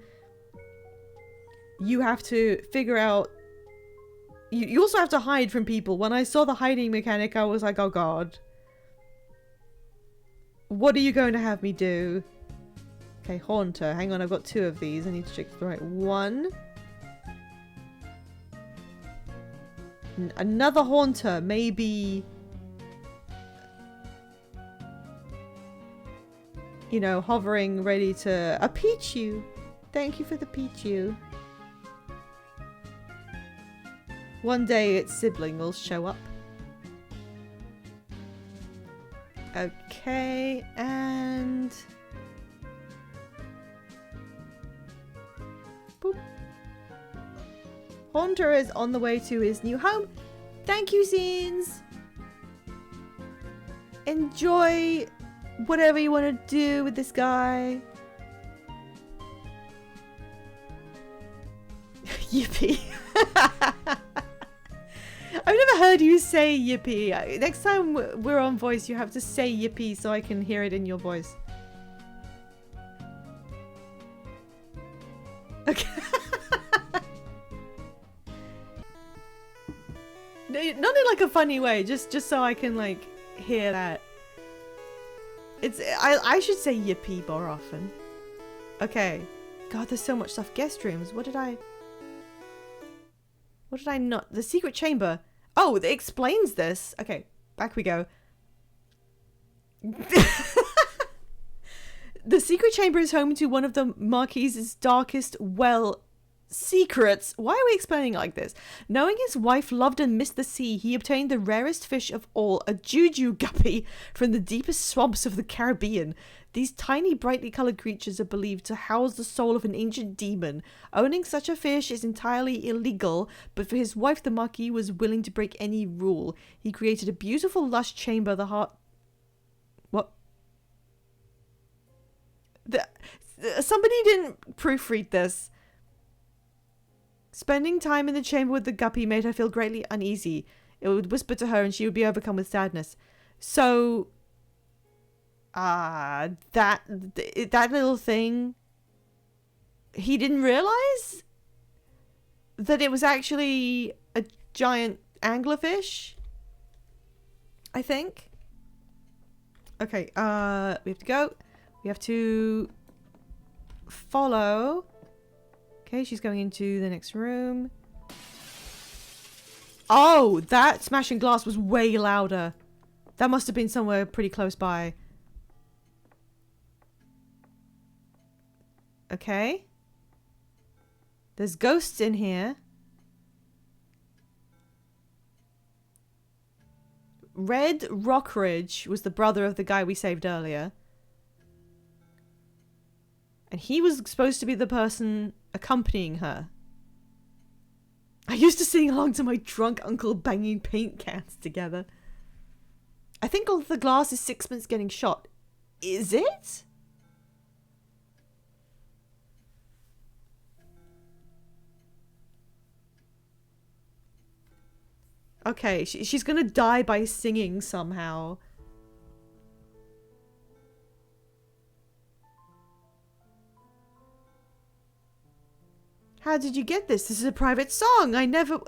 You have to figure out... You also have to hide from people. When I saw the hiding mechanic, I was like, oh god. What are you going to have me do? Okay, Haunter. Hang on, I've got 2 of these. I need to check the right one. Another Haunter. Maybe... You know, hovering, ready to... A Pichu! Thank you for the Pichu. One day its sibling will show up. Okay, and... Boop. Haunter is on the way to his new home. Thank you, Zines! Enjoy whatever you want to do with this guy. Yippee. I've never heard you say yippee. Next time we're on voice, you have to say yippee so I can hear it in your voice. Okay. Not in like a funny way, just so I can like hear that. I should say yippee more often. Okay. God, there's so much stuff. Guest rooms. What did I not? The secret chamber. Oh, it explains this. Okay, back we go. The secret chamber is home to one of the Marquis's darkest, secrets. Why are we explaining it like this? Knowing his wife loved and missed the sea, he obtained the rarest fish of all, a juju guppy from the deepest swamps of the Caribbean. These tiny, brightly colored creatures are believed to house the soul of an ancient demon. Owning such a fish is entirely illegal, but for his wife, the Marquis was willing to break any rule. He created a beautiful, lush chamber, the heart... What? Somebody didn't proofread this. Spending time in the chamber with the guppy made her feel greatly uneasy. It would whisper to her and she would be overcome with sadness. So... that little thing, he didn't realize that it was actually a giant anglerfish, I think. Okay, we have to go. We have to follow. Okay, she's going into the next room. Oh, that smashing glass was way louder. That must have been somewhere pretty close by. Okay. There's ghosts in here. Red Rockridge was the brother of the guy we saved earlier. And he was supposed to be the person accompanying her. I used to sing along to my drunk uncle banging paint cans together. I think all the glass is sixpence getting shot. Is it? Okay, she's gonna die by singing somehow. How did you get this? This is a private song. I never...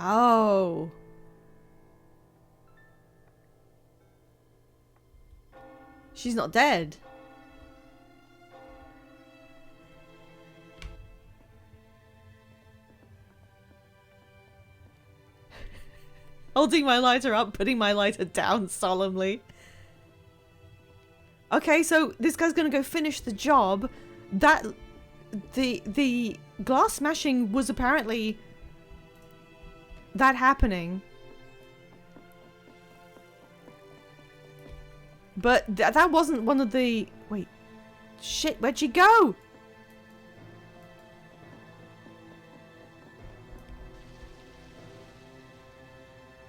Oh. She's not dead. Holding my lighter up, putting my lighter down solemnly. Okay, so this guy's gonna go finish the job. That the glass smashing was apparently that happening. But that wasn't one of the... Wait. Shit, where'd she go?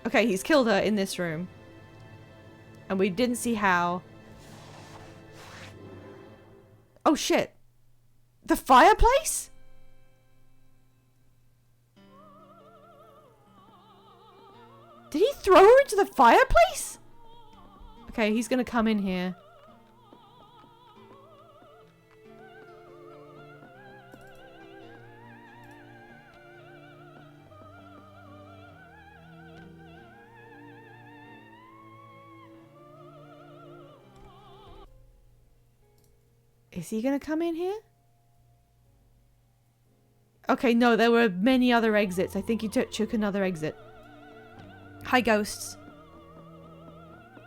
Okay, he's killed her in this room. And we didn't see how. Oh shit. The fireplace? Did he throw her into the fireplace? Okay, he's gonna come in here. Is he gonna come in here? Okay, no, there were many other exits. I think he took another exit. Hi, ghosts.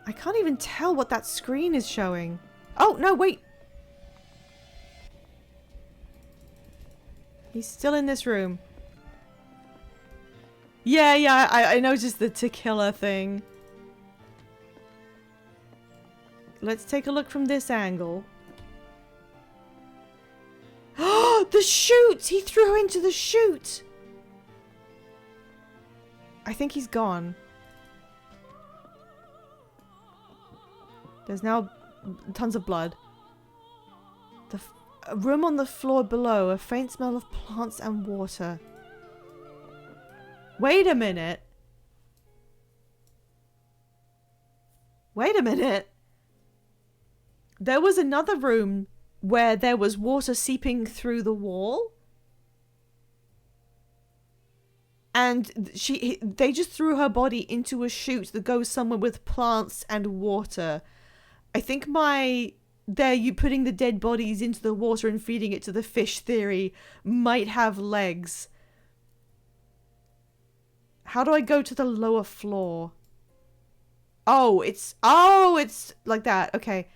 I can't even tell what that screen is showing. Oh, no, wait. He's still in this room. Yeah, I noticed the to killer thing. Let's take a look from this angle. Oh, the chute! He threw her into the chute! I think he's gone. There's now tons of blood. A room on the floor below. A faint smell of plants and water. Wait a minute. Wait a minute. There was another room where there was water seeping through the wall. And they just threw her body into a chute that goes somewhere with plants and water. I think you putting the dead bodies into the water and feeding it to the fish theory might have legs. How do I go to the lower floor? Oh, it's like that. Okay.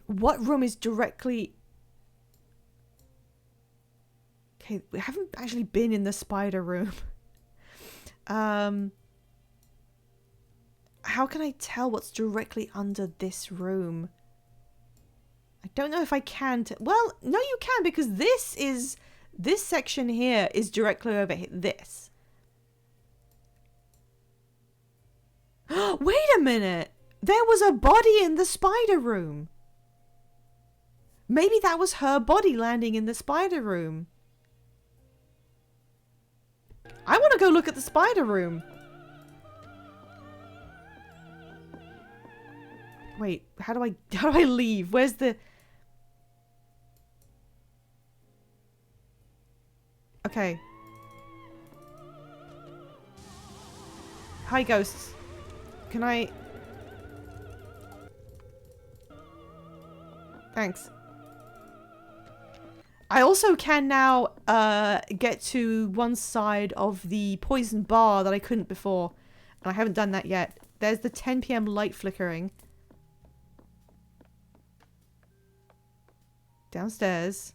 What room is directly... Okay, we haven't actually been in the spider room. How can I tell what's directly under this room? I don't know if I can... Well, no, you can, because this section here is directly over this. Wait a minute! There was a body in the spider room. Maybe that was her body landing in the spider room. I want to go look at the spider room. Wait, how do I leave? Where's the... Okay. Hi, ghosts. Can I... Thanks. I also can now get to one side of the poison bar that I couldn't before. And I haven't done that yet. There's the 10 PM light flickering. Downstairs.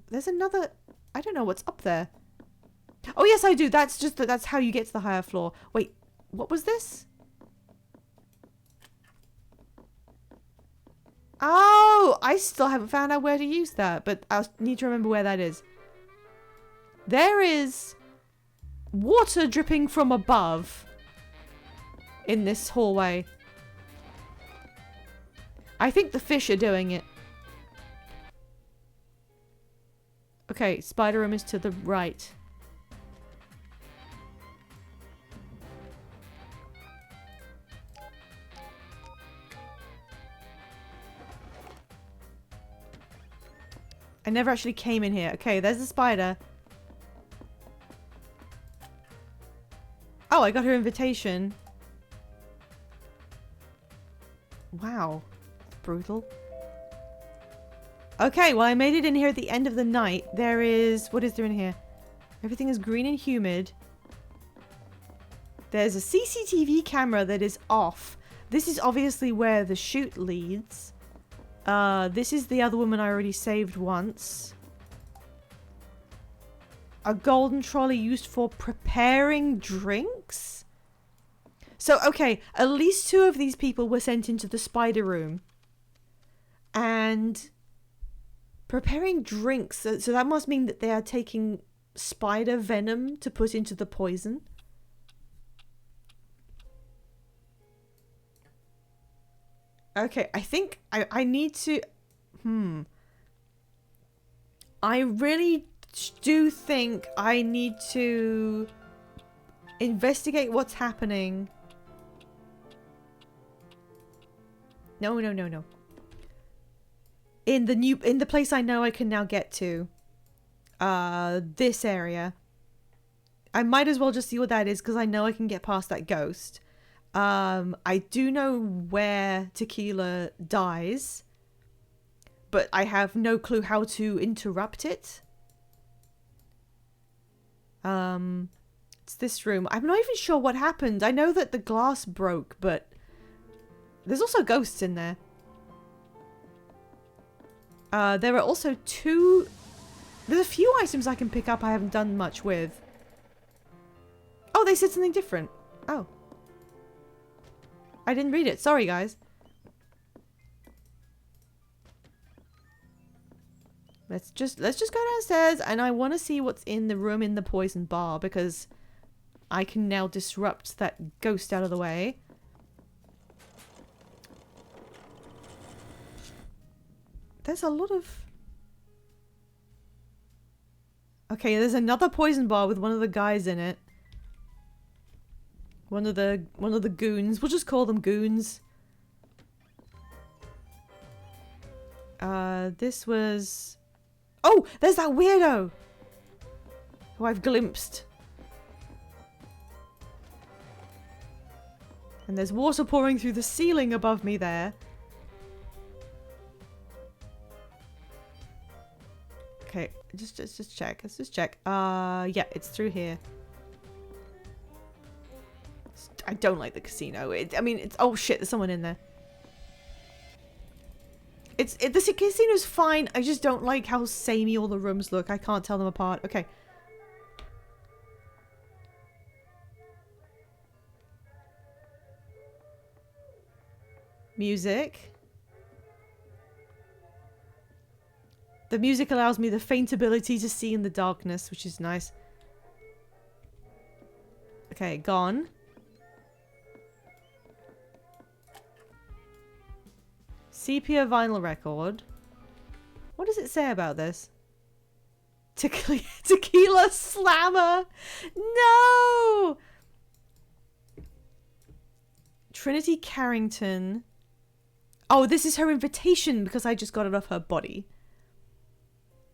There's another... I don't know what's up there. Oh, yes, I do. That's how you get to the higher floor. Wait, what was this? Oh, I still haven't found out where to use that, but I'll need to remember where that is. There is water dripping from above in this hallway. I think the fish are doing it. Okay, spider room is to the right. I never actually came in here. Okay, there's the spider. Oh, I got her invitation. Wow. Brutal. Okay, well I made it in here at the end of the night. There is... What is there in here? Everything is green and humid. There's a CCTV camera that is off. This is obviously where the chute leads. This is the other woman I already saved once. A golden trolley used for preparing drinks? So, okay, at least 2 of these people were sent into the spider room. And preparing drinks. So that must mean that they are taking spider venom to put into the poison. Okay, I think I need to... I really do think I need to investigate what's happening. No. In the place I know I can now get to. This area. I might as well just see what that is because I know I can get past that ghost. I do know where Tequila dies, but I have no clue how to interrupt it. It's this room. I'm not even sure what happened. I know that the glass broke, but there's also ghosts in there. There are also 2... There's a few items I can pick up I haven't done much with. Oh, they said something different. Oh. I didn't read it. Sorry, guys. Let's just go downstairs, and I want to see what's in the room in the poison bar because I can now disrupt that ghost out of the way. There's a lot of... Okay, there's another poison bar with one of the guys in it. One of the goons. We'll just call them goons. This was... Oh! There's that weirdo! Who I've glimpsed. And there's water pouring through the ceiling above me there. Okay, just check. Let's just check. Yeah, it's through here. I don't like the casino. I mean, it's... Oh shit, there's someone in there. The casino's fine. I just don't like how samey all the rooms look. I can't tell them apart. Okay. Music. The music allows me the faint ability to see in the darkness, which is nice. Okay, gone. Sepia vinyl record. What does it say about this? Tequila slammer! No! Trinity Carrington. Oh, this is her invitation because I just got it off her body.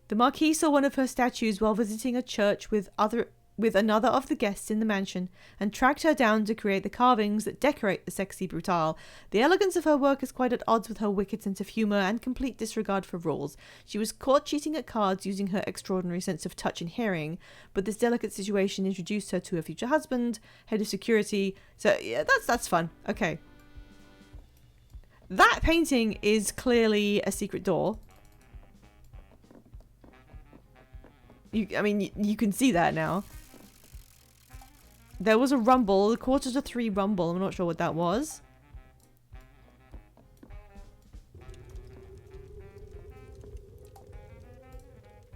The Marquis saw one of her statues while visiting a church with another of the guests in the mansion and tracked her down to create the carvings that decorate the sexy Brutale. The elegance of her work is quite at odds with her wicked sense of humour and complete disregard for rules. She was caught cheating at cards using her extraordinary sense of touch and hearing, but this delicate situation introduced her to her future husband, head of security. So yeah, that's fun. Okay. That painting is clearly a secret door. I mean, you can see that now. There was a rumble, the 2:45 rumble. I'm not sure what that was.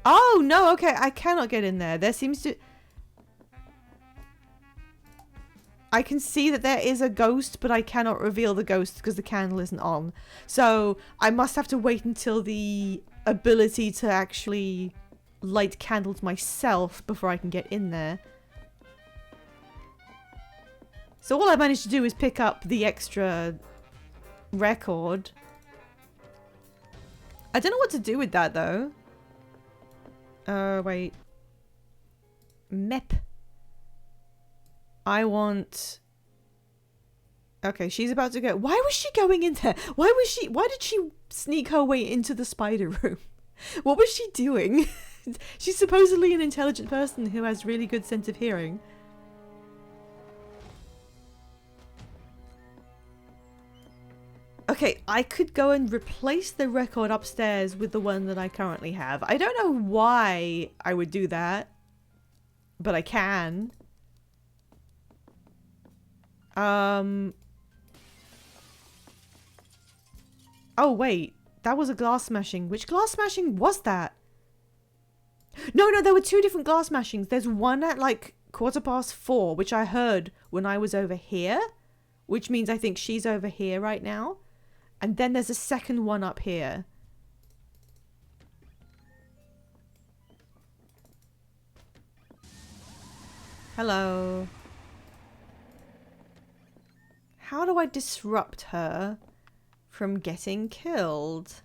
Oh, no, okay. I cannot get in there. There seems to... I can see that there is a ghost, but I cannot reveal the ghost because the candle isn't on. So I must have to wait until the ability to actually light candles myself before I can get in there. So all I managed to do is pick up the extra record. I don't know what to do with that though. Wait. Mep. I want... Okay, she's about to go. Why was she going in there? Why did she sneak her way into the spider room? What was she doing? She's supposedly an intelligent person who has really good sense of hearing. Okay, I could go and replace the record upstairs with the one that I currently have. I don't know why I would do that, but I can. Oh wait, that was a glass smashing. Which glass smashing was that? No, there were two different glass smashings. There's one at like 4:15, which I heard when I was over here, which means I think she's over here right now. And then there's a second one up here. Hello. How do I disrupt her from getting killed?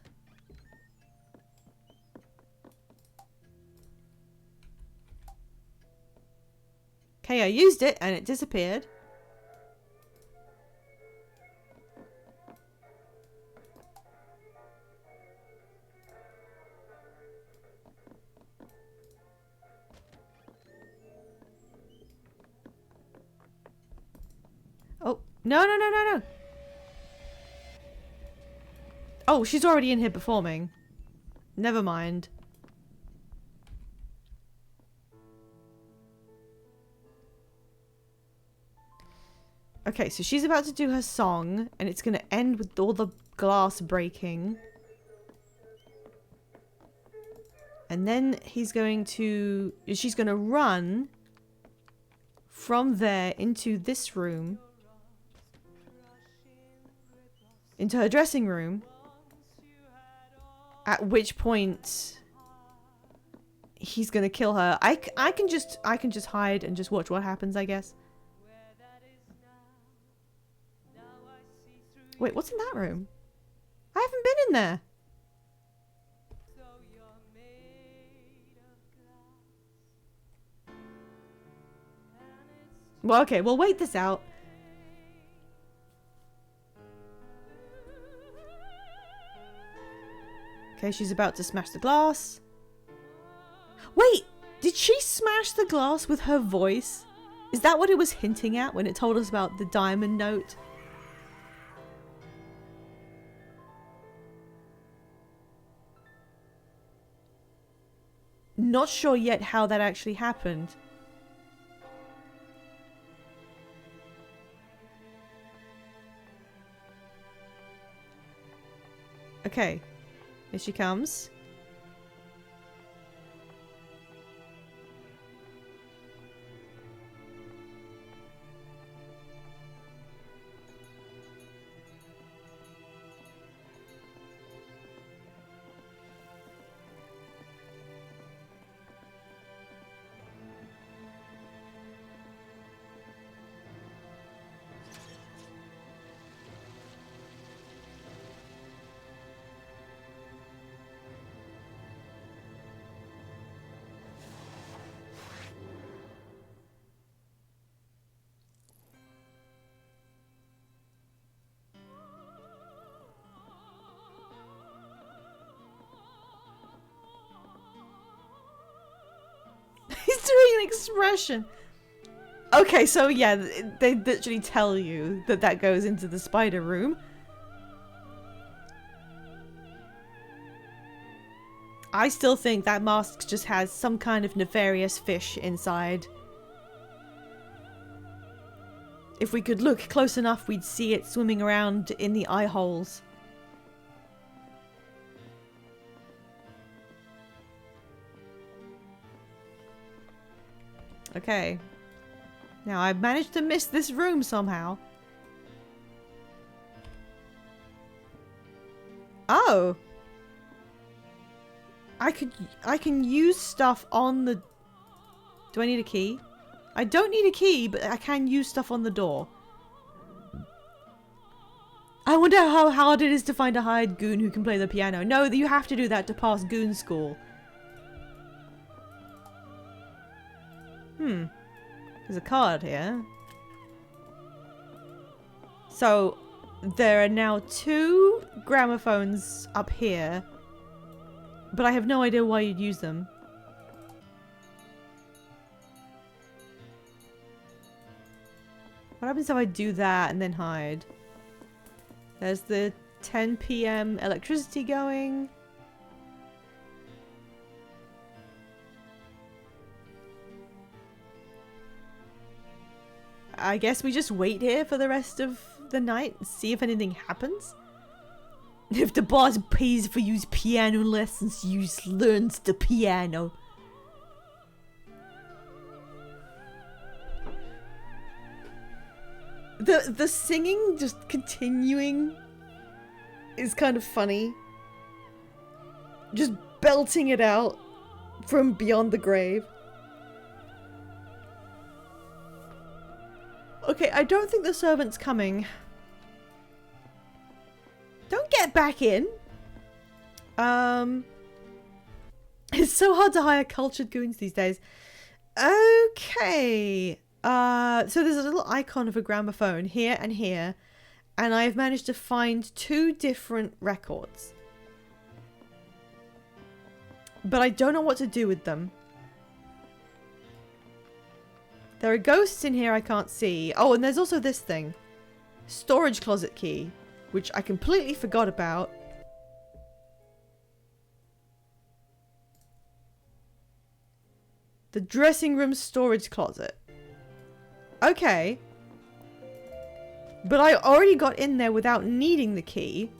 Okay, I used it and it disappeared. Oh, no. Oh, she's already in here performing. Never mind. Okay, so she's about to do her song, and it's going to end with all the glass breaking. And then she's going to run from there into this room. Into her dressing room. At which point he's going to kill her. I can just hide and just watch what happens, I guess. Wait, what's in that room? I haven't been in there. Well, okay, we'll wait this out. Okay, she's about to smash the glass. Wait, did she smash the glass with her voice? Is that what it was hinting at when it told us about the diamond note? Not sure yet how that actually happened. Okay, here she comes. He's doing an expression. Okay, so yeah, they literally tell you that that goes into the spider room. I still think that mask just has some kind of nefarious fish inside. If we could look close enough, we'd see it swimming around in the eye holes. Okay. Now I've managed to miss this room somehow. Oh! I can use stuff on the... Do I need a key? I don't need a key, but I can use stuff on the door. I wonder how hard it is to find a hired goon who can play the piano. No, you have to do that to pass goon school. There's a card here. So, there are now 2 gramophones up here. But I have no idea why you'd use them. What happens if I do that and then hide? There's the 10 p.m. electricity going. I guess we just wait here for the rest of the night and see if anything happens. If the boss pays for use piano lessons, use learns the piano. The singing just continuing is kind of funny. Just belting it out from beyond the grave. Okay, I don't think the servant's coming. Don't get back in. It's so hard to hire cultured goons these days. Okay. So there's a little icon of a gramophone here and here. And I've managed to find 2 different records. But I don't know what to do with them. There are ghosts in here I can't see. Oh, and there's also this thing. Storage closet key. Which I completely forgot about. The dressing room storage closet. Okay. But I already got in there without needing the key.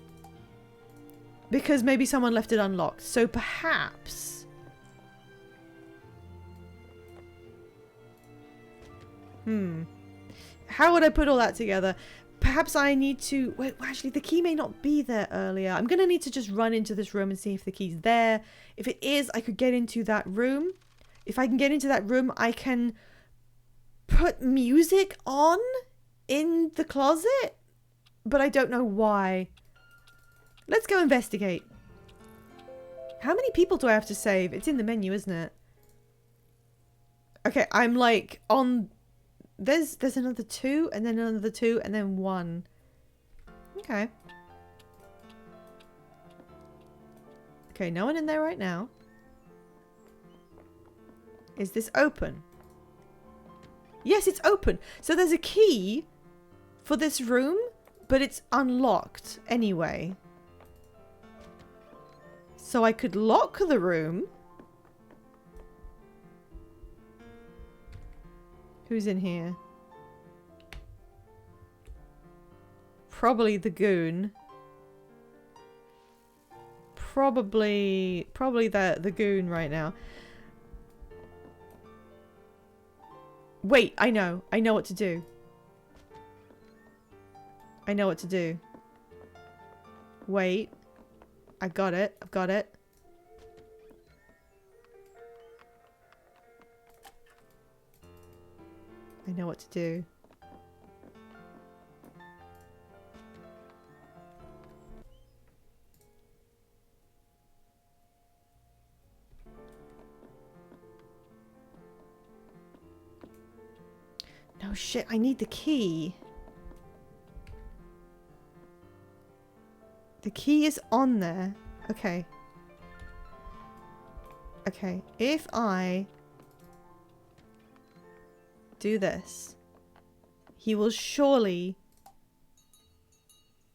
Because maybe someone left it unlocked. So perhaps... How would I put all that together? Perhaps I need to... Wait, actually, the key may not be there earlier. I'm going to need to just run into this room and see if the key's there. If it is, I could get into that room. If I can get into that room, I can put music on in the closet. But I don't know why. Let's go investigate. How many people do I have to save? It's in the menu, isn't it? Okay, I'm like on... There's another 2, and then another 2, and then 1. Okay. Okay, no one in there right now. Is this open? Yes, it's open. So there's a key for this room, but it's unlocked anyway. So I could lock the room. Who's in here? Probably the goon. Probably the goon right now. Wait, I know what to do. I know what to do. Wait. I've got it. I know what to do. No shit, I need the key. The key is on there. Okay. Okay, if I do this, he will surely...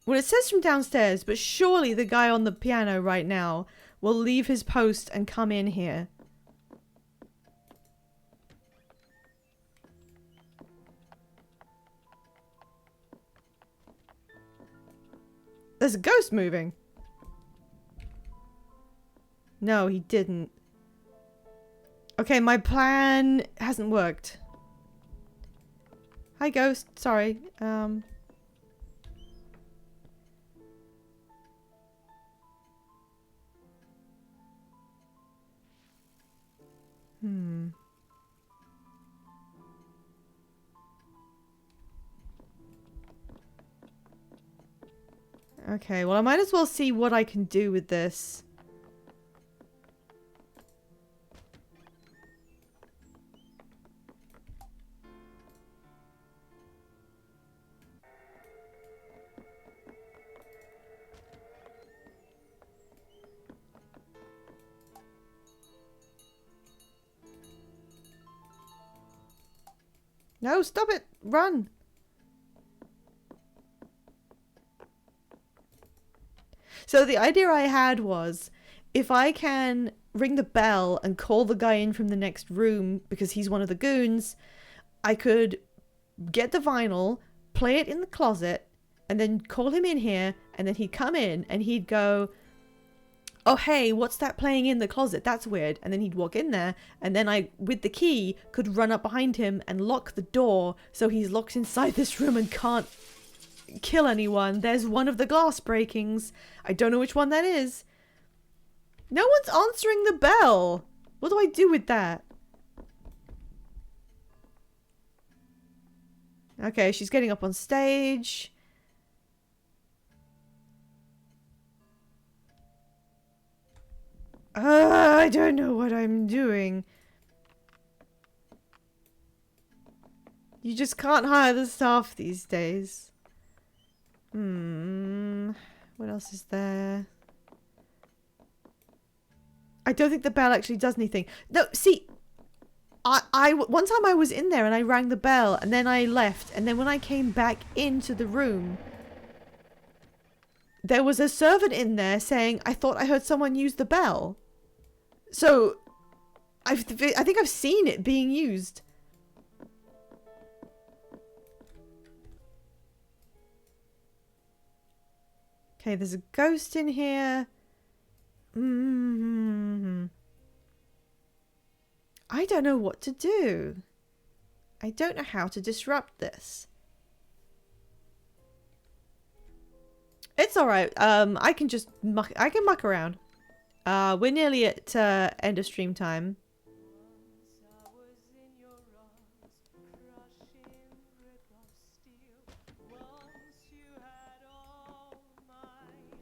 Well, it says from downstairs, but surely the guy on the piano right now will leave his post and come in here. There's a ghost moving. No, he didn't. Okay, my plan hasn't worked. Hi, ghost. Sorry. Okay, well, I might as well see what I can do with this. No, stop it. Run. So the idea I had was, if I can ring the bell and call the guy in from the next room because he's one of the goons, I could get the vinyl, play it in the closet, and then call him in here, and then he'd come in and he'd go, oh hey, what's that playing in the closet? That's weird. And then he'd walk in there, and then I, with the key, could run up behind him and lock the door so he's locked inside this room and can't kill anyone. There's one of the glass breakings. I don't know which one that is. No one's answering the bell. What do I do with that? Okay, she's getting up on stage. I don't know what I'm doing. You just can't hire the staff these days. What else is there? I don't think the bell actually does anything. No, see, one time I was in there and I rang the bell and then I left, and then when I came back into the room, there was a servant in there saying, I thought I heard someone use the bell. So, I think I've seen it being used. Okay, there's a ghost in here. I don't know what to do. I don't know how to disrupt this. It's alright. I can just muck around. We're nearly at end of stream time.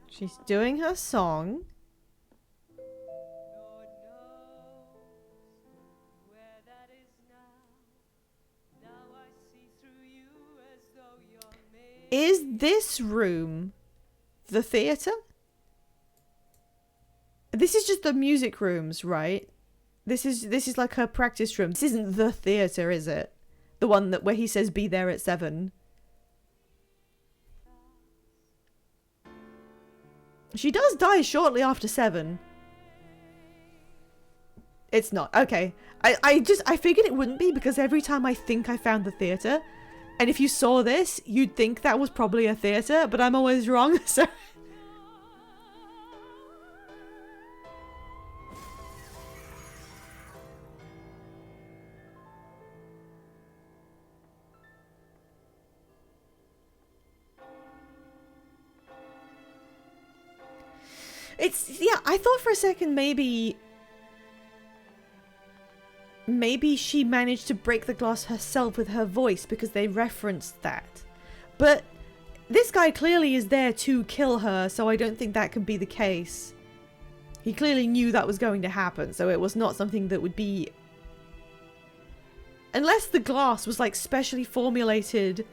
She's doing her song. Is this room the theater? This is just the music rooms, right? This is like her practice room. This isn't the theater, is it? The one that where he says be there at 7. She does die shortly after 7. It's not. Okay. I figured it wouldn't be because every time I think I found the theater, and if you saw this, you'd think that was probably a theater, but I'm always wrong, so... Yeah, I thought for a second maybe she managed to break the glass herself with her voice because they referenced that. But this guy clearly is there to kill her, so I don't think that can be the case. He clearly knew that was going to happen, so it was not something that would be... Unless the glass was like specially formulated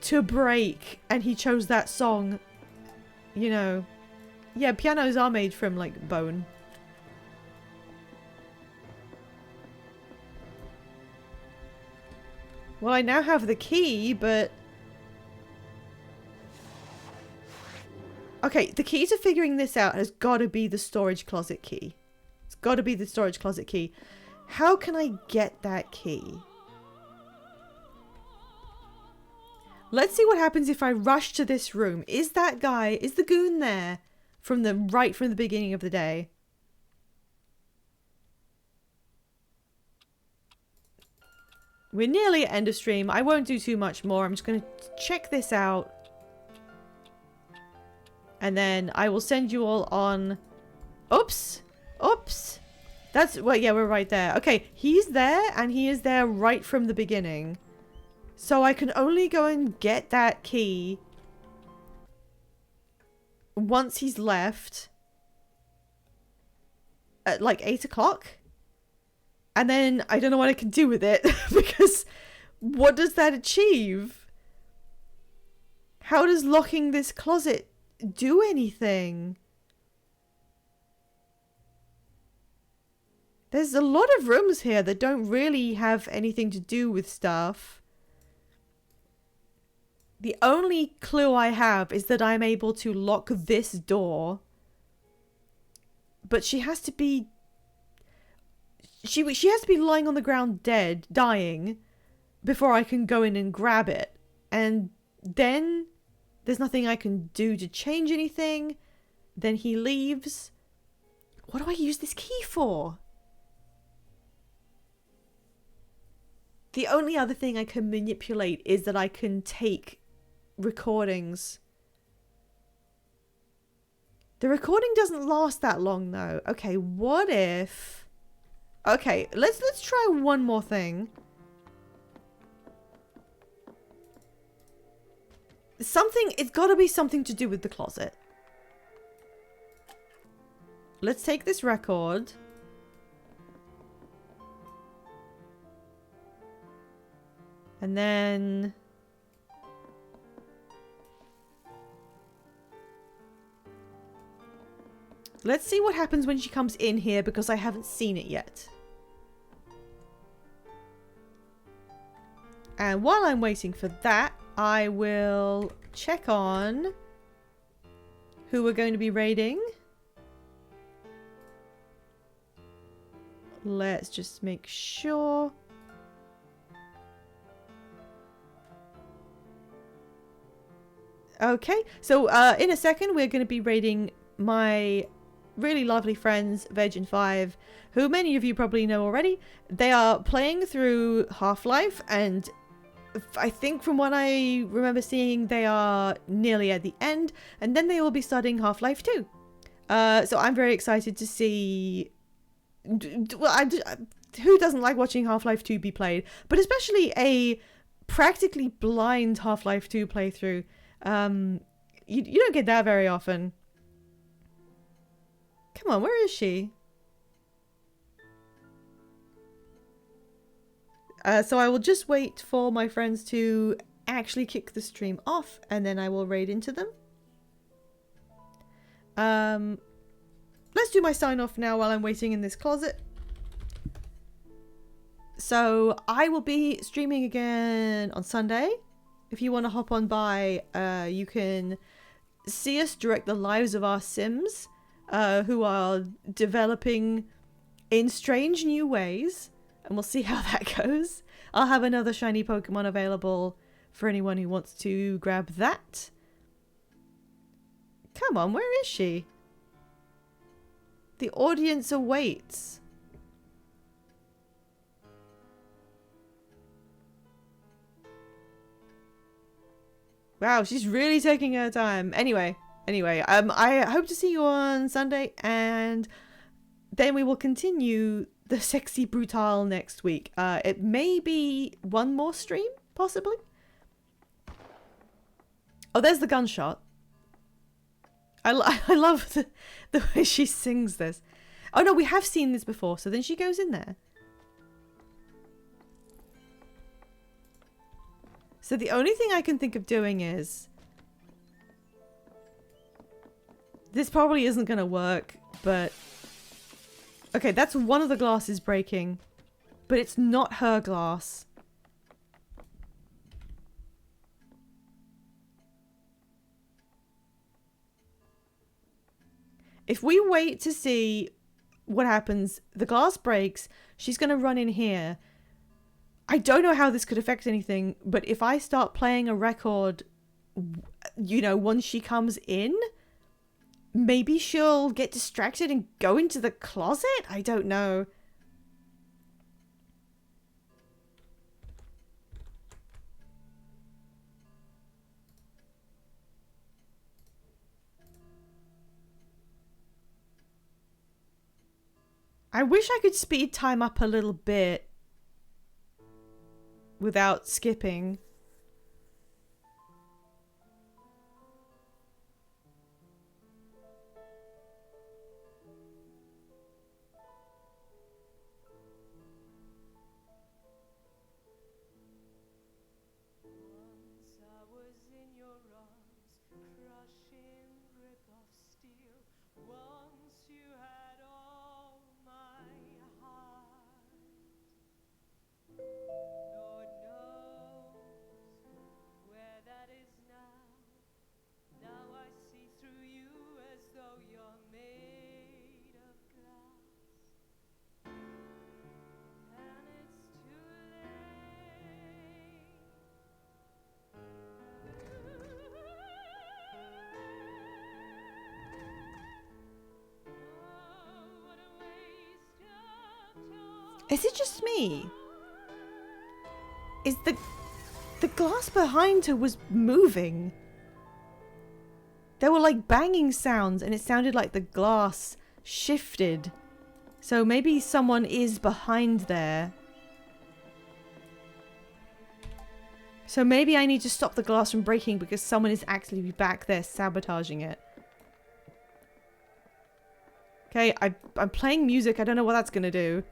to break and he chose that song, you know... Yeah, pianos are made from, like, bone. Well, I now have the key, but... Okay, the key to figuring this out has got to be the storage closet key. It's got to be the storage closet key. How can I get that key? Let's see what happens if I rush to this room. Is that guy, is the goon there? From the beginning of the day. We're nearly at end of stream. I won't do too much more. I'm just going to check this out. And then I will send you all on... Oops. Oops. That's... Well, yeah, we're right there. Okay, he's there, and he is there right from the beginning. So I can only go and get that key... once he's left at like 8 o'clock, and then I don't know what I can do with it because what does that achieve? How does locking this closet do anything? There's a lot of rooms here that don't really have anything to do with stuff. The only clue I have is that I'm able to lock this door. But she has to be... She has to be lying on the ground dead, dying, before I can go in and grab it. And then there's nothing I can do to change anything. Then he leaves. What do I use this key for? The only other thing I can manipulate is that I can take recordings. The recording doesn't last that long though. Okay, what if... Okay, let's try one more thing. It's gotta be something to do with the closet. Let's take this record. And then... Let's see what happens when she comes in here because I haven't seen it yet. And while I'm waiting for that, I will check on who we're going to be raiding. Let's just make sure. Okay, so in a second we're going to be raiding my really lovely friends, Veg and Five, who many of you probably know already. They are playing through Half-Life, and I think from what I remember seeing, they are nearly at the end, and then they will be starting Half-Life 2. So I'm very excited to see... Well, who doesn't like watching Half-Life 2 be played? But especially a practically blind Half-Life 2 playthrough. You don't get that very often. Come on, where is she? So I will just wait for my friends to actually kick the stream off, and then I will raid into them. Let's do my sign off now while I'm waiting in this closet. So I will be streaming again on Sunday. If you want to hop on by, you can see us direct the lives of our Sims, who are developing in strange new ways. And we'll see how that goes. I'll have another shiny Pokemon available for anyone who wants to grab that. Come on, where is she? The audience awaits. Wow, she's really taking her time. Anyway, I hope to see you on Sunday, and then we will continue the sexy Brutale next week. It may be one more stream, possibly. Oh, there's the gunshot. I love the way she sings this. Oh no, we have seen this before, so then she goes in there. So the only thing I can think of doing is... This probably isn't going to work, but... Okay, that's one of the glasses breaking. But it's not her glass. If we wait to see what happens, the glass breaks, she's going to run in here. I don't know how this could affect anything, but if I start playing a record, you know, once she comes in, maybe she'll get distracted and go into the closet? I don't know. I wish I could speed time up a little bit without skipping. Lord knows where that is Is it just me? Is the glass behind her was moving? There were like banging sounds and it sounded like the glass shifted. So maybe someone is behind there. So maybe I need to stop the glass from breaking because someone is actually back there sabotaging it. Okay, I'm playing music. I don't know what that's gonna do.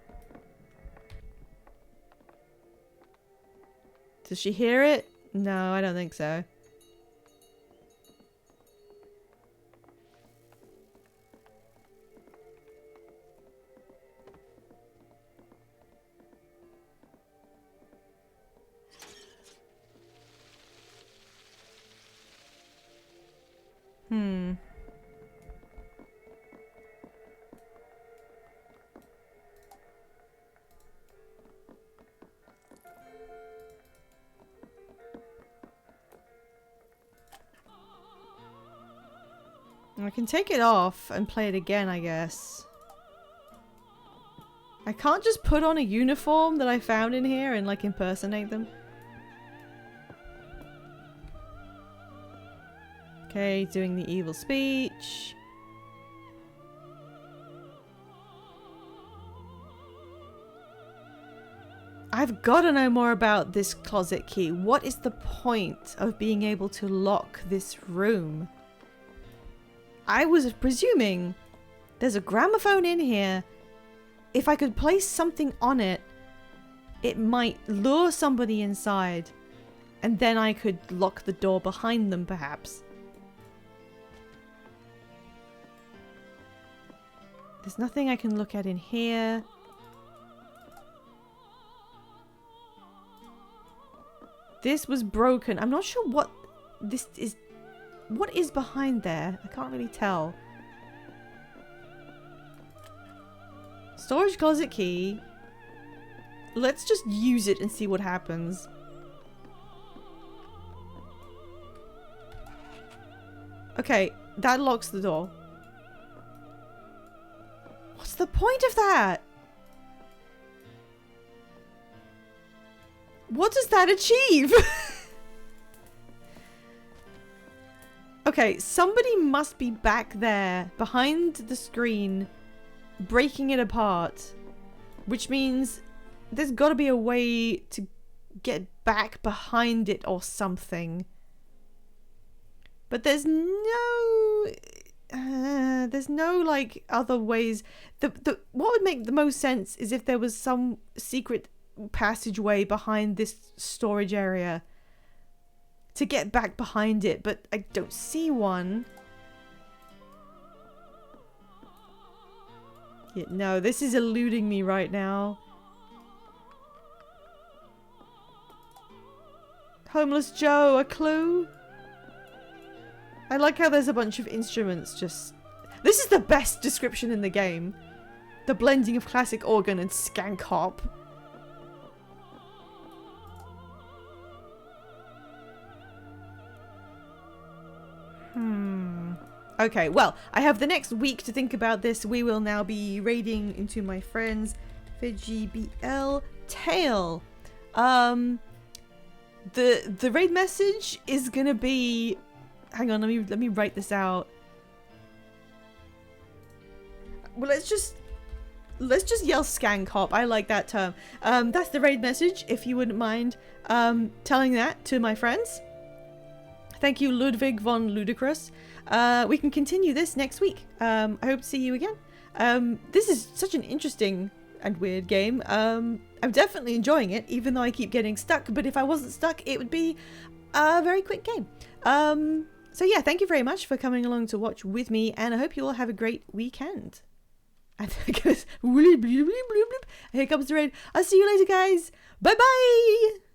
Does she hear it? No, I don't think so. I can take it off and play it again, I guess. I can't just put on a uniform that I found in here and like impersonate them. Okay, doing the evil speech. I've got to know more about this closet key. What is the point of being able to lock this room? I was presuming there's a gramophone in here. If I could place something on it, it might lure somebody inside. And then I could lock the door behind them, perhaps. There's nothing I can look at in here. This was broken. I'm not sure what this is. What is behind there? I can't really tell. Storage closet key. Let's just use it and see what happens. Okay, that locks the door. What's the point of that? What does that achieve? Okay, somebody must be back there behind the screen breaking it apart, which means there's got to be a way to get back behind it or something. But there's no like other ways. What would make the most sense is if there was some secret passageway behind this storage area to get back behind it, but I don't see one. Yeah, no, this is eluding me right now. Homeless Joe, a clue? I like how there's a bunch of instruments just... This is the best description in the game. The blending of classic organ and skank hop. Okay, well, I have the next week to think about this. We will now be raiding into my friend's VGBL Tail. The raid message is gonna be... Hang on, let me write this out. Well, let's just yell skank hop. I like that term. That's the raid message, if you wouldn't mind telling that to my friends. Thank you, Ludwig von Ludicrous. We can continue this next week. I hope to see you again. This is such an interesting and weird game. I'm definitely enjoying it, even though I keep getting stuck. But if I wasn't stuck, it would be a very quick game. So yeah, thank you very much for coming along to watch with me, and I hope you all have a great weekend. And here comes the raid. I'll see you later, guys. Bye-bye!